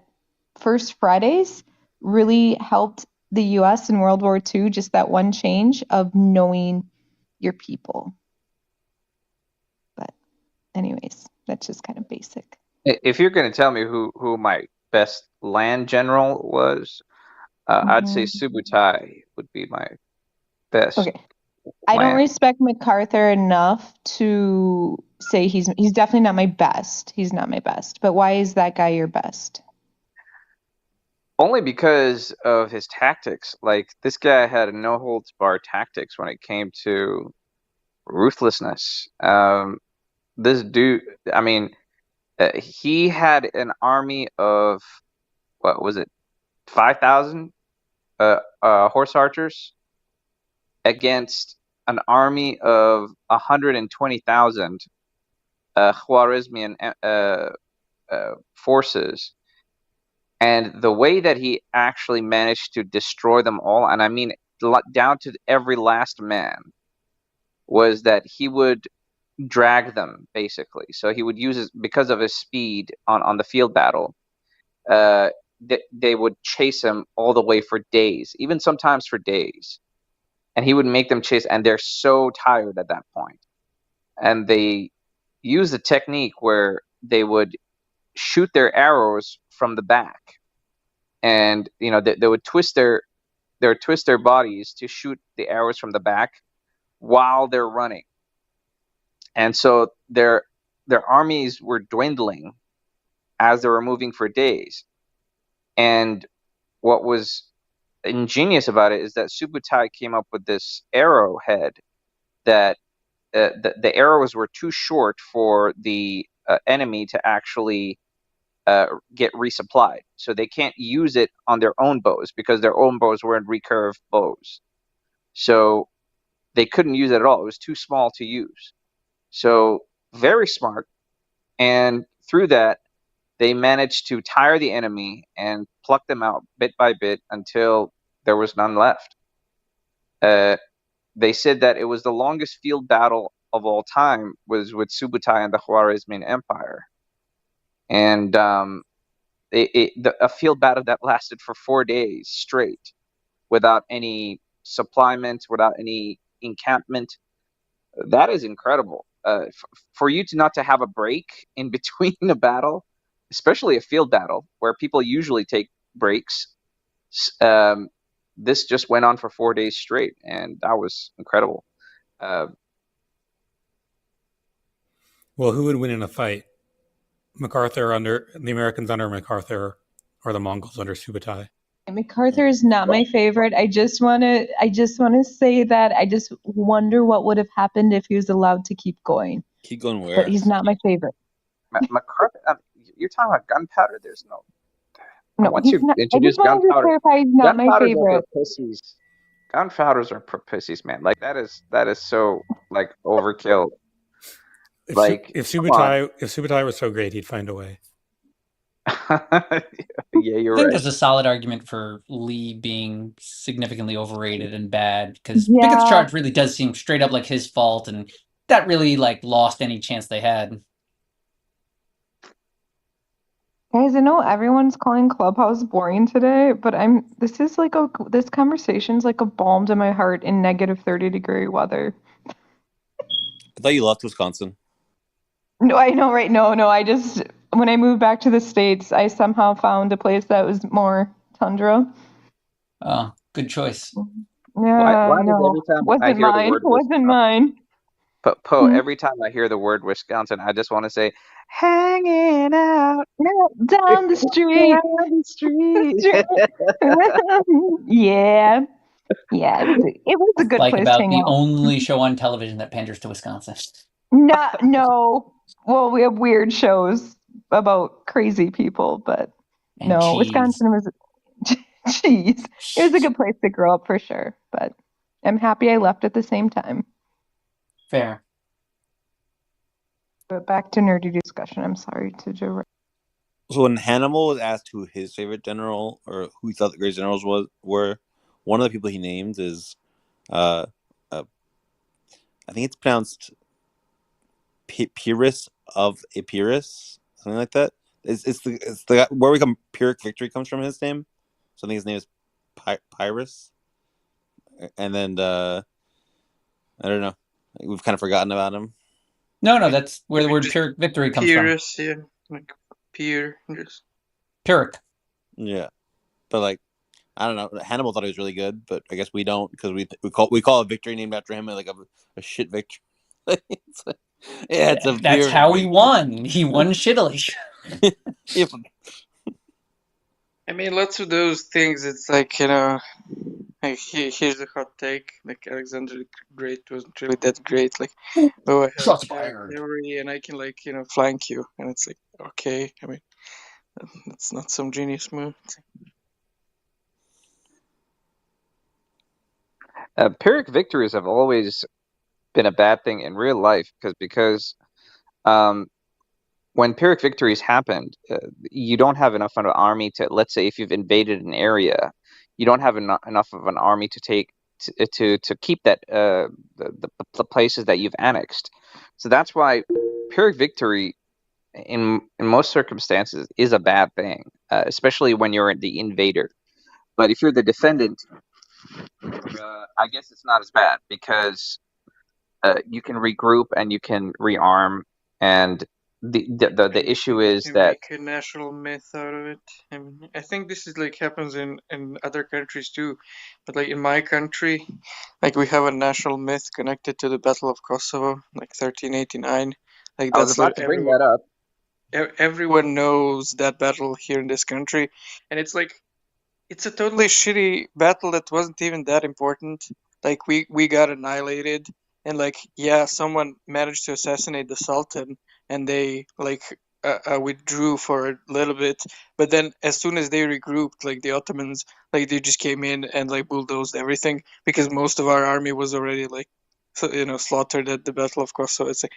First Fridays really helped the US in World War II, just that one change of knowing your people. But anyways, that's just kind of basic. If you're going to tell me who my best land general was, I'd say Subutai would be my best. Okay. I don't respect MacArthur enough to say he's definitely not my best. He's not my best. But why is that guy your best? Only because of his tactics. Like, this guy had no holds barred tactics when it came to ruthlessness. This dude, I mean, he had an army of, what was it, 5,000 horse archers against an army of 120,000 Khwarezmian forces. And the way that he actually managed to destroy them all, and I mean down to every last man, was that he would drag them, basically. So he would use because of his speed on the field battle, they would chase him all the way for days, even sometimes for days. And he would make them chase, and they're so tired at that point. And they use a technique where they would shoot their arrows from the back. And they would twist their bodies to shoot the arrows from the back while they're running. And so their armies were dwindling as they were moving for days. And what was ingenious about it is that Subutai came up with this arrowhead that the arrows were too short for the enemy to actually get resupplied. So they can't use it on their own bows because their own bows weren't recurve bows. So they couldn't use it at all. It was too small to use. So very smart. And through that, they managed to tire the enemy and pluck them out bit by bit until there was none left. They said that it was the longest field battle of all time was with Subutai and the Khwarezmian Empire. And a field battle that lasted for 4 days straight without any supplement, without any encampment. That is incredible. For you to not to have a break in between a battle, especially a field battle where people usually take breaks, this just went on for 4 days straight, and that was incredible. Well, who would win in a fight? MacArthur under the Americans under MacArthur, or the Mongols under Subutai? MacArthur is not my favorite. I just want to say that I just wonder what would have happened if he was allowed to keep going. Keep going where? But he's not my favorite. MacArthur, you're talking about gunpowder. There's no. No, Once he's you not. I introduce just want to gunpowder, clarify he's not my gunpowders are favorite. for pussies. Gunpowders are for pussies, man. Like that is so like overkill. If Like Subutai was so great, he'd find a way. Yeah, you're I think right. there's a solid argument for Lee being significantly overrated and bad because Yeah. Pickett's charge really does seem straight up like his fault, and that really like lost any chance they had. Guys, I know everyone's calling Clubhouse boring today, but this conversation's like a balm to my heart in negative 30-degree weather. I thought you left Wisconsin. No, I know, right? No, when I moved back to the States, I somehow found a place that was more tundra. Oh, good choice. Yeah, Why does no, every time I wasn't hear the mine. word Wasn't mine. But every time I hear the word Wisconsin, I just want to say, hanging out Down the street. down the street. Yeah, it was a good Like place to about hang the out. only show on television that panders to Wisconsin. No. Well, we have weird shows about crazy people, but And no, cheese. Wisconsin was cheese. It was a good place to grow up for sure, but I'm happy I left at the same time. Fair. But back to nerdy discussion. I'm sorry to derail. So when Hannibal was asked who his favorite general or who he thought the greatest generals were, one of the people he named is, I think it's pronounced Pyrrhus of Epirus, something like that. It's the where we come Pyrrhic victory comes from his name. So I think his name is Pyrrhus. And then I don't know, we've kind of forgotten about him. No, that's where the word Pyrrhic victory comes Pyrrhus, from. yeah, like Pyrrhic. Pyrrhic. Yeah, but like I don't know. Hannibal thought he was really good, but I guess we don't because we call a victory named after him like a shit victory. That's how he won. He won shittily. Yeah, I mean, lots of those things. It's like like here's a hot take. Like Alexander the Great wasn't really that great. Like, oh, I have Shots fired. cavalry and I can flank you, and it's like okay. I mean, that's not some genius move. Pyrrhic victories have always been a bad thing in real life because when Pyrrhic victories happened, you don't have enough of an army to, let's say, if you've invaded an area, you don't have enough of an army to take to keep that the places that you've annexed. So that's why Pyrrhic victory, in most circumstances, is a bad thing, especially when you're the invader. But if you're the defendant, I guess it's not as bad because you can regroup and you can rearm, and the issue is You that make a national myth out of it. I mean, I think this is happens in other countries too, but in my country, we have a national myth connected to the Battle of Kosovo, 1389. I was about to bring that up. everyone knows that battle here in this country, and it's like it's a totally shitty battle that wasn't even that important. Like we got annihilated, and like yeah, someone managed to assassinate the Sultan, and they like withdrew for a little bit. But then as soon as they regrouped, like the Ottomans, like they just came in and like bulldozed everything because most of our army was already like slaughtered at the Battle of Kosovo. It's like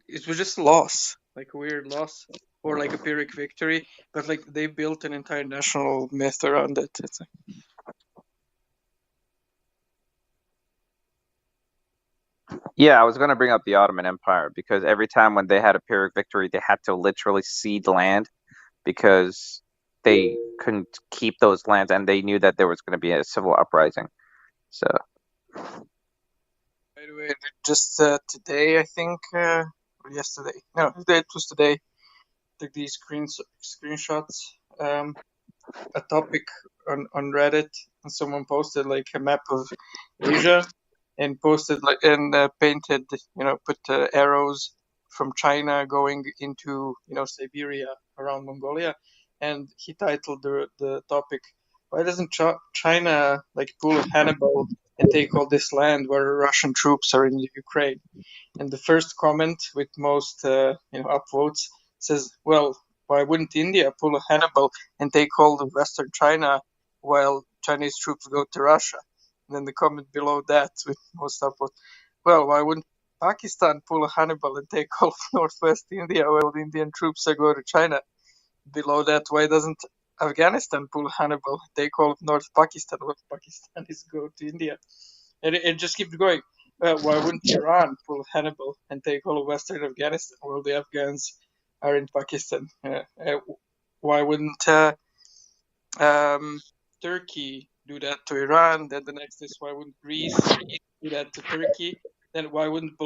it was just a loss, like a weird loss, or like a Pyrrhic victory. But like they built an entire national myth around it. It's like, Yeah, I was going to bring up the Ottoman Empire because every time when they had a Pyrrhic victory, they had to literally cede land because they couldn't keep those lands, and they knew that there was going to be a civil uprising. So by the way, just today, I think, or yesterday. No, it was today. Took these screenshots. A topic on Reddit, and someone posted like a map of Asia, and posted like and painted, put arrows from China going into Siberia around Mongolia, and he titled the topic, "Why doesn't China like pull a Hannibal and take all this land where Russian troops are in Ukraine?" And the first comment with most upvotes says, "Well, why wouldn't India pull a Hannibal and take all of Western China while Chinese troops go to Russia?" And then the comment below that with most upvotes, "Well, why wouldn't Pakistan pull a Hannibal and take all of Northwest India while the Indian troops go to China?" Below that, "Why doesn't Afghanistan pull a Hannibal and take all of North Pakistan while Pakistanis go to India?" And it just keeps going. Why wouldn't Iran pull Hannibal and take all of Western Afghanistan while the Afghans are in Pakistan? Why wouldn't Turkey do that to Iran? Then the next is, why wouldn't Greece do that to Turkey? Then why wouldn't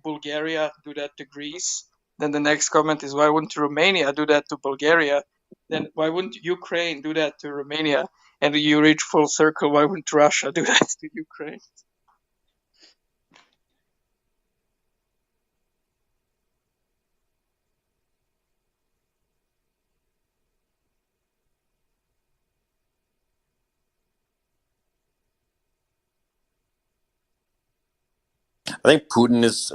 Bulgaria do that to Greece? Then the next comment is, why wouldn't Romania do that to Bulgaria? Then why wouldn't Ukraine do that to Romania? And you reach full circle, why wouldn't Russia do that to Ukraine? I think Putin is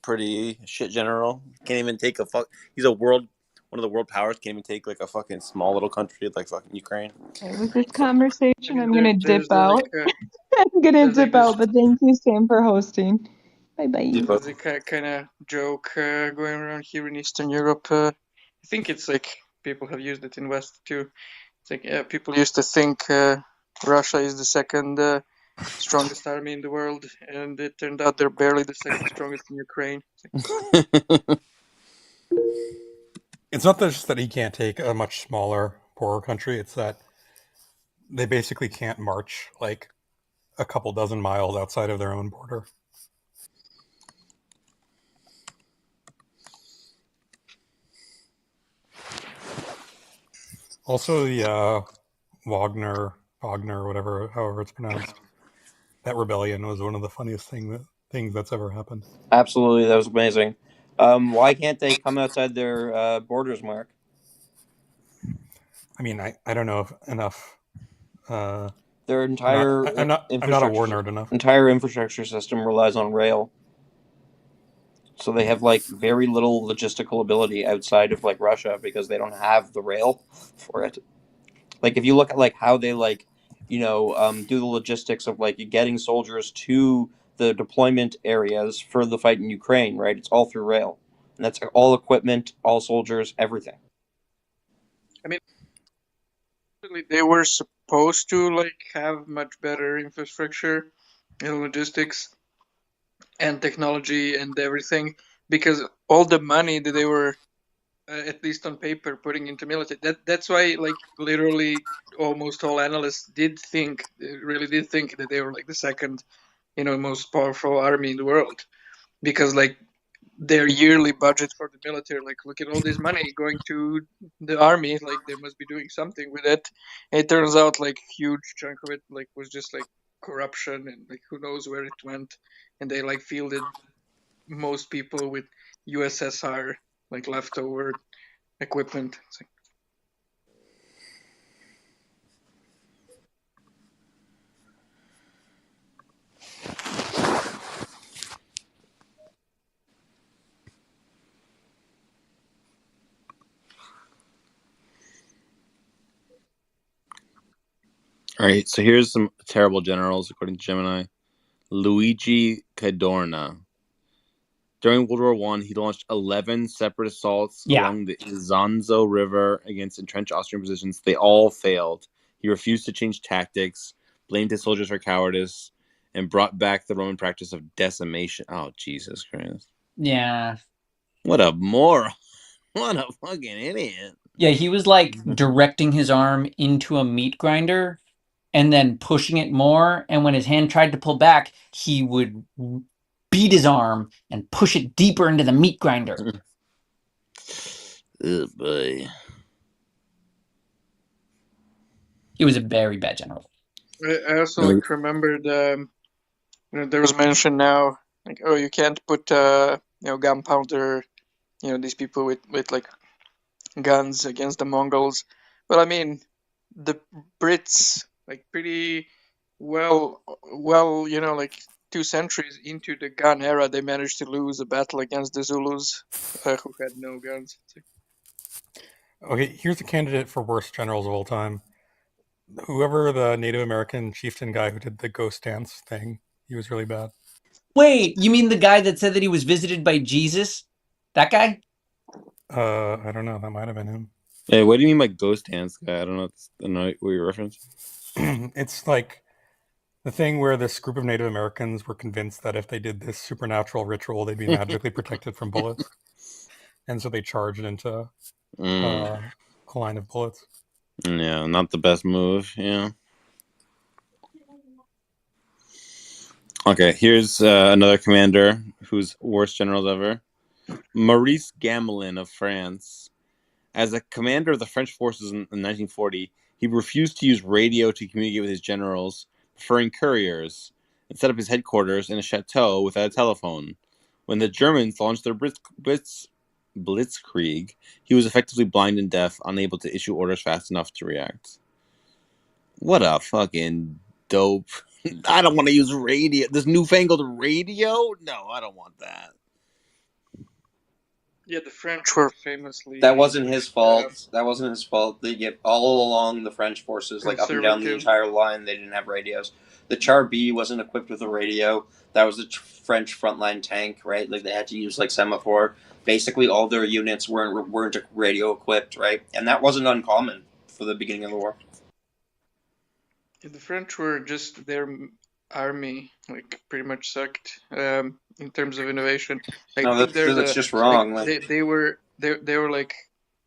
pretty shit general. Can't even take a fuck. He's one of the world powers. Can't even take like a fucking small little country like fucking Ukraine. With this So, I conversation, mean, I'm gonna dip there's out. I'm gonna there's like dip this out, but thank you, Sam, for hosting. Bye bye. there's a kind of joke going around here in Eastern Europe. I think it's like people have used it in West too. It's like people used to think Russia is the second strongest army in the world, and it turned out they're barely the second strongest in Ukraine. It's not just that he can't take a much smaller, poorer country. It's that they basically can't march like a couple dozen miles outside of their own border. Also, the Wagner, whatever, however it's pronounced, that rebellion was one of the funniest things that's ever happened. absolutely, that was amazing. Why can't they come outside their borders, Mark? I mean, I don't know if enough. Their entire I'm not a war nerd enough. entire infrastructure system relies on rail. So they have like very little logistical ability outside of like Russia because they don't have the rail for it. Like if you look at like how they like, do the logistics of like getting soldiers to the deployment areas for the fight in Ukraine, right? It's all through rail, and that's all equipment, all soldiers, everything. I mean, they were supposed to like have much better infrastructure and logistics and technology and everything, because all the money that they were at least on paper putting into military, that's why like literally almost all analysts really did think that they were like the second most powerful army in the world, because like their yearly budget for the military, like look at all this money going to the army, like they must be doing something with it. And it turns out like huge chunk of it like was just like corruption, and like who knows where it went, and they like fielded most people with USSR like leftover equipment. It's like, All right, so here's some terrible generals according to Gemini. Luigi Cadorna. During World War One, he launched 11 separate assaults Yeah. along the Isonzo River against entrenched Austrian positions. They all failed. He refused to change tactics, blamed his soldiers for cowardice, and brought back the Roman practice of decimation. Oh, Jesus Christ. Yeah. What a moron. What a fucking idiot. Yeah, he was like directing his arm into a meat grinder and then pushing it more. And when his hand tried to pull back, he would beat his arm and push it deeper into the meat grinder. Oh, boy. He was a very bad general. I also like remembered, there was mention now, like, oh, you can't put, gunpowder, these people with like guns against the Mongols. But I mean, the Brits, like, pretty well, like 2 centuries into the gun era, they managed to lose a battle against the Zulus, who had no guns. It's like, Okay, here's a candidate for worst generals of all time. Whoever the Native American chieftain guy who did the ghost dance thing, he was really bad. Wait, you mean the guy that said that he was visited by Jesus? That guy? I don't know. That might have been him. Hey, what do you mean by ghost dance guy? I don't know what you're referencing. It's like the thing where this group of Native Americans were convinced that if they did this supernatural ritual, they'd be magically protected from bullets. And so they charged into a line of bullets. Yeah, not the best move. Yeah. Okay, here's another commander who's worst generals ever. Maurice Gamelin of France. As a commander of the French forces in 1940, he refused to use radio to communicate with his generals, preferring couriers, and set up his headquarters in a chateau without a telephone. When the Germans launched their Blitzkrieg, he was effectively blind and deaf, unable to issue orders fast enough to react. What a fucking dope. I don't want to use radio. This newfangled radio? No, I don't want that. yeah, the French were famously. That wasn't his fault. That wasn't his fault. They get all along the French forces, like up and down the entire line, they didn't have radios. The Char B wasn't equipped with a radio. That was the French frontline tank, right? Like they had to use like semaphore. Basically, all their units weren't radio equipped, right? And that wasn't uncommon for the beginning of the war. The French were just their army, like, pretty much sucked in terms of innovation. Like, No, that's just wrong. Like, they were like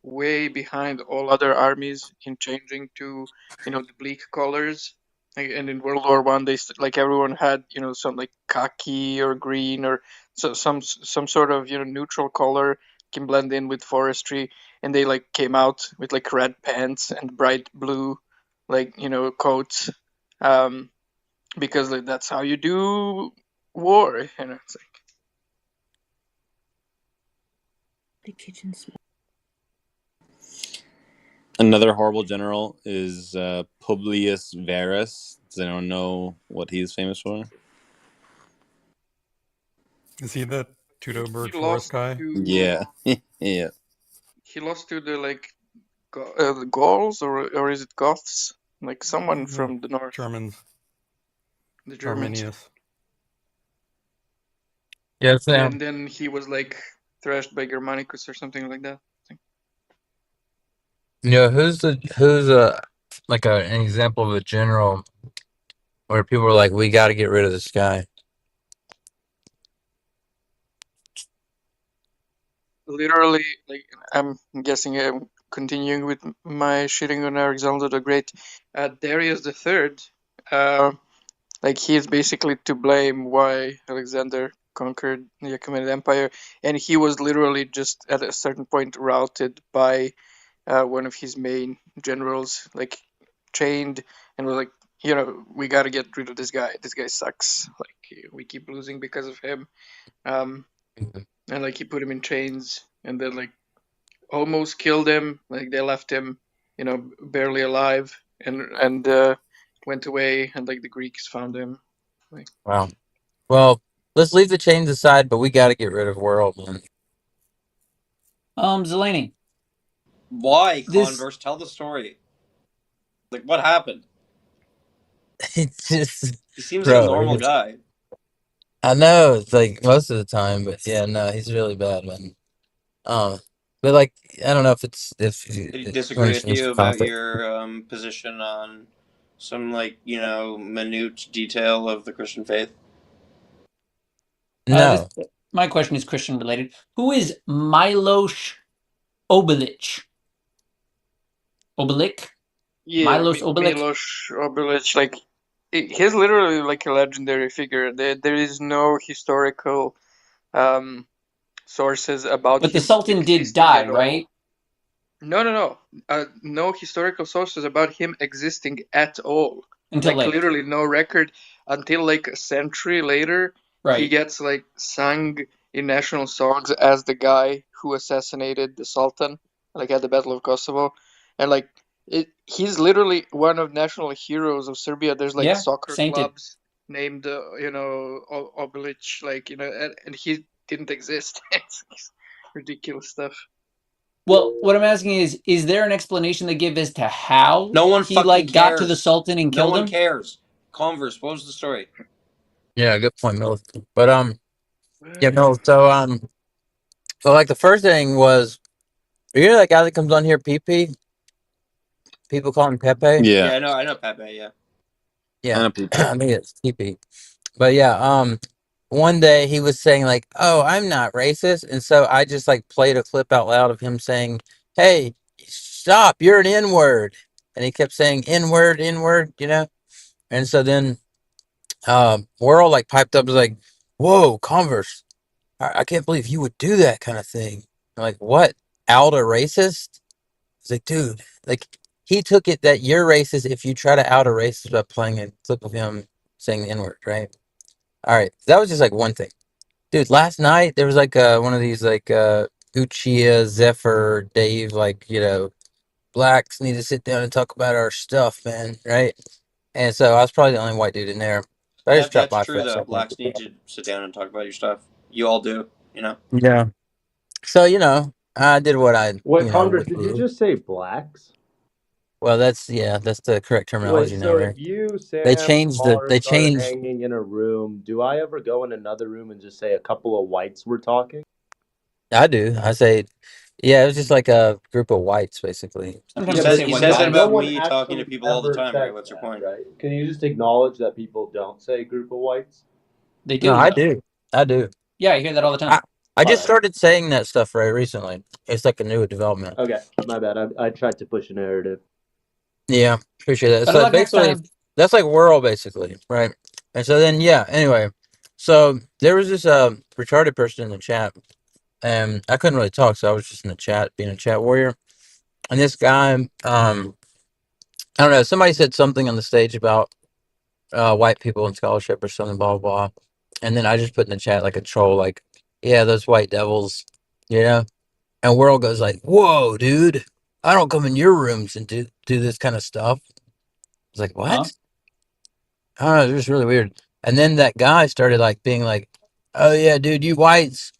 way behind all other armies in changing to the bleak colors. Like, and in World War One, like everyone had some like khaki or green or some sort of neutral color can blend in with forestry, and they like came out with like red pants and bright blue like coats, because like that's how you do war. It's like the kitchen smell. Another horrible general is Publius Varus. Does anyone know what he's famous for? Is he the Teutoburg Forest guy? Yeah. Yeah. He lost to the like the Gauls, or is it Goths? Like someone from the north. Germans. The Germans. Arminius. Yes, and then he was like thrashed by Germanicus or something like that. who's like an example of a general where people are like, we got to get rid of this guy? Literally, like, I'm guessing I'm continuing with my shitting on Alexander the Great. Darius the Third, like, he is basically to blame why Alexander conquered the Achaemenid Empire, and he was literally just at a certain point routed by one of his main generals, like chained, and was like, we got to get rid of this guy. This guy sucks. Like, we keep losing because of him. And like he put him in chains, and then like almost killed him. Like they left him, barely alive, and went away, and like the Greeks found him. Like, Wow. Well, let's leave the chains aside, but we got to get rid of World, man. Zelani. Why, This Converse? Tell the story. Like, what happened? It's just, He seems like a bro. normal guy. I know it's like most of the time, but yeah, no, he's really bad, man. But like, I don't know if it's if Did he you disagree with understand you about conflict. your position on some minute detail of the Christian faith? this No, my question is Christian related. Who is Milos Obilic? Obilic? yeah, Milos Obilic? Milos Obilic, like he's literally like a legendary figure. There is no historical sources about But the him Sultan did existing die, at all. right? No. No historical sources about him existing at all. Until Like later. literally no record until like a century later. He Right. gets like sung in national songs as the guy who assassinated the Sultan, like at the Battle of Kosovo, and like he's literally one of national heroes of Serbia. There's like Yeah. soccer Sainted. clubs named Obilic, like and he didn't exist. It's ridiculous stuff. Well, what I'm asking is there an explanation they give as to how No one he fucking like got to the cares. Sultan and No killed one him? cares. Converse, what was the story? yeah, good point, Mil. But yeah, no. So like the first thing was, you know that guy that comes on here, PP? People call him Pepe. Yeah, Yeah, I know Pepe, yeah. Yeah, and a PP. I think it's PP. But yeah, one day he was saying like, "Oh, I'm not racist," and so I just like played a clip out loud of him saying, "Hey, stop! You're an N word," and he kept saying N word, N word, you know. And so then, World like piped up was like, "Whoa, Converse! I can't believe you would do that kind of thing." I'm like, what? Out a racist? It's like, dude, like he took it that you're racist if you try to out a racist by playing a clip of him saying the N word, right? All right, that was just like one thing. Dude, last night there was like one of these like Uchiha, Zephyr, Dave, like, blacks need to sit down and talk about our stuff, man, right? And so I was probably the only white dude in there. So I just dropped That's by for true that though. second. Blacks need to sit down and talk about your stuff. You all do, you know. Yeah. So, I did what I, Wait, Converse, would did you do. just say blacks? Well, that's the correct Wait, terminology now, so right? if you, They Sam, changed Connor they started changed. hanging in a room, do I ever go in another room and just say a couple of whites were talking? I do. I say, yeah, it was just like a group of whites, basically. You Sometimes Yeah, we said say but you white said that no guys. about one me talking to actually people all the ever time, right? says What's your that, point? right? Can you just acknowledge that people don't say group of whites? They No, do I though. do. I do. Yeah, I hear that all the I time. I All just right. started saying that stuff right recently. It's like a new development. Okay, my bad. I tried to push a narrative. Yeah, appreciate that. Better So luck next basically, time. that's like Whirl, basically, right? And so then, yeah. Anyway, so there was this retarded person in the chat, and I couldn't really talk, so I was just in the chat, being a chat warrior. And this guy, I don't know, somebody said something on the stage about white people and scholarship or something, blah blah blah. And then I just put in the chat like a troll, like, yeah, those white devils, you know. And Whirl goes like, "Whoa, dude, I don't come in your rooms and do this kind of stuff." It's like, Huh? what? I don't know, it was just really weird. And then that guy started like being like, "Oh yeah, dude, you whites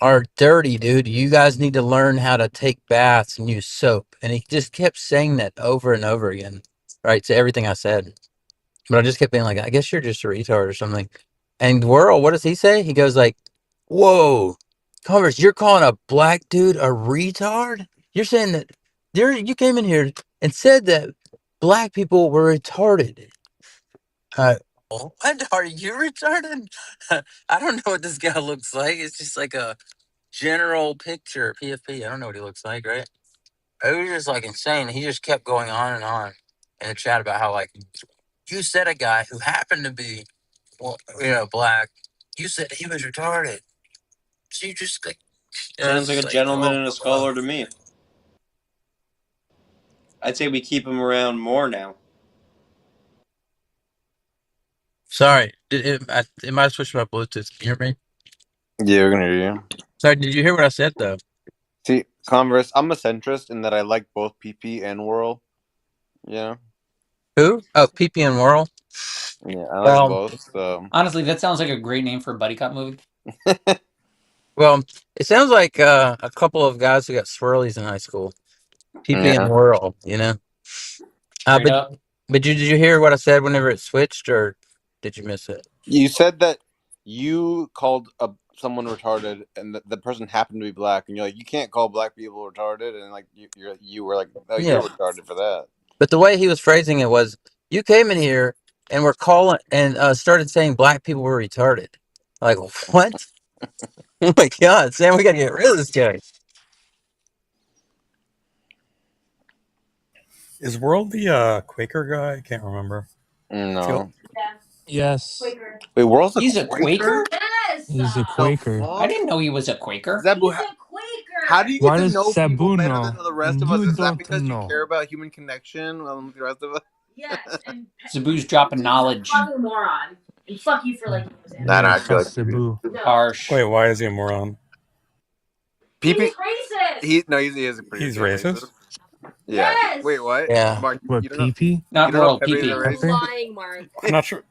are dirty, dude. You guys need to learn how to take baths and use soap." And he just kept saying that over and over again, right, to everything I said. But I just kept being like, I guess you're just a retard or something. And Whirl, what does he say? He goes like, "Whoa, Converse, you're calling a black dude a retard? You're saying that you came in here and said that black people were retarded." What are you retarded? I don't know what this guy looks like. It's just like a general picture, PFP. I don't know what he looks like, right? It was just like insane. He just kept going on in the chat about how like you said a guy who happened to be, well, black. You said he was retarded. So you just like, Sounds it's like a just like, gentleman and a scholar to me. I'd say we keep him around more now. Sorry, am I switching my Bluetooth? Can you hear me? Yeah, we're gonna hear you. Sorry, did you hear what I said though? See, Converse, I'm a centrist in that I like both PP and Whirl. Yeah. Who? Oh, PP and Whirl. Yeah, I like Well, both. So. Honestly, that sounds like a great name for a buddy cop movie. well, it sounds like a couple of guys who got swirlies in high school. PP and Yeah. Whirl, you know. Straight But up. did you hear what I said whenever it switched, or did you miss it? You said that you called someone retarded, and the person happened to be black, and you're like, you can't call black people retarded, and like you were like, oh, you're Yeah. retarded for that. But the way he was phrasing it was, you came in here and were calling and started saying black people were retarded. Like what? Oh my God, Sam, we gotta get rid of this guy. Is World the Quaker guy? I can't remember. No. Yes, Wait, Whirl's a He's a Quaker? Quaker? he's a The Quaker. I fuck? didn't know he was a Quaker. Zebu, how do you get What to does know people Sabu better than know? the rest And of us? you Is that don't because you know. care about human connection with the rest of us? Zabu's dropping knowledge. Moron. And fuck you for liking those Nah, Yeah, I feel fuck like PP. Sabu. Harsh. Wait, why is he a moron? PP. Racist. He is a pretty He's big racist. racist. Yeah. Yes. Wait, what? Yeah. Mark, What, you don't know? PP? You Not don't know World, Pepe is a PP. racist? Pepe? Lying, Mark.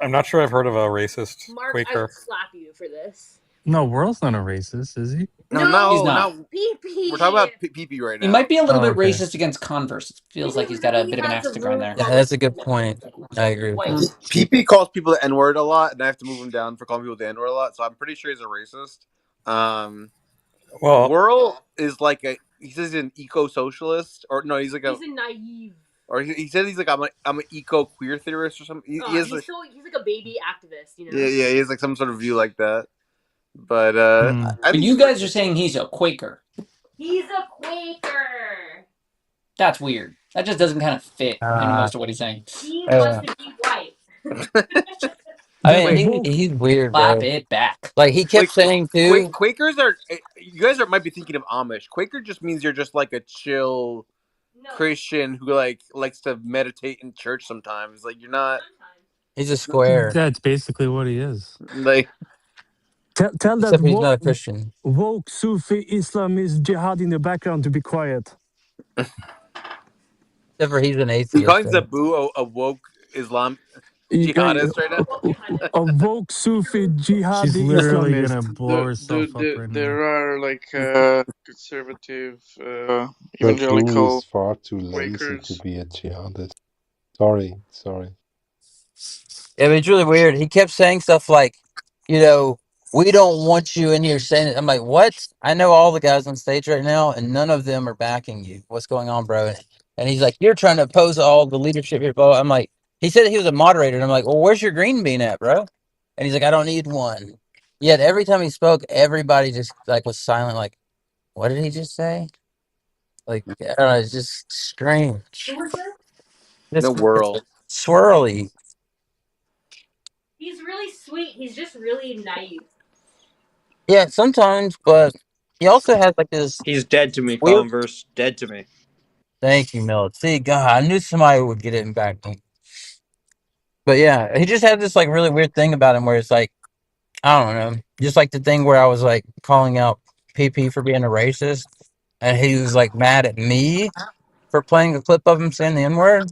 I'm not sure I've heard of a racist Mark, I will Quaker. slap you for this. No, World's not a racist, is he? He's not. PP. We're talking about PP right He now. might be a little Oh, bit okay. racist against Converse. It feels like he's got a bit of an axe to grind there. Yeah, that's a good point. I agree with that. PP calls people the N word a lot, and I have to move him down for calling people the N word a lot. So I'm pretty sure he's a racist. Well, Whirl is like he says he's an eco socialist, or no, he's a naive. Or he said he's like I'm an eco queer theorist or something. He is he's like a baby activist, you know. Yeah, he has like some sort of view like that. But Hmm. I But think you guys are saying he's a Quaker. He's a Quaker. That's weird. That just doesn't kind of fit into Uh, most of what he's saying. He wants to be white. I That mean, woke. he's weird, Clap bro. it back. Like he kept like saying too. Quakers are you guys might be thinking of Amish. Quaker just means you're just like a chill Christian who like likes to meditate in church sometimes. Like you're not. He's a square. That's basically what he is. Like Tell that Except he's not a Christian. woke Sufi Islamist jihad in the background to be quiet. Except for he's an you atheist. calling So. Zabu a woke Islam A jihadist right now? a woke Sufi She's jihadi literally gonna Islamist. blow herself up right now. There are like conservative Zabu evangelical is far too lazy to Quakers. be a jihadist. Sorry. Yeah, but it's really weird. He kept saying stuff like, we don't want you in here saying it. I'm like, what? I know all the guys on stage right now, and none of them are backing you. What's going on, bro? And he's like, you're trying to oppose all the leadership here. Bro. I'm like, he said he was a moderator, and I'm like, well, where's your green bean at, bro? And he's like, I don't need one. Yet every time he spoke, everybody just like was silent. Like, what did he just say? Like, I don't know, it's just strange. Who was it? No Just Whirl. swirly. He's really sweet. He's just really naive. Yeah, sometimes, but he also has like this He's dead to me, weird. Converse. Dead to me. Thank you, Milt. See, God, I knew somebody would get it back to me. But yeah, he just had this like really weird thing about him where it's like, I don't know, just like the thing where I was like calling out PP for being a racist, and he was like mad at me for playing a clip of him saying the N word.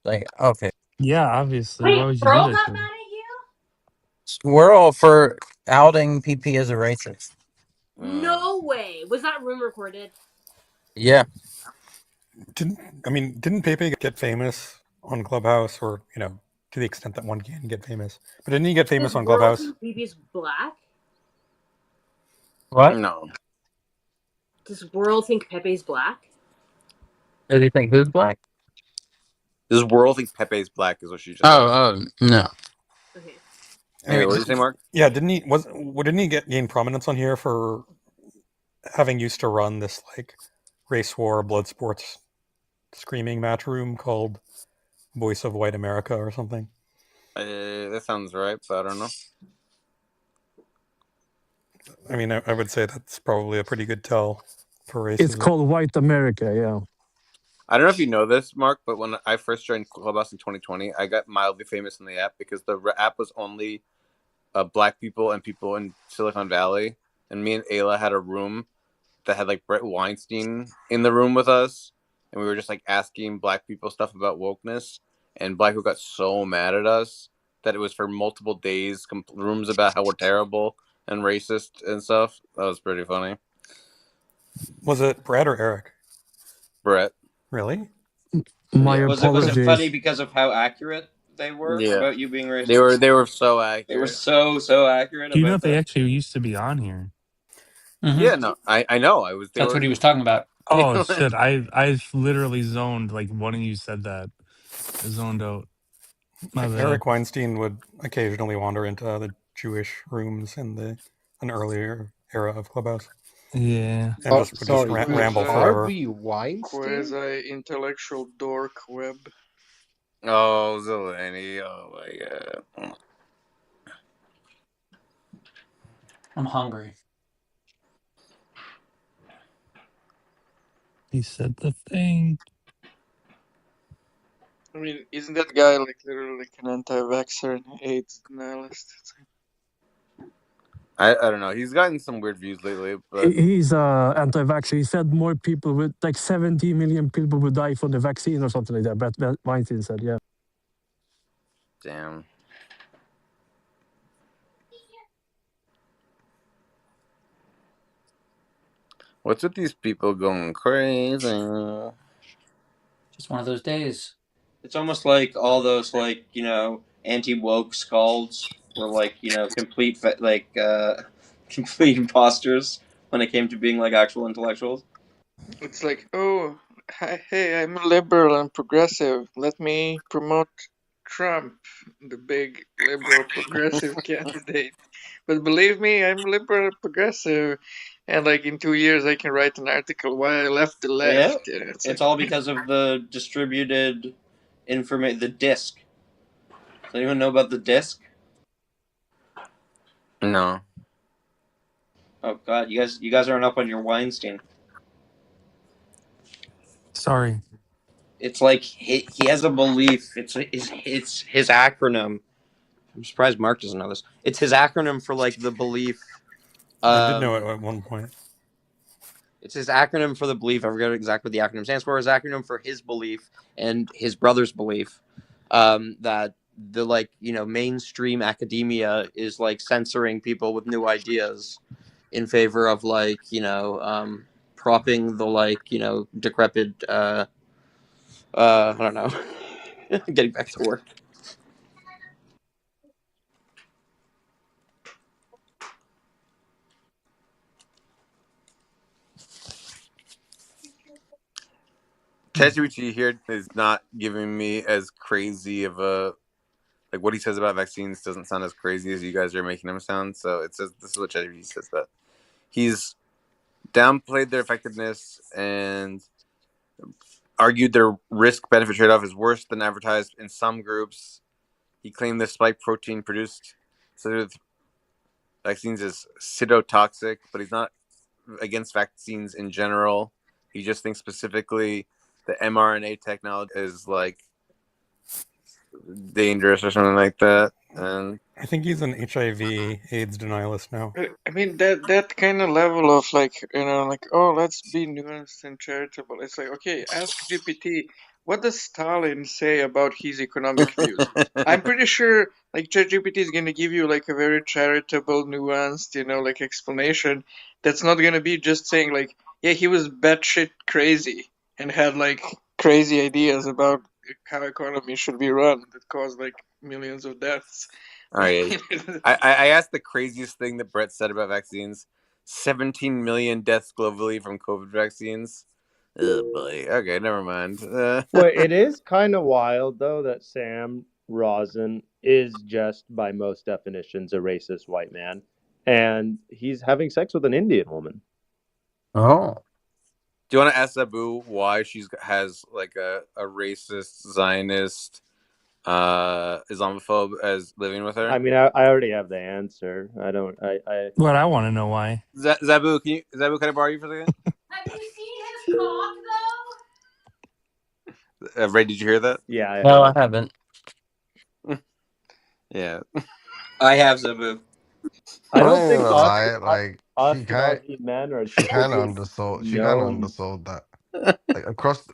Like, okay, Yeah, obviously. Why Wait, would you do Pearl that got to mad him? at you? we're all for outing PP as a racist. No way. Was that room recorded? Yeah. Didn't Pepe get famous on Clubhouse, or to the extent that one can get famous? But didn't he get famous on Clubhouse? Does BB's black? What? No. Does World think Pepe's black? Does he think who's black? Does Whirl think Pepe's black? Is what she just said. Oh, no. Okay. Anyway, what did you say, Mark? Yeah, didn't he gain prominence on here for having used to run this like race war blood sports screaming match room called Voice of White America or something? That sounds right, but I don't know. I mean, I would say that's probably a pretty good tell for racism. It's called White America, yeah. I don't know if you know this, Mark, but when I first joined Clubhouse in 2020, I got mildly famous in the app because the app was only black people and people in Silicon Valley. And me and Ayla had a room that had like Brett Weinstein in the room with us, and we were just like asking black people stuff about wokeness, and black people got so mad at us that it was for multiple days rooms about how we're terrible and racist and stuff. That was pretty funny. Was it Brett or Eric? Brett. Really? My was it funny because of how accurate they were about you being racist? They were so accurate. They were so accurate. Do you know about if they that? actually used to be on here? Mm-hmm. Yeah, no, I know. I was. That's what he was talking about. Oh shit! I literally zoned like when you said that. I zoned out. My bad. Eric Weinstein would occasionally wander into the Jewish rooms in an earlier era of Clubhouse. Yeah. And just would just ramble forever. Harvey Weinstein? Quasi-intellectual dork web. Oh, Zeleny. Oh my god. I'm hungry. He said the thing. I mean, isn't that guy like literally like an anti-vaxxer and AIDS denialist? I don't know. He's gotten some weird views lately, but he's anti-vaxxer. He said more people would, like 70 million people would die from the vaccine or something like that. But Weinstein said, yeah. damn. What's with these people going crazy? Just one of those days. It's almost like all those like anti-woke scalds were like complete complete imposters when it came to being like actual intellectuals. It's like, oh, hey, I'm liberal and progressive. Let me promote Trump, the big liberal progressive candidate. But believe me, I'm liberal and progressive. And like in 2 years, I can write an article why I left the left. Yeah, it's all because of the distributed information, the disc. Does anyone know about the disc? No. Oh God, you guys aren't up on your Weinstein. Sorry. It's like he has a belief. It's his acronym. I'm surprised Mark doesn't know this. It's his acronym for like the belief. I did know it at one point. It's his acronym for the belief. I forget exactly what the acronym stands for. His acronym for his belief and his brother's belief that the mainstream academia is like censoring people with new ideas in favor of propping the decrepit. I don't know. Getting back to work. ChatGPT here is not giving me as crazy of a what he says about vaccines doesn't sound as crazy as you guys are making him sound. So it says this is what ChatGPT says, that he's downplayed their effectiveness and argued their risk-benefit trade-off is worse than advertised in some groups. He claimed the spike protein produced with vaccines is cytotoxic, but he's not against vaccines in general. He just thinks specifically the mRNA technology is dangerous or something like that. And I think he's an HIV AIDS denialist now. I mean that kind of level of oh, let's be nuanced and charitable. It's like, okay, ask GPT, what does Stalin say about his economic views? I'm pretty sure ChatGPT is gonna give you a very charitable, nuanced, explanation. That's not gonna be just saying yeah, he was batshit crazy and had crazy ideas about how economy should be run that caused millions of deaths. All right. I asked the craziest thing that Brett said about vaccines. 17 million deaths globally from COVID vaccines. Oh boy. Okay, never mind. Well, it is kind of wild though that Sam Rosen is just by most definitions a racist white man, and he's having sex with an Indian woman. Oh. Do you want to ask Abu why she has a racist Zionist Islamophobe as living with her? I mean, I already have the answer. I don't. I. But I want to know why. Zabu, can I borrow you for a second? Have you seen his cock though? Ray, did you hear that? Yeah. No, I haven't. Yeah. I have Zabu. I don't think us She kind Aussie men are she kind of typically undersold. She kind of known. undersold that. Like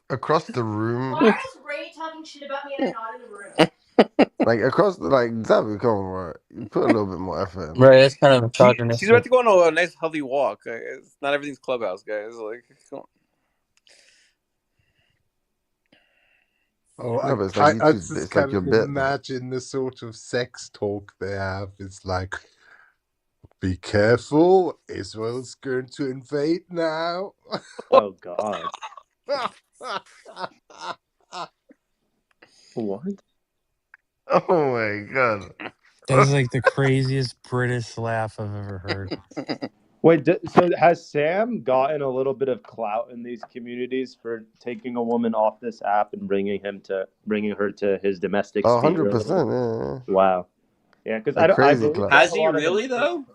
across the room, Why is Ray talking shit about me and I'm not in the room? like across like Zabu, come on, right? You put a little bit more effort in. Right, that's kind of She's about misogynistic. to go on a nice healthy walk. It's not everything's Clubhouse, guys. Like, come on. Oh, No, but it's like you I two. just It's like your can't bit though. imagine the sort of sex talk they have. It's like, be careful, Israel's going to invade now. Oh God, what? Oh my god. That is like the craziest British laugh I've ever heard. Wait, so has Sam gotten a little bit of clout in these communities for taking a woman off this app and bringing her to his domestic Oh, sphere a little 100%. bit? Yeah, yeah. Wow. Yeah, because Like I crazy believe club. there's a Has he lot of really though?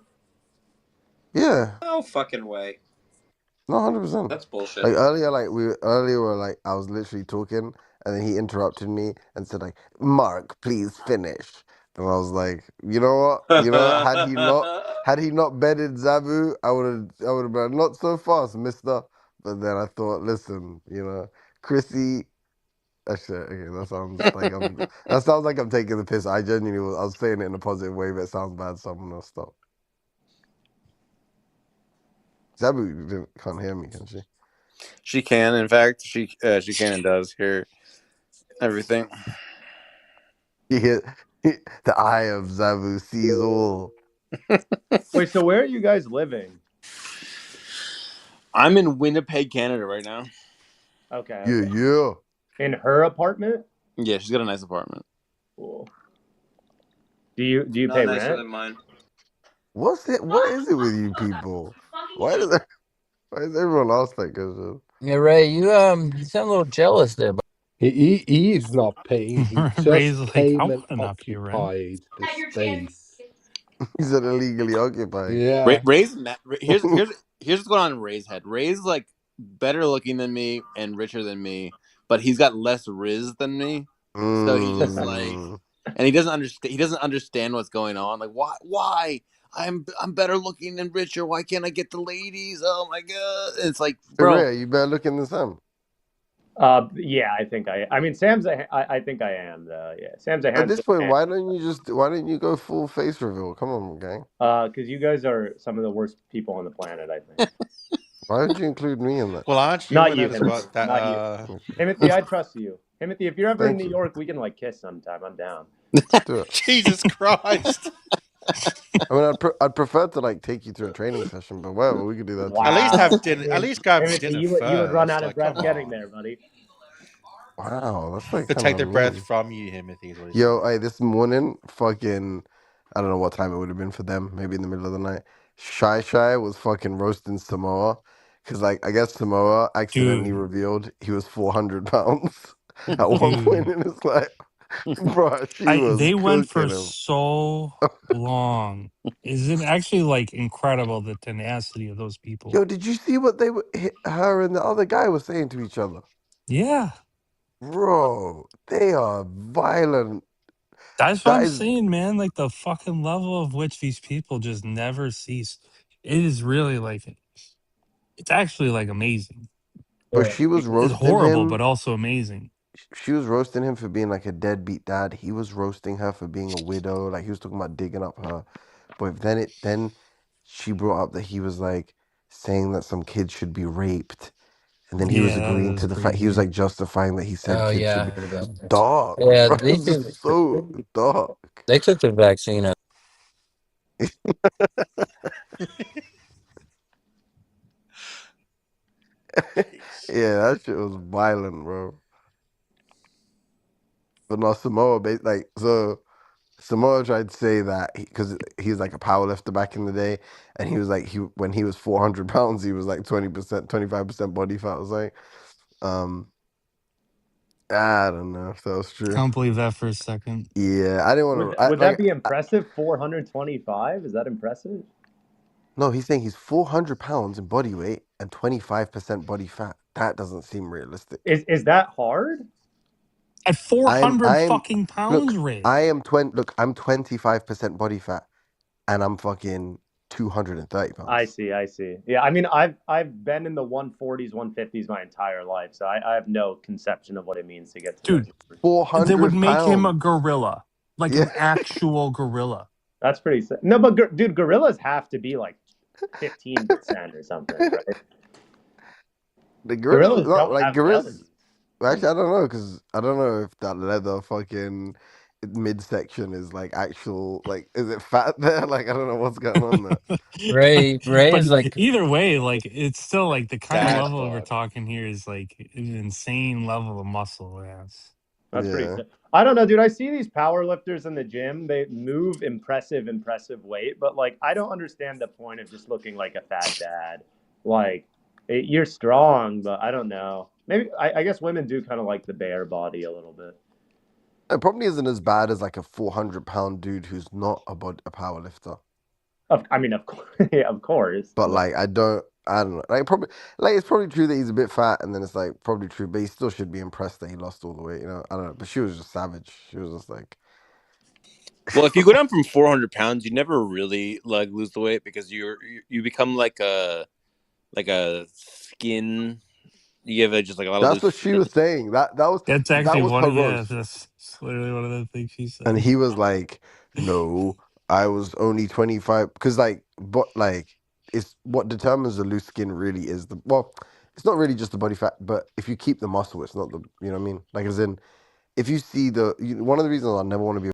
Yeah. No fucking way. No, 100%. That's bullshit. Like earlier, earlier, like I was literally talking, and then he interrupted me and said, like, "Mark, please finish." And I was like, you know what? You know, had he not bedded Zabu, I would have been not so fast, Mister. But then I thought, listen, Chrissy. Actually, okay, that sounds like I'm taking the piss. I genuinely was. I was saying it in a positive way, but it sounds bad, so I'm gonna stop. Zabu can't hear me, can she? She can, in fact, she can and does hear everything. He, the eye of Zabu sees all. Wait, so where are you guys living? I'm in Winnipeg, Canada, right now. Okay, Yeah, okay. yeah. In her apartment? Yeah, she's got a nice apartment. Cool. Do you Not pay nicer rent? than mine. What's it? What is it with you people? Why is everyone else that question? Yeah, Ray, you sound a little jealous there. He is not paying. He just Ray's like, I came and want to not pay rent. occupied the At your chair. space. He's an illegally occupying. Yeah. Here's what's going on in Ray's head. Ray's like better looking than me and richer than me, but he's got less riz than me. So he just like, Mm. and he doesn't understand. He doesn't understand what's going on. Like, why? I'm better looking and richer. Why can't I get the ladies? Oh my god! And it's like, bro, Ray, you better look in the sun. Yeah, I mean, I think I am though. Yeah, Sam's a At this handsome point, man. why don't you go full face reveal? Come on, gang. Because you guys are some of the worst people on the planet, I think. Why would you include me in that? Well, aren't you Not and you, that as well? Timothy. That Not you. Timothy, I trust you. Timothy, if you're ever in Thank New you. York, we can like kiss sometime. I'm down. Let's do it. Jesus Christ! I mean, I'd prefer to like take you to a training session, but whatever, we could do that too. At least Wow. have dinner. At least go out for Timothy, dinner you would run first. out of Like, breath come getting on. there, buddy. Wow, that's like To kind take of the breath mean. from you, Timothy, is what he's Yo, saying. hey, this morning, fucking, I don't know what time it would have been for them, maybe in the middle of the night. Shy was fucking roasting Samoa, because, like, I guess Samoa accidentally Dude, revealed he was 400 pounds at one point dude. in his life. Bro, she was They went for cooking him. so long. Is it actually like incredible the tenacity of those people? Yo, did you see what her and the other guy were saying to each other? Yeah. Bro, they are violent. That's what That I'm is, saying, man. Like the fucking level of which these people just never cease. It is really like it's actually like amazing. but she was It's roasting horrible, him. but also amazing. She was roasting him for being like a deadbeat dad. He was roasting her for being a widow. Like he was talking about digging up her. But then she brought up that he was like saying that some kids should be raped. And then he was Yeah, that agreeing was to the fact he was crazy. like justifying that he said Oh kids yeah, should I be heard about that. dark, Yeah, bro. It's just so dark. they took the vaccine. Jeez. Yeah, that shit was violent, bro. But no, Samoa tried to say that because he's like a powerlifter back in the day, and he was like when he was 400 pounds, he was like 20%, 25% body fat. I was like, um, I don't know if that was true. Can't believe that for a second. Yeah, I didn't want to. Would that be impressive? 425? Is that impressive? No, he's saying he's 400 pounds in body weight and 25% body fat. That doesn't seem realistic. Is that hard? At 400 I'm fucking pounds, look, Ray. I am 20. Look, I'm 25% body fat, and I'm fucking 230 I pounds. see. Yeah, I mean, I've been in the 140s, 150s my entire life, so I have no conception of what it means to get to those Dude, numbers. they would 400 make him a pounds. gorilla, like Yeah. an actual gorilla. That's pretty sick. No, but dude, gorillas have to be like 15% or something, right? The gorillas, Gorillas not don't like have bellies. gorillas. Actually, I don't know because I don't know if that leather fucking midsection is like actual. Like, is it fat there? Like, I don't know what's going on there. Ray But is like, either way, like it's still like the kind of Dad level we're bod. talking here is like an insane level of muscle mass. That's pretty Yeah. sick. I don't know, dude. I see these power lifters in the gym. They move impressive weight, but like I don't understand the point of just looking like a fat dad. Like you're strong, but I don't know. Maybe I guess women do kind of like the bare body a little bit. It probably isn't as bad as like a 400-pound dude who's not a power lifter. I mean, of course, yeah, of course. But like, I don't know. Like, probably, like it's probably true that he's a bit fat, and then it's like probably true, but he still should be impressed that he lost all the weight. You know, I don't know. But she was just savage. She was just like, Well, if you go down from 400 pounds, you never really like lose the weight because you become like a skin. You give it just like a lot of that's loose what she skin. was saying. That's That actually was one her of yeah, roast. that's literally one of the things she And said. he was like, "No, I was only 25." Because like, but like, it's what determines the loose skin really is the well. It's not really just the body fat, but if you keep the muscle, it's not the you know what I mean. Like as in, if you see one of the reasons I never want to be